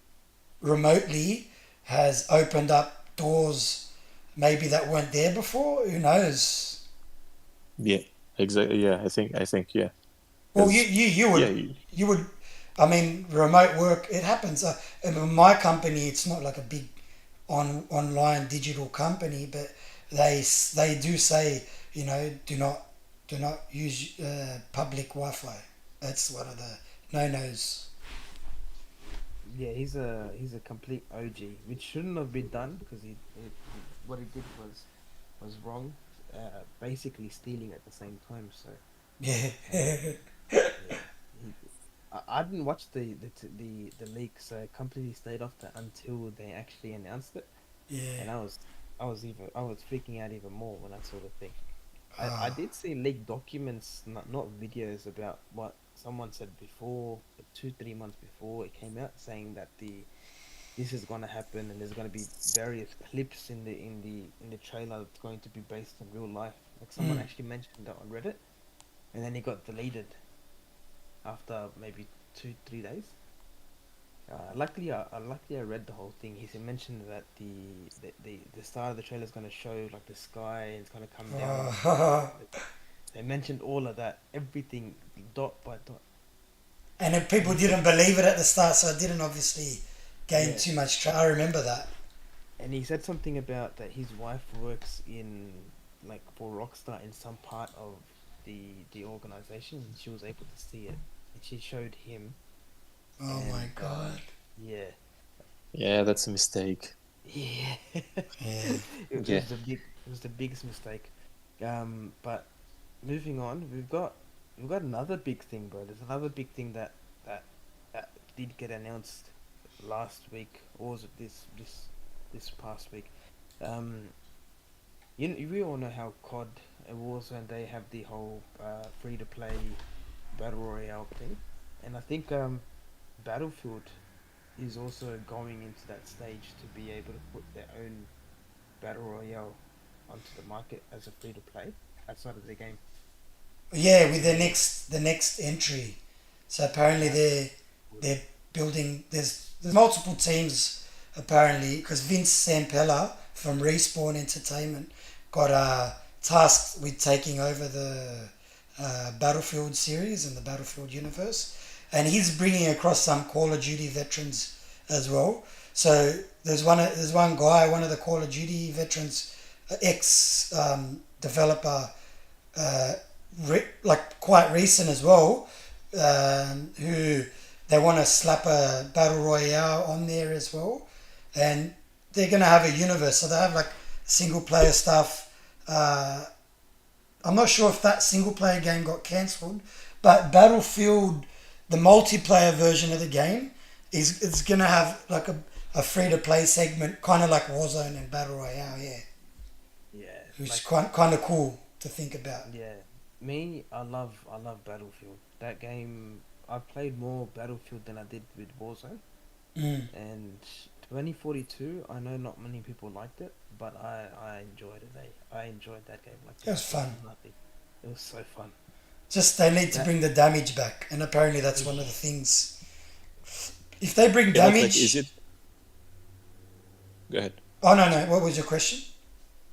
remotely has opened up doors maybe that weren't there before. Who knows? yeah, exactly. Yeah, I think yeah. Well, 'Cause, yeah, you would. I mean, remote work, it happens. In my company, it's not like a big online digital company, but they do say, do not use public Wi-Fi. That's one of the no-nos. Yeah, he's a complete OG, which shouldn't have been done because what he did was wrong. Basically stealing at the same time. So Yeah. um, yeah, I didn't watch the leak, so I completely stayed off that until they actually announced it, Yeah. and I was freaking out even more when I saw the thing. I Ah. did see leaked documents, not videos, about what someone said before, 2 3 months before it came out, saying that this is gonna happen and there's gonna be various clips in the trailer that's going to be based on real life. Like someone Mm. actually mentioned that on Reddit, and then it got deleted after maybe 2 3 days. Luckily I read the whole thing. He mentioned that the start of the trailer is gonna show like the sky and it's gonna come down. Ah. They mentioned all of that, everything dot by dot, And if and people he said, didn't believe it at the start, so it didn't obviously gain yeah, too much I remember that. and he said something about that his wife works in like for Rockstar in some part of the organization, and she was able to see it, and she showed him, Oh my and god. yeah, yeah, that's a mistake. yeah, Yeah. it Yeah, was it was the biggest mistake. But moving on, we've got another big thing, bro. There's another big thing that that did get announced last week, or was it this past week? Um, we all know how COD and Warzone, they have the whole free to play battle royale thing, and I think Battlefield is also going into that stage to be able to put their own battle royale onto the market as a free to play outside of the game. Yeah, with the next entry. So apparently That they're building. There's multiple teams apparently because Vince Sampella from Respawn Entertainment got tasked with taking over the Battlefield series and the Battlefield universe, and he's bringing across some Call of Duty veterans as well. So there's one guy, one of the Call of Duty veterans, ex developer, uh, like quite recent as well, who they want to slap a battle royale on there as well, and they're gonna have a universe. So they have like single player stuff. I'm not sure if that single player game got cancelled, but Battlefield, the multiplayer version of the game, is gonna have like a free to play segment, kind of like Warzone and Battle Royale. Yeah, yeah, which is like kind of cool to think about. yeah, me, I love Battlefield. That game, I played more Battlefield than I did with Warzone. Mm. And 2042, I know not many people liked it, but I enjoyed it. I enjoyed that game It was like fun. nothing. It was so fun. Just they need to That bring the damage back, and apparently that's one of the things. If they bring yeah, but like, is it? damage, Go ahead. oh no, what was your question?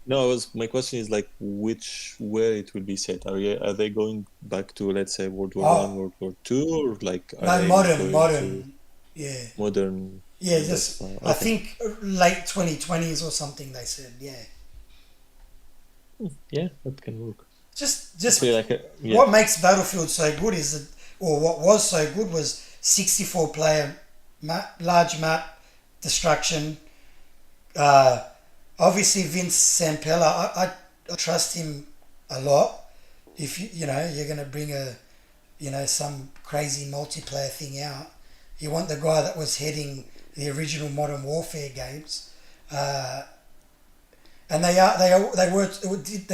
No, my question is like where it will be set. Are they going back to, let's say, World War One, Oh World War Two, or like are no, they going to modern, yeah, modern? yeah. That's Just fine. I Okay. think late 2020s or something. They said, yeah. Yeah, that can work. Just Actually, like yeah, what makes Battlefield so good is that, or what was so good was 64 player map, large map, destruction. Uh, Obviously, Vince Sampella, I trust him a lot. If you're gonna bring some crazy multiplayer thing out, you want the guy that was heading the original Modern Warfare games, uh, and they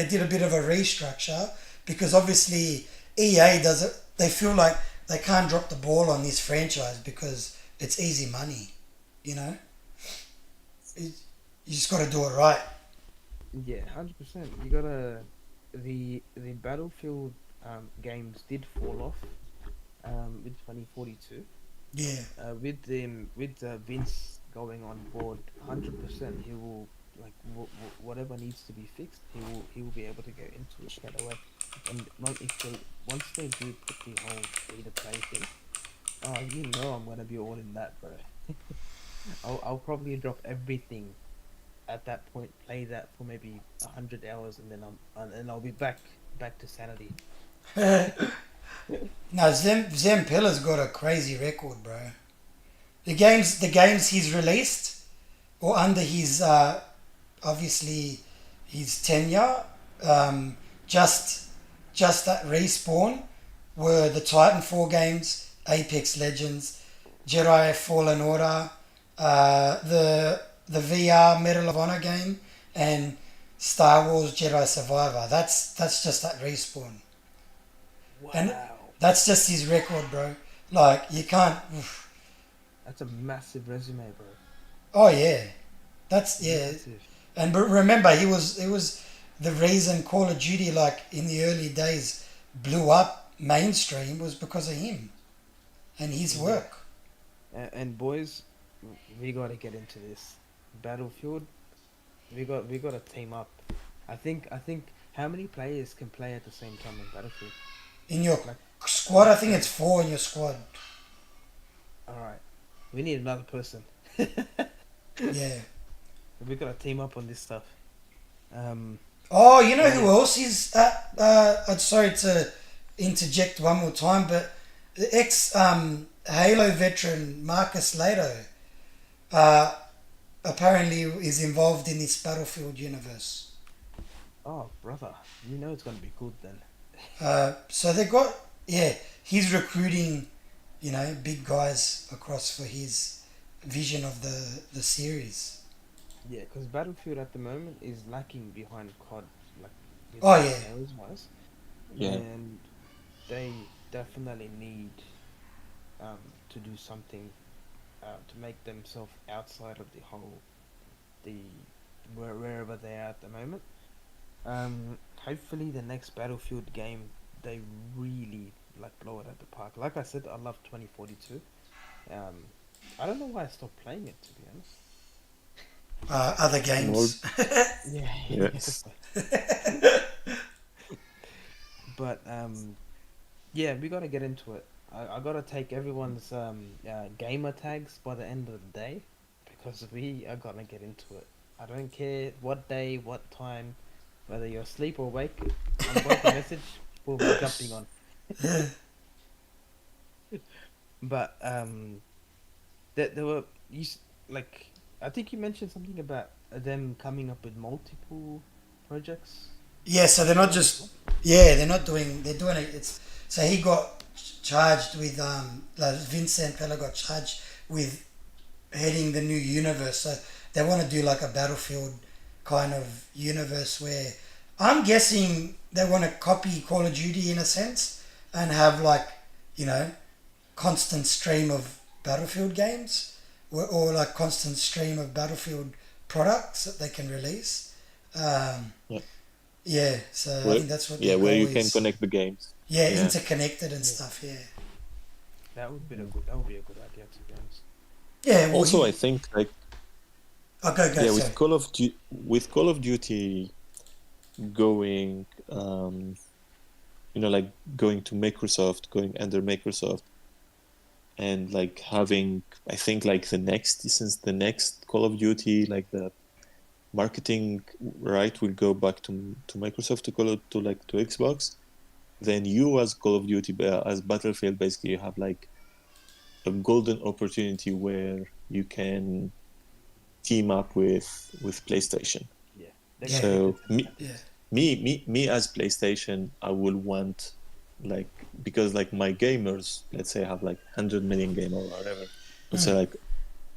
did a bit of a restructure because obviously EA does it. They feel like they can't drop the ball on this franchise because it's easy money, you know. It, you just got to do it right. yeah, 100%. You gotta the Battlefield games did fall off with 2042. Yeah. With Vince going on board, 100%. He will like whatever needs to be fixed. He will be able to go into it straight away. And like if they once they do put the whole free to play thing, oh, you know I'm gonna be all in that, bro. I'll probably drop everything at that point, play that for maybe 100 hours, and then I'll be back to sanity. No, Zem Pillar's got a crazy record, bro. The games he's released, or under his obviously his tenure, um, just just at Respawn, were the Titanfall games, Apex Legends, Jedi Fallen Order, the VR Medal of Honor game, and Star Wars Jedi Survivor. That's just at Respawn, and Wow, that's just his record, bro. Like you can't. that's a massive resume, bro. Oh yeah, that's yeah. Massive. And but remember, it was the reason Call of Duty, like in the early days, blew up mainstream was because of him and his Yeah. work. And boys, we gotta get into this Battlefield. We got to team up. I think how many players can play at the same time in Battlefield? In your Like squad, I think it's 4 in your squad. all right, we need another person. Yeah. We gotta team up on this stuff. Um, Oh, you know yeah. who else is at? I'm sorry to interject one more time, but the ex Halo veteran Marcus Lato uh, apparently is involved in this Battlefield universe. Oh, brother, you know it's gonna be good then. So they got, yeah, he's recruiting, big guys across for his vision of the series. Yeah, because Battlefield at the moment is lacking behind COD, like Oh behind yeah, sales wise, Yeah. and they definitely need to do something to make themselves outside of the wherever they are at the moment. Hopefully the next Battlefield game they really like blow it at the park. Like I said, I love 2042. Um, I don't know why I stopped playing it to be honest. other More. games. Yeah, Yes. but yeah, we gotta get into it. I gotta take everyone's gamer tags by the end of the day because we are gonna get into it. I don't care what day, what time, whether you're asleep or awake. I'm going to message. We'll be jumping on. But there were like I think you mentioned something about them coming up with multiple projects. Yeah, so they're not just, yeah, they're doing it. So he got charged with, like Vincent Pella got charged with heading the new universe. So they want to do like a Battlefield kind of universe where I'm guessing they want to copy Call of Duty in a sense and have like, you know, constant stream of Battlefield games or like constant stream of Battlefield products that they can release. Um, Yeah. yeah, so I Where, think that's what yeah, their where goal you can is. connect the games. Yeah, Yeah. interconnected and Yeah. stuff. Yeah, That would be a good. That would be a good idea to be honest. yeah. Well, Also, I think like go. yeah, Sorry. with Call of Duty going, like going to Microsoft, going under Microsoft, and like having, I think like since the next Call of Duty, like the marketing right will go back to Microsoft to Xbox. Then you as Call of Duty as Battlefield, basically you have like a golden opportunity where you can team up with PlayStation. Yeah, they're Yeah. gonna give So it to them. Yeah, me as PlayStation, I will want like, because like my gamers, let's say I have like 100 million game or whatever, would say like,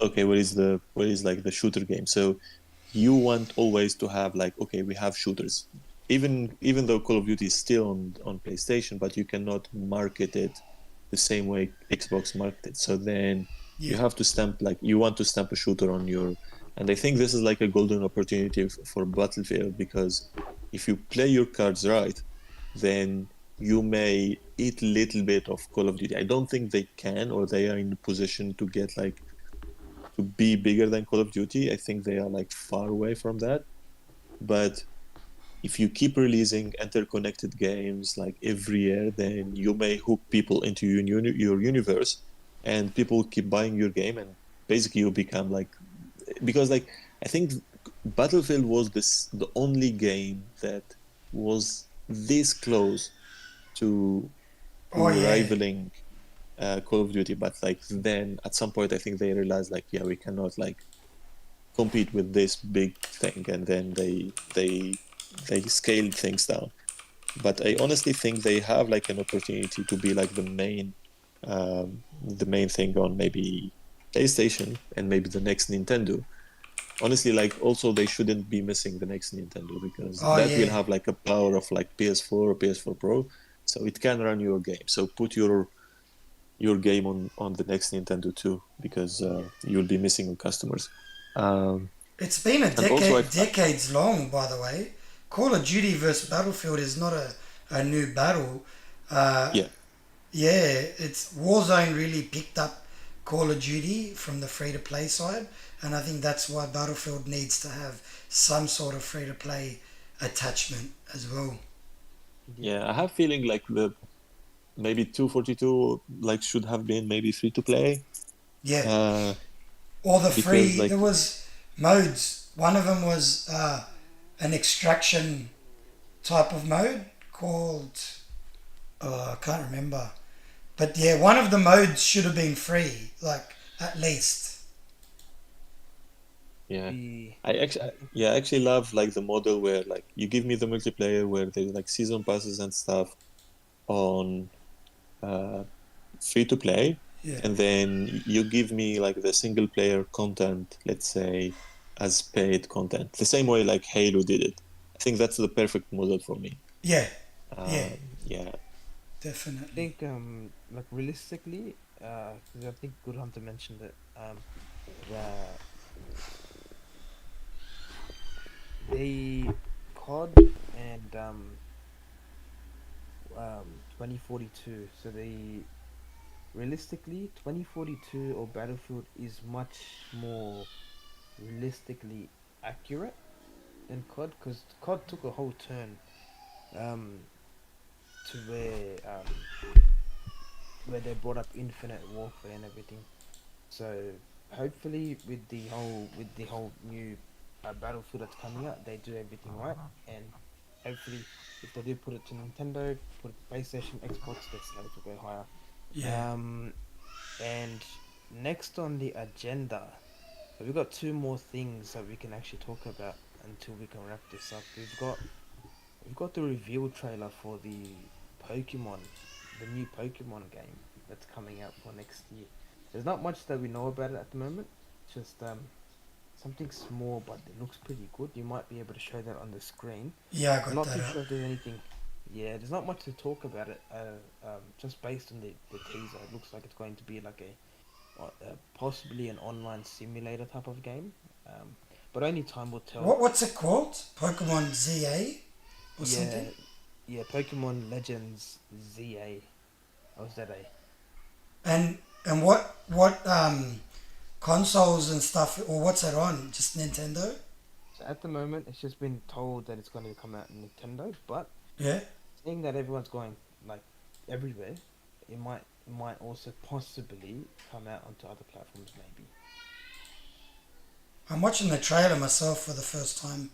okay, what is like the shooter game? So you want always to have like, okay, we have shooters, even though Call of Duty is still on PlayStation, but you cannot market it the same way Xbox marketed. So then you yeah, have to you want to stamp a shooter on your, and I think this is like a golden opportunity for Battlefield, because if you play your cards right, then you may eat a little bit of Call of Duty. I don't think they can, or they are in a position to get like to be bigger than Call of Duty. I think they are like far away from that. But if you keep releasing interconnected games like every year, then you may hook people into your universe, and people keep buying your game, and basically you become like, because like I think Battlefield was the only game that was this close to Oh yeah, rivaling Call of Duty, but like then at some point I think they realized like, yeah, we cannot like compete with this big thing, and then they scaled things down. But I honestly think they have like an opportunity to be like the main thing on maybe PlayStation and maybe the next Nintendo. Honestly, like also they shouldn't be missing the next Nintendo, because oh that will yeah, have like a power of like PS4 or PS4 Pro, so it can run your game. So put your game on the next Nintendo too, because Yeah. you'll be missing customers. Um, it's been a and also, decades long, by the way. Call of Duty versus Battlefield is not a new battle. Uh, yeah, Yeah, it's Warzone really picked up Call of Duty from the free to play side, and I think that's why Battlefield needs to have some sort of free to play attachment as well. Yeah. yeah, I have feeling like the maybe 242 like should have been maybe free to play, Yeah, uh, or the because free. There like was modes. One of them was an extraction type of mode called. Oh, I can't remember. But yeah, one of the modes should have been free, like at least. yeah, The I yeah, I actually love like the model where like you give me the multiplayer where there's like season passes and stuff on uh, free to play, Yeah, and then you give me like the single player content, let's say, as paid content, the same way like Halo did it. I think that's the perfect model for me. yeah, yeah, Yeah, I definitely. think like realistically, 'cause I think Good Hunter mentioned it, that they COD and 2042. So they realistically 2042 or Battlefield is much more realistically accurate than COD, because COD took a whole turn um to where they brought up infinite warfare and everything. So hopefully with the whole new Battlefield that's coming out, they do everything right, and hopefully if they do put it to Nintendo, put it to PlayStation, Xbox, their sales will go higher. Yeah. Um, and next on the agenda, so we've got two more things that we can actually talk about until we can wrap this up. We've got the reveal trailer for Pokemon, the new Pokemon game that's coming out for next year. There's not much that we know about it at the moment. Just something small, but it looks pretty good. You might be able to show that on the screen. Yeah, I I'm got not that too up. sure if there's anything. Yeah, there's not much to talk about it. Just based on the teaser, it looks like it's going to be like possibly an online simulator type of game. But only time will tell. What's it called? Pokemon ZA or something? Yeah, yeah, Pokemon Legends ZA or ZA. And what consoles and stuff, or what's it on? Just Nintendo? So at the moment, it's just been told that it's going to come out in Nintendo, but Yeah. seeing that everyone's going like everywhere, it might also possibly come out onto other platforms maybe. I'm watching the trailer myself for the first time.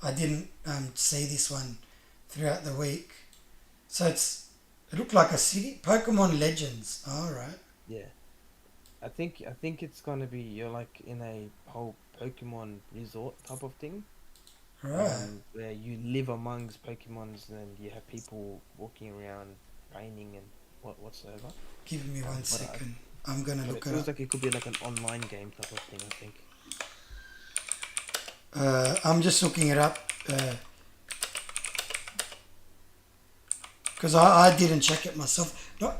I didn't see this one throughout the week. So it looked like a city. Pokemon Legends. All right. Yeah, I think it's gonna be you're like in a whole Pokemon resort type of thing, All right. where you live amongst Pokemons and you have people walking around training and whatsoever. Give me one But second. I'm gonna but it look it feels up. like it could be like an online game type of thing. I think. I'm just looking it up because I didn't check it myself. Not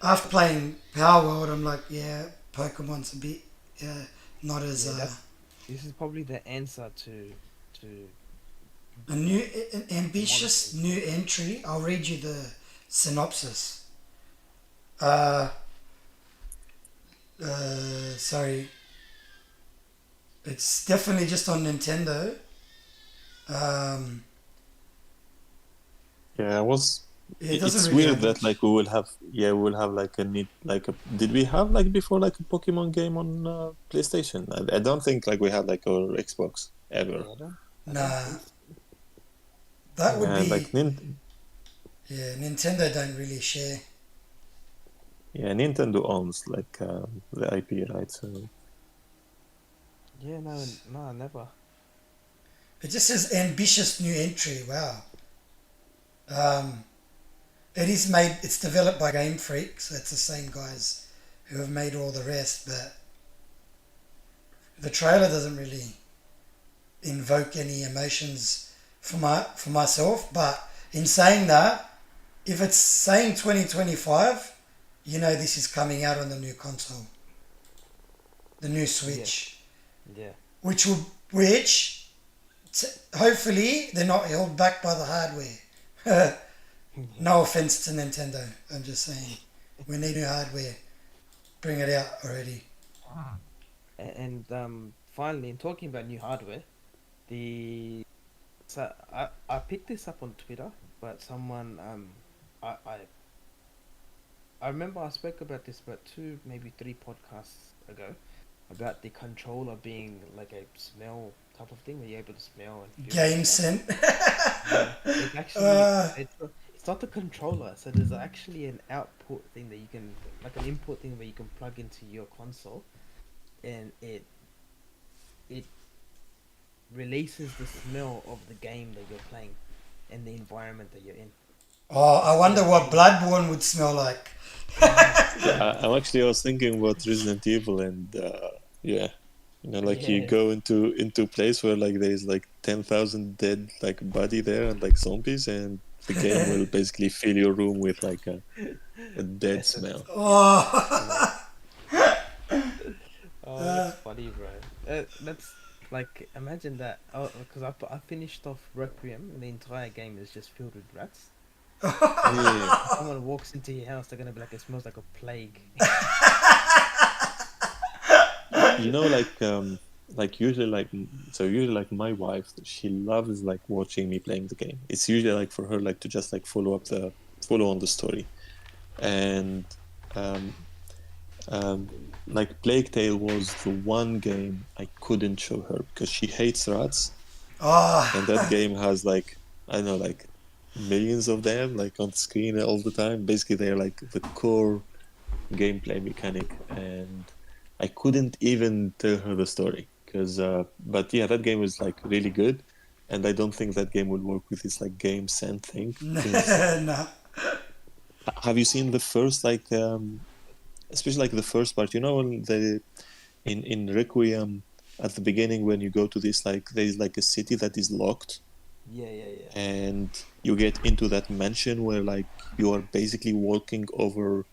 after playing Power World, I'm like, yeah, Pokemon's a bit not as Yeah, this is probably the answer to a new an Pokemon ambitious thing. new entry. I'll read you the synopsis. Uh, sorry, it's definitely just on Nintendo. Um, Yeah, I was. it doesn't It's really weird have that much. like we will have like a need like a. Did we have like before like a Pokemon game on PlayStation? I don't think like we had like our Xbox ever. Yeah, I don't Nah, think so. that would And like be yeah. Nintendo don't really share. Nintendo owns like the IP, right? So Yeah, no, never. It just says ambitious new entry. Wow. Um, it is made. It's developed by Game Freak, so it's the same guys who have made all the rest. But the trailer doesn't really invoke any emotions for myself. But in saying that, if it's saying 2025, you know this is coming out on the new console, the new Yeah, Switch, yeah. which hopefully they're not held back by the hardware. No offense to Nintendo, I'm just saying we need new hardware. Bring it out already. And finally, in talking about new hardware, the so I picked this up on Twitter, but someone I I I remember I spoke about this about two maybe three podcasts ago about the controller being like a smell type of thing where you're able to smell and feel and Game stuff. Sen. Yeah, it's actually uh, it's not the controller, so there's actually an output thing that you can like an input thing where you can plug into your console, and it releases the smell of the game that you're playing and the environment that you're in. oh, I It's wonder what insane. Bloodborne would smell like. yeah, I was thinking about Resident Evil and yeah, like you Yeah, go into a place where like there's like 10,000 dead like body there and like zombies, and the game will basically fill your room with like a dead essence. smell. Yeah. Oh, Oh, that's funny, bro. That's like imagine that. Oh, because I finished off Requiem and the entire game is just filled with rats. So Yeah, if someone walks into your house, they're gonna be like, it smells like a plague. like usually usually like my wife, she loves like watching me playing the game. It's usually like for her like to just like follow on the story, and um um like Plague Tale was the one game I couldn't show her because she hates rats, and that oh, game has like I don't know like millions of them like on screen all the time. Basically, they're like the core gameplay mechanic, and I couldn't even tell her the story because. But yeah, that game was like really good, and I don't think that game would work with this like game scent thing. Because no. have you seen the first like especially like the first part? When in Requiem at the beginning when you go to this like there is like a city that is locked, Yeah, yeah, yeah. and you get into that mansion where like you are basically walking over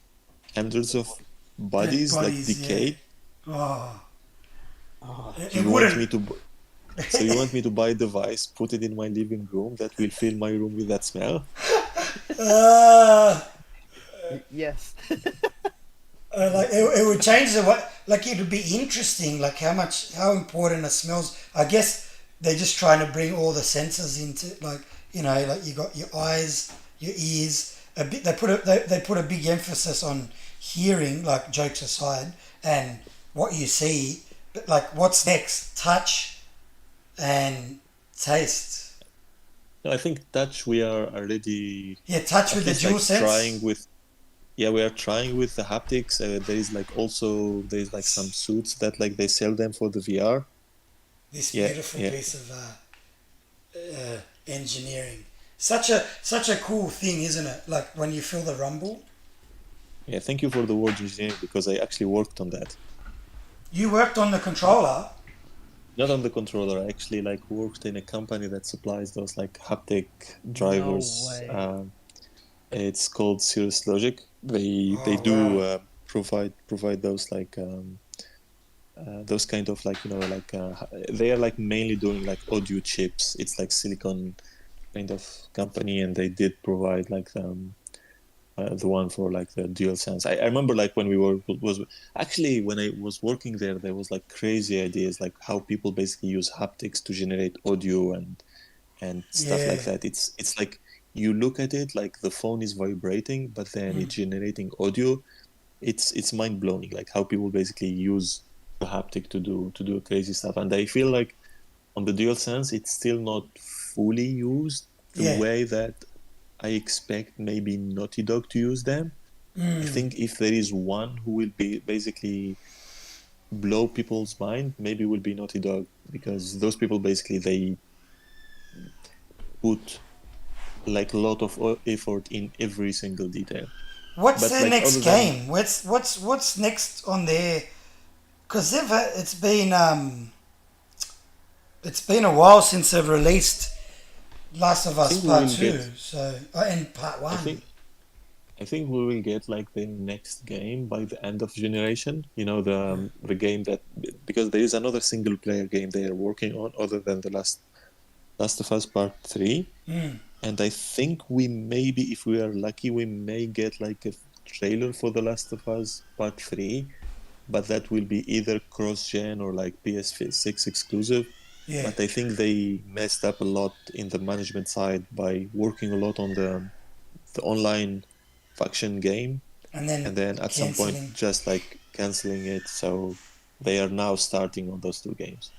hundreds of Dead bodies like bodies, yeah. decayed. Oh, Oh, oh, it You want wouldn't. me to so you want me to buy a device, put it in my living room that will fill my room with that smell? Uh, yes. like it would change the what. Like it would be interesting. Like how important it smells. I guess they're just trying to bring all the senses into like like you got your eyes, your ears. A bit. They put a big emphasis on hearing. Like jokes aside, and what you see. But like what's next? Touch and taste. No, I think touch we are already Yeah, touch with at the least dual like trying sense. with. Yeah, we are trying with the haptics. There is like also there's like some suits that like they sell them for the VR. This Yeah, beautiful yeah, piece of engineering. Such a cool thing, isn't it? Like when you feel the rumble. yeah. Thank you for the word engineering because I actually worked on that. You worked on the controller. Not on the controller. I actually like worked in a company that supplies those like haptic No drivers. way. It's called Cirrus Logic. They Oh do wow. provide those kind of like like they are like mainly doing like audio chips. It's like silicon kind of company, and they did provide like the one for like the dual sense. I remember like when we were was actually when I was working there was like crazy ideas like how people basically use haptics to generate audio, and and stuff like Yeah. that. It's like you look at it like the phone is vibrating, but then it's generating audio. It's mind blowing, like how people basically use the haptic to do crazy stuff. And I feel like on the DualSense, it's still not fully used the Yeah. way that I expect maybe Naughty Dog to use them. I think if there is one who will be basically blow people's mind, maybe will be Naughty Dog, because those people basically they put like a lot of effort in every single detail. What's But their like next other than game? What's next on their? Because it's been a while since they've released Last of I Us think we Part will Two, get so and Part I One. think I think we will get like the next game by the end of generation. You know, the game that, because there is another single player game they are working on other than the Last of Us Part 3. And I think we maybe, if we are lucky, we may get like a trailer for the Last of Us Part 3, but that will be either cross-gen or like PS6 exclusive. Yeah, But I think they messed up a lot in the management side by working a lot on the online faction game, and then and then at some point canceling. just like canceling it. So they are now starting on those two games.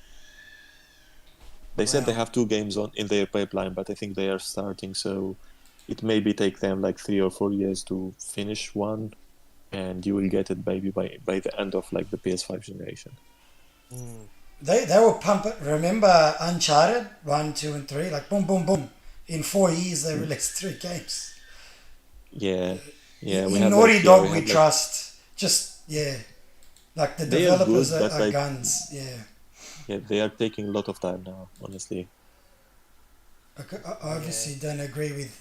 They said they Wow. have two games on in their pipeline, but I think they are starting. So it maybe take them like 3 or 4 years to finish one, and you will get it maybe by the end of like the PS5 generation. They will pump it. Remember Uncharted 1, 2, and 3? Like boom, boom, boom. In 4 years, they released three games. Yeah, In, yeah, we in have Naughty like yeah Dog, we we have like trust. Just yeah, like the they are developers good, but are like guns. Yeah. yeah, they are taking a lot of time now, honestly. I Yeah. obviously don't agree with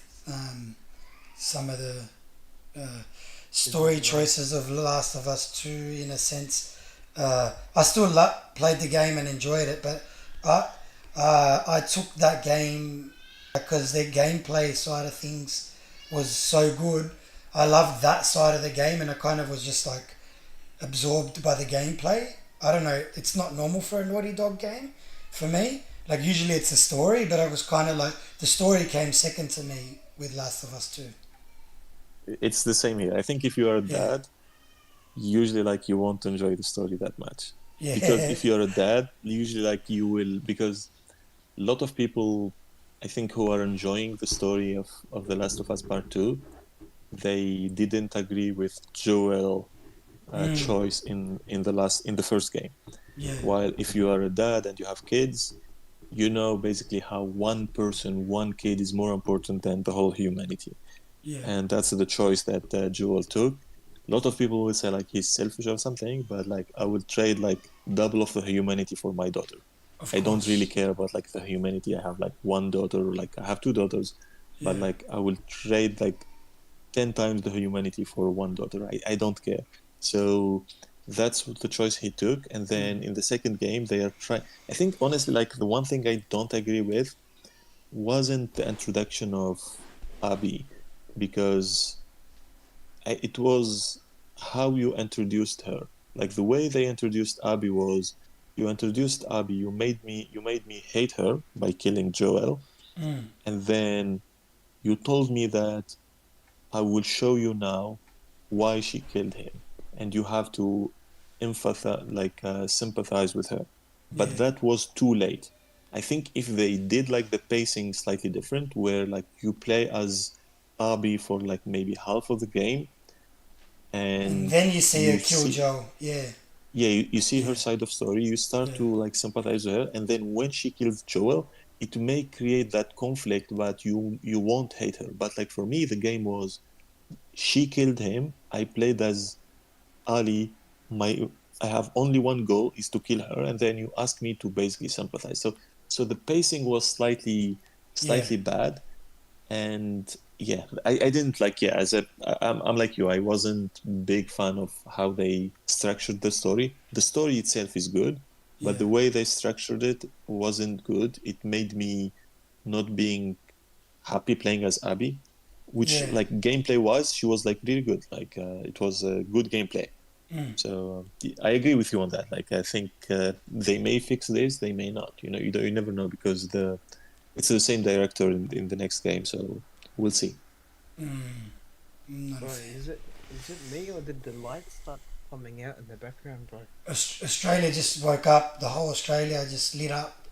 some of the uh, story choices of Last of Us 2 in a sense. I still played the game and enjoyed it, but I took that game because their gameplay side of things was so good. I loved that side of the game, and I kind of was just like absorbed by the gameplay. I don't know, it's not normal for a Naughty Dog game for me. Like, usually it's the story, but I was kind of like, the story came second to me with Last of Us 2. It's the same here. I think if you are a Yeah, dad, usually like you won't enjoy the story that much, because yeah, if you're a dad, usually like you will, because a lot of people, I think, who are enjoying the story of The Last of Us Part 2, they didn't agree with Joel choice in the first game. yeah, While if you are a dad and you have kids, you know basically how one person, one kid is more important than the whole humanity. yeah, And that's the choice that Joel took. A lot of people will say like he's selfish or something, but like I will trade like double of the humanity for my daughter. of I don't really course. care about like the humanity. I have like one daughter, or like I have two daughters, but Yeah, like I will trade like 10 times the humanity for one daughter. I don't care. So that's the choice he took. And then in the second game, they are trying. I think honestly, like the one thing I don't agree with wasn't the introduction of Abby, because it was how you introduced her. Like the way they introduced Abby was, you introduced Abby, you made me hate her by killing Joel, and then you told me that I will show you now why she killed him, and you have to empathize, like sympathize with her. But yeah, that was too late. I think if they did like the pacing slightly different, where like you play as Abby for like maybe half of the game, and and then you see her you kill see, Joel. Yeah, yeah, you see her yeah, side of story, you start yeah, to like sympathize with her, and then when she kills Joel, it may create that conflict, but you won't hate her. But like for me, the game was, she killed him. I played as Ali. My I have only one goal is to kill her, and then you ask me to basically sympathize. So the pacing was slightly yeah, slightly bad, and yeah, I didn't like, yeah, I'm like you. I wasn't big fan of how they structured the story. The story itself is good, but yeah, the way they structured it wasn't good. It made me not being happy playing as Abby, which yeah, like gameplay wise, she was like really good. Like it was a good gameplay. So I agree with you on that. Like I think they may fix this, they may not. You know, you never know, because it's the same director in the next game, so we'll see. Not a Bro, fan. is it me or did the lights start coming out in the background, bro? Australia just woke up. The whole Australia just lit up.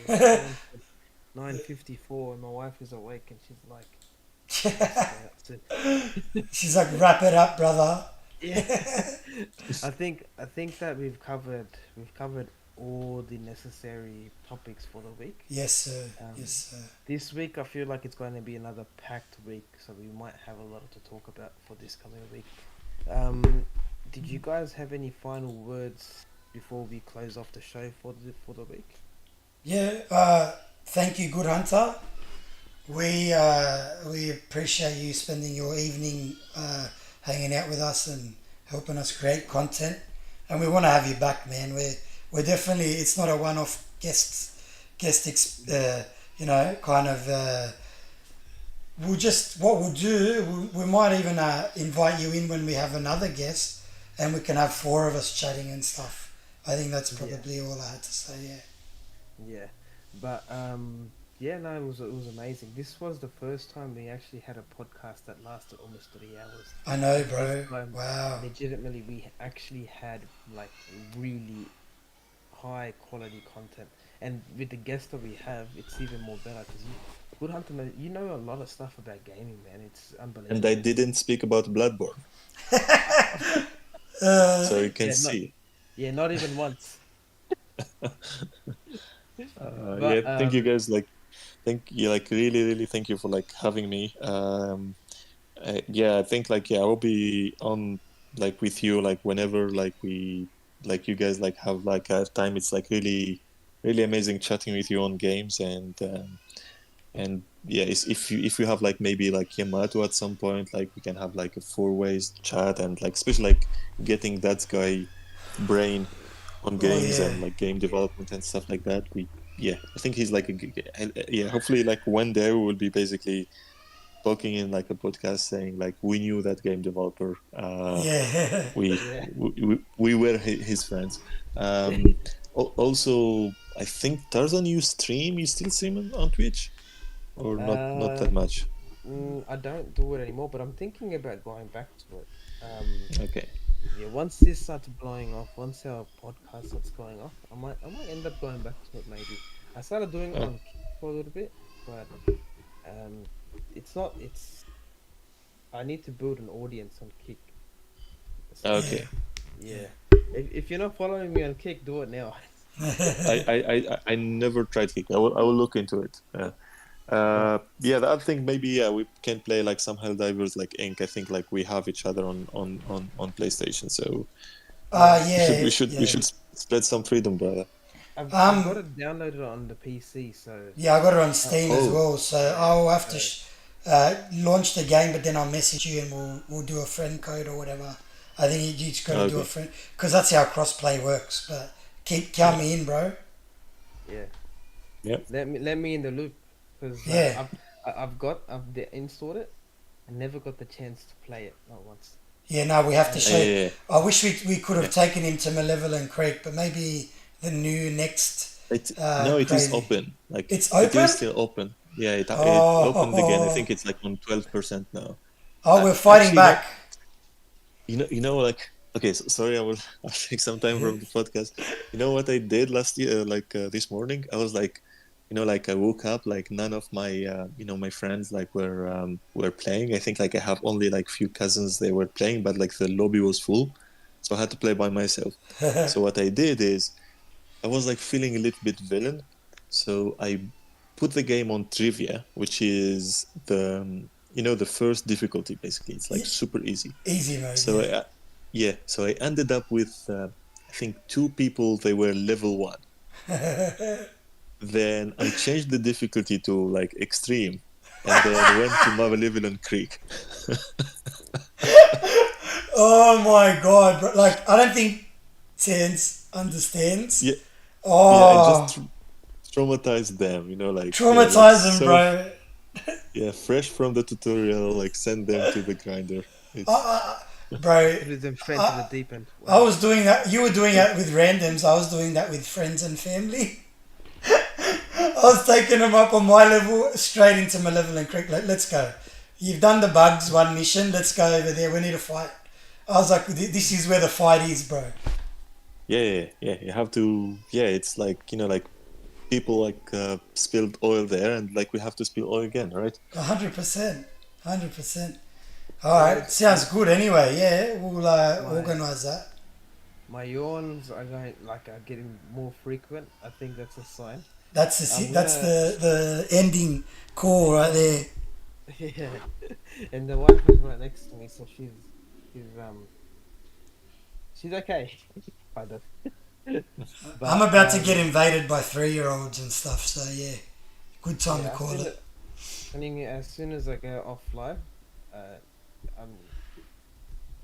Yeah, it's 9:54 and my wife is awake and she's like, "Let's go out soon." She's like, wrap it up, brother. Yeah. I think that we've covered all the necessary topics for the week. Yes, sir. Um, Yes, sir. This week I feel like it's going to be another packed week, so we might have a lot to talk about for this coming week. Did you guys have any final words before we close off the show for the week? Yeah. Thank you, Good Hunter. We appreciate you spending your evening hanging out with us and helping us create content. And we want to have you back, man. We're definitely. It's not a one-off kind of. What we'll do. We might even invite you in when we have another guest, and we can have four of us chatting and stuff. I think that's probably all I had to say. Yeah. Yeah, but yeah, no, it was amazing. This was the first time we actually had a podcast that lasted almost 3 hours. I know, bro. Time, Wow. legitimately, we actually had like really high quality content, and with the guests that we have, it's even more better because Good Hunter, man, you know a lot of stuff about gaming, man. It's unbelievable. And I didn't speak about Bloodborne, so you can Yeah, see. not even once. Yeah, thank you guys. Really, thank you for like having me. Yeah, I think I will be on like with you like whenever you guys like have time. It's like really amazing chatting with you on games and yeah, if you have like maybe like Yamato at some point, like we can have like a four-ways chat and like especially like getting that guy brain on games yeah. and like game development and stuff like that. I think he's like hopefully like one day we will be basically talking in like a podcast saying like we knew that game developer. Yeah. We were his friends. Also, I think Tarzan, you still stream on Twitch, or not that much. I don't do it anymore, but I'm thinking about going back to it. Okay. Yeah, once this starts blowing off, once our podcast starts going off, I might end up going back to it maybe. I started doing it on Kick for a little bit, but it's I need to build an audience on Kick. So, Okay. yeah. If you're not following me on Kick, do it now. I never tried Kick. I will look into it. Yeah, the other thing maybe we can play like some Helldivers like Inc. I think like we have each other on PlayStation, so Yeah. we should spread some freedom, brother. I've got it downloaded on the PC, so Yeah, I got it on Steam as Oh. well, so I'll have to launch the game, but then I'll message you and we'll do a friend code or whatever. I think you just got to do a Okay. friend, because that's how crossplay works. But count me in, bro. yeah. Yep. Let me in the loop, because Yeah. I've installed it. I never got the chance to play it, not once. Yeah, no, we have to show. Yeah. I wish we could have taken him to Malevolent Creek, but maybe the new next. No, it is crazy. open. Like It's It open? is still open. Yeah, it Oh. opened again. I think it's like on 12% now. Oh, we're fighting Actually, back. Like okay, sorry, I'll take some time from the podcast. You know what I did last year, this morning? I was like, like I woke up, like none of my my friends like were playing. I think like I have only like few cousins they were playing, but like the lobby was full, so I had to play by myself. So what I did is I was like feeling a little bit villain, so I put the game on trivia, which is the first difficulty basically. It's like super easy. Easy mode. So yeah. so I ended up with I think 2 people. They were level 1. Then I changed the difficulty to like extreme, and then went to Malevolent Creek. Oh my god, bro. Like, I don't think Tense understands. Yeah, Oh, I just traumatized them. Like traumatize them, so, bro. Yeah, fresh from the tutorial, like send them to the grinder. Bro, Put them straight to the deep end. I was doing that. You were doing that with randoms. I was doing that with friends and family. I was taking him up on my level, straight into Malevolent Creek. Like, let's go. You've done the bugs one mission. Let's go over there. We need to fight. I was like, this is where the fight is, bro. Yeah. You have to. Yeah, it's like like people like spilled oil there, and like we have to spill oil again, right? 100%. 100%. All right. Sounds good anyway. Yeah, we'll organize that. My yawns are getting more frequent. I think that's a sign. That's the ending call right there. Yeah, and the wife is right next to me, so she's okay. Kind of. But, I'm about to get invaded by 3-year-olds and stuff, so yeah, good time to call it. I mean, as soon as I go offline,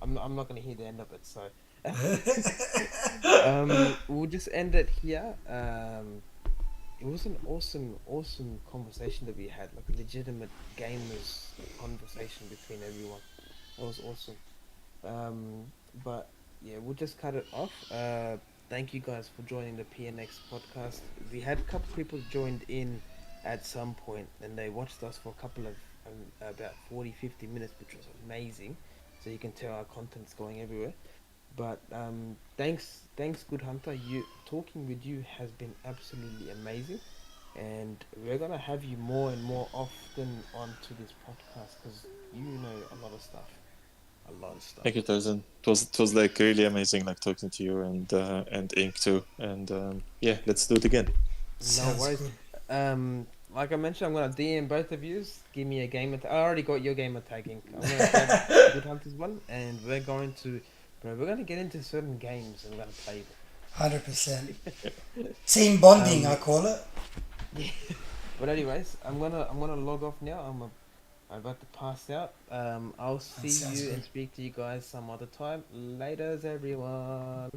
I'm not gonna hear the end of it, so we'll just end it here. It was an awesome conversation that we had, like a legitimate gamers conversation between everyone. That was awesome. But yeah, we'll just cut it off. Thank you guys for joining the PNX podcast. We had a couple people joined in at some point, and they watched us for a couple of about 40-50 minutes, which was amazing. So you can tell our content's going everywhere. But thanks, Good Hunter. Talking with you has been absolutely amazing, and we're gonna have you more and more often onto this podcast because you know a lot of stuff. Thank you, Tarzan. It was like really amazing, like talking to you and Ink too. And yeah, let's do it again. No worries. Good. Like I mentioned, I'm gonna DM both of you. Give me a gamer tag. I already got your gamer tag, Ink. I'm gonna grab Good Hunter's one, and we're going to get into certain games and we're gonna play them. 100%. Team bonding, I call it. Yeah. But anyways, I'm gonna log off now. I'm about to pass out. I'll see you and speak to you guys some other time. Laters, everyone.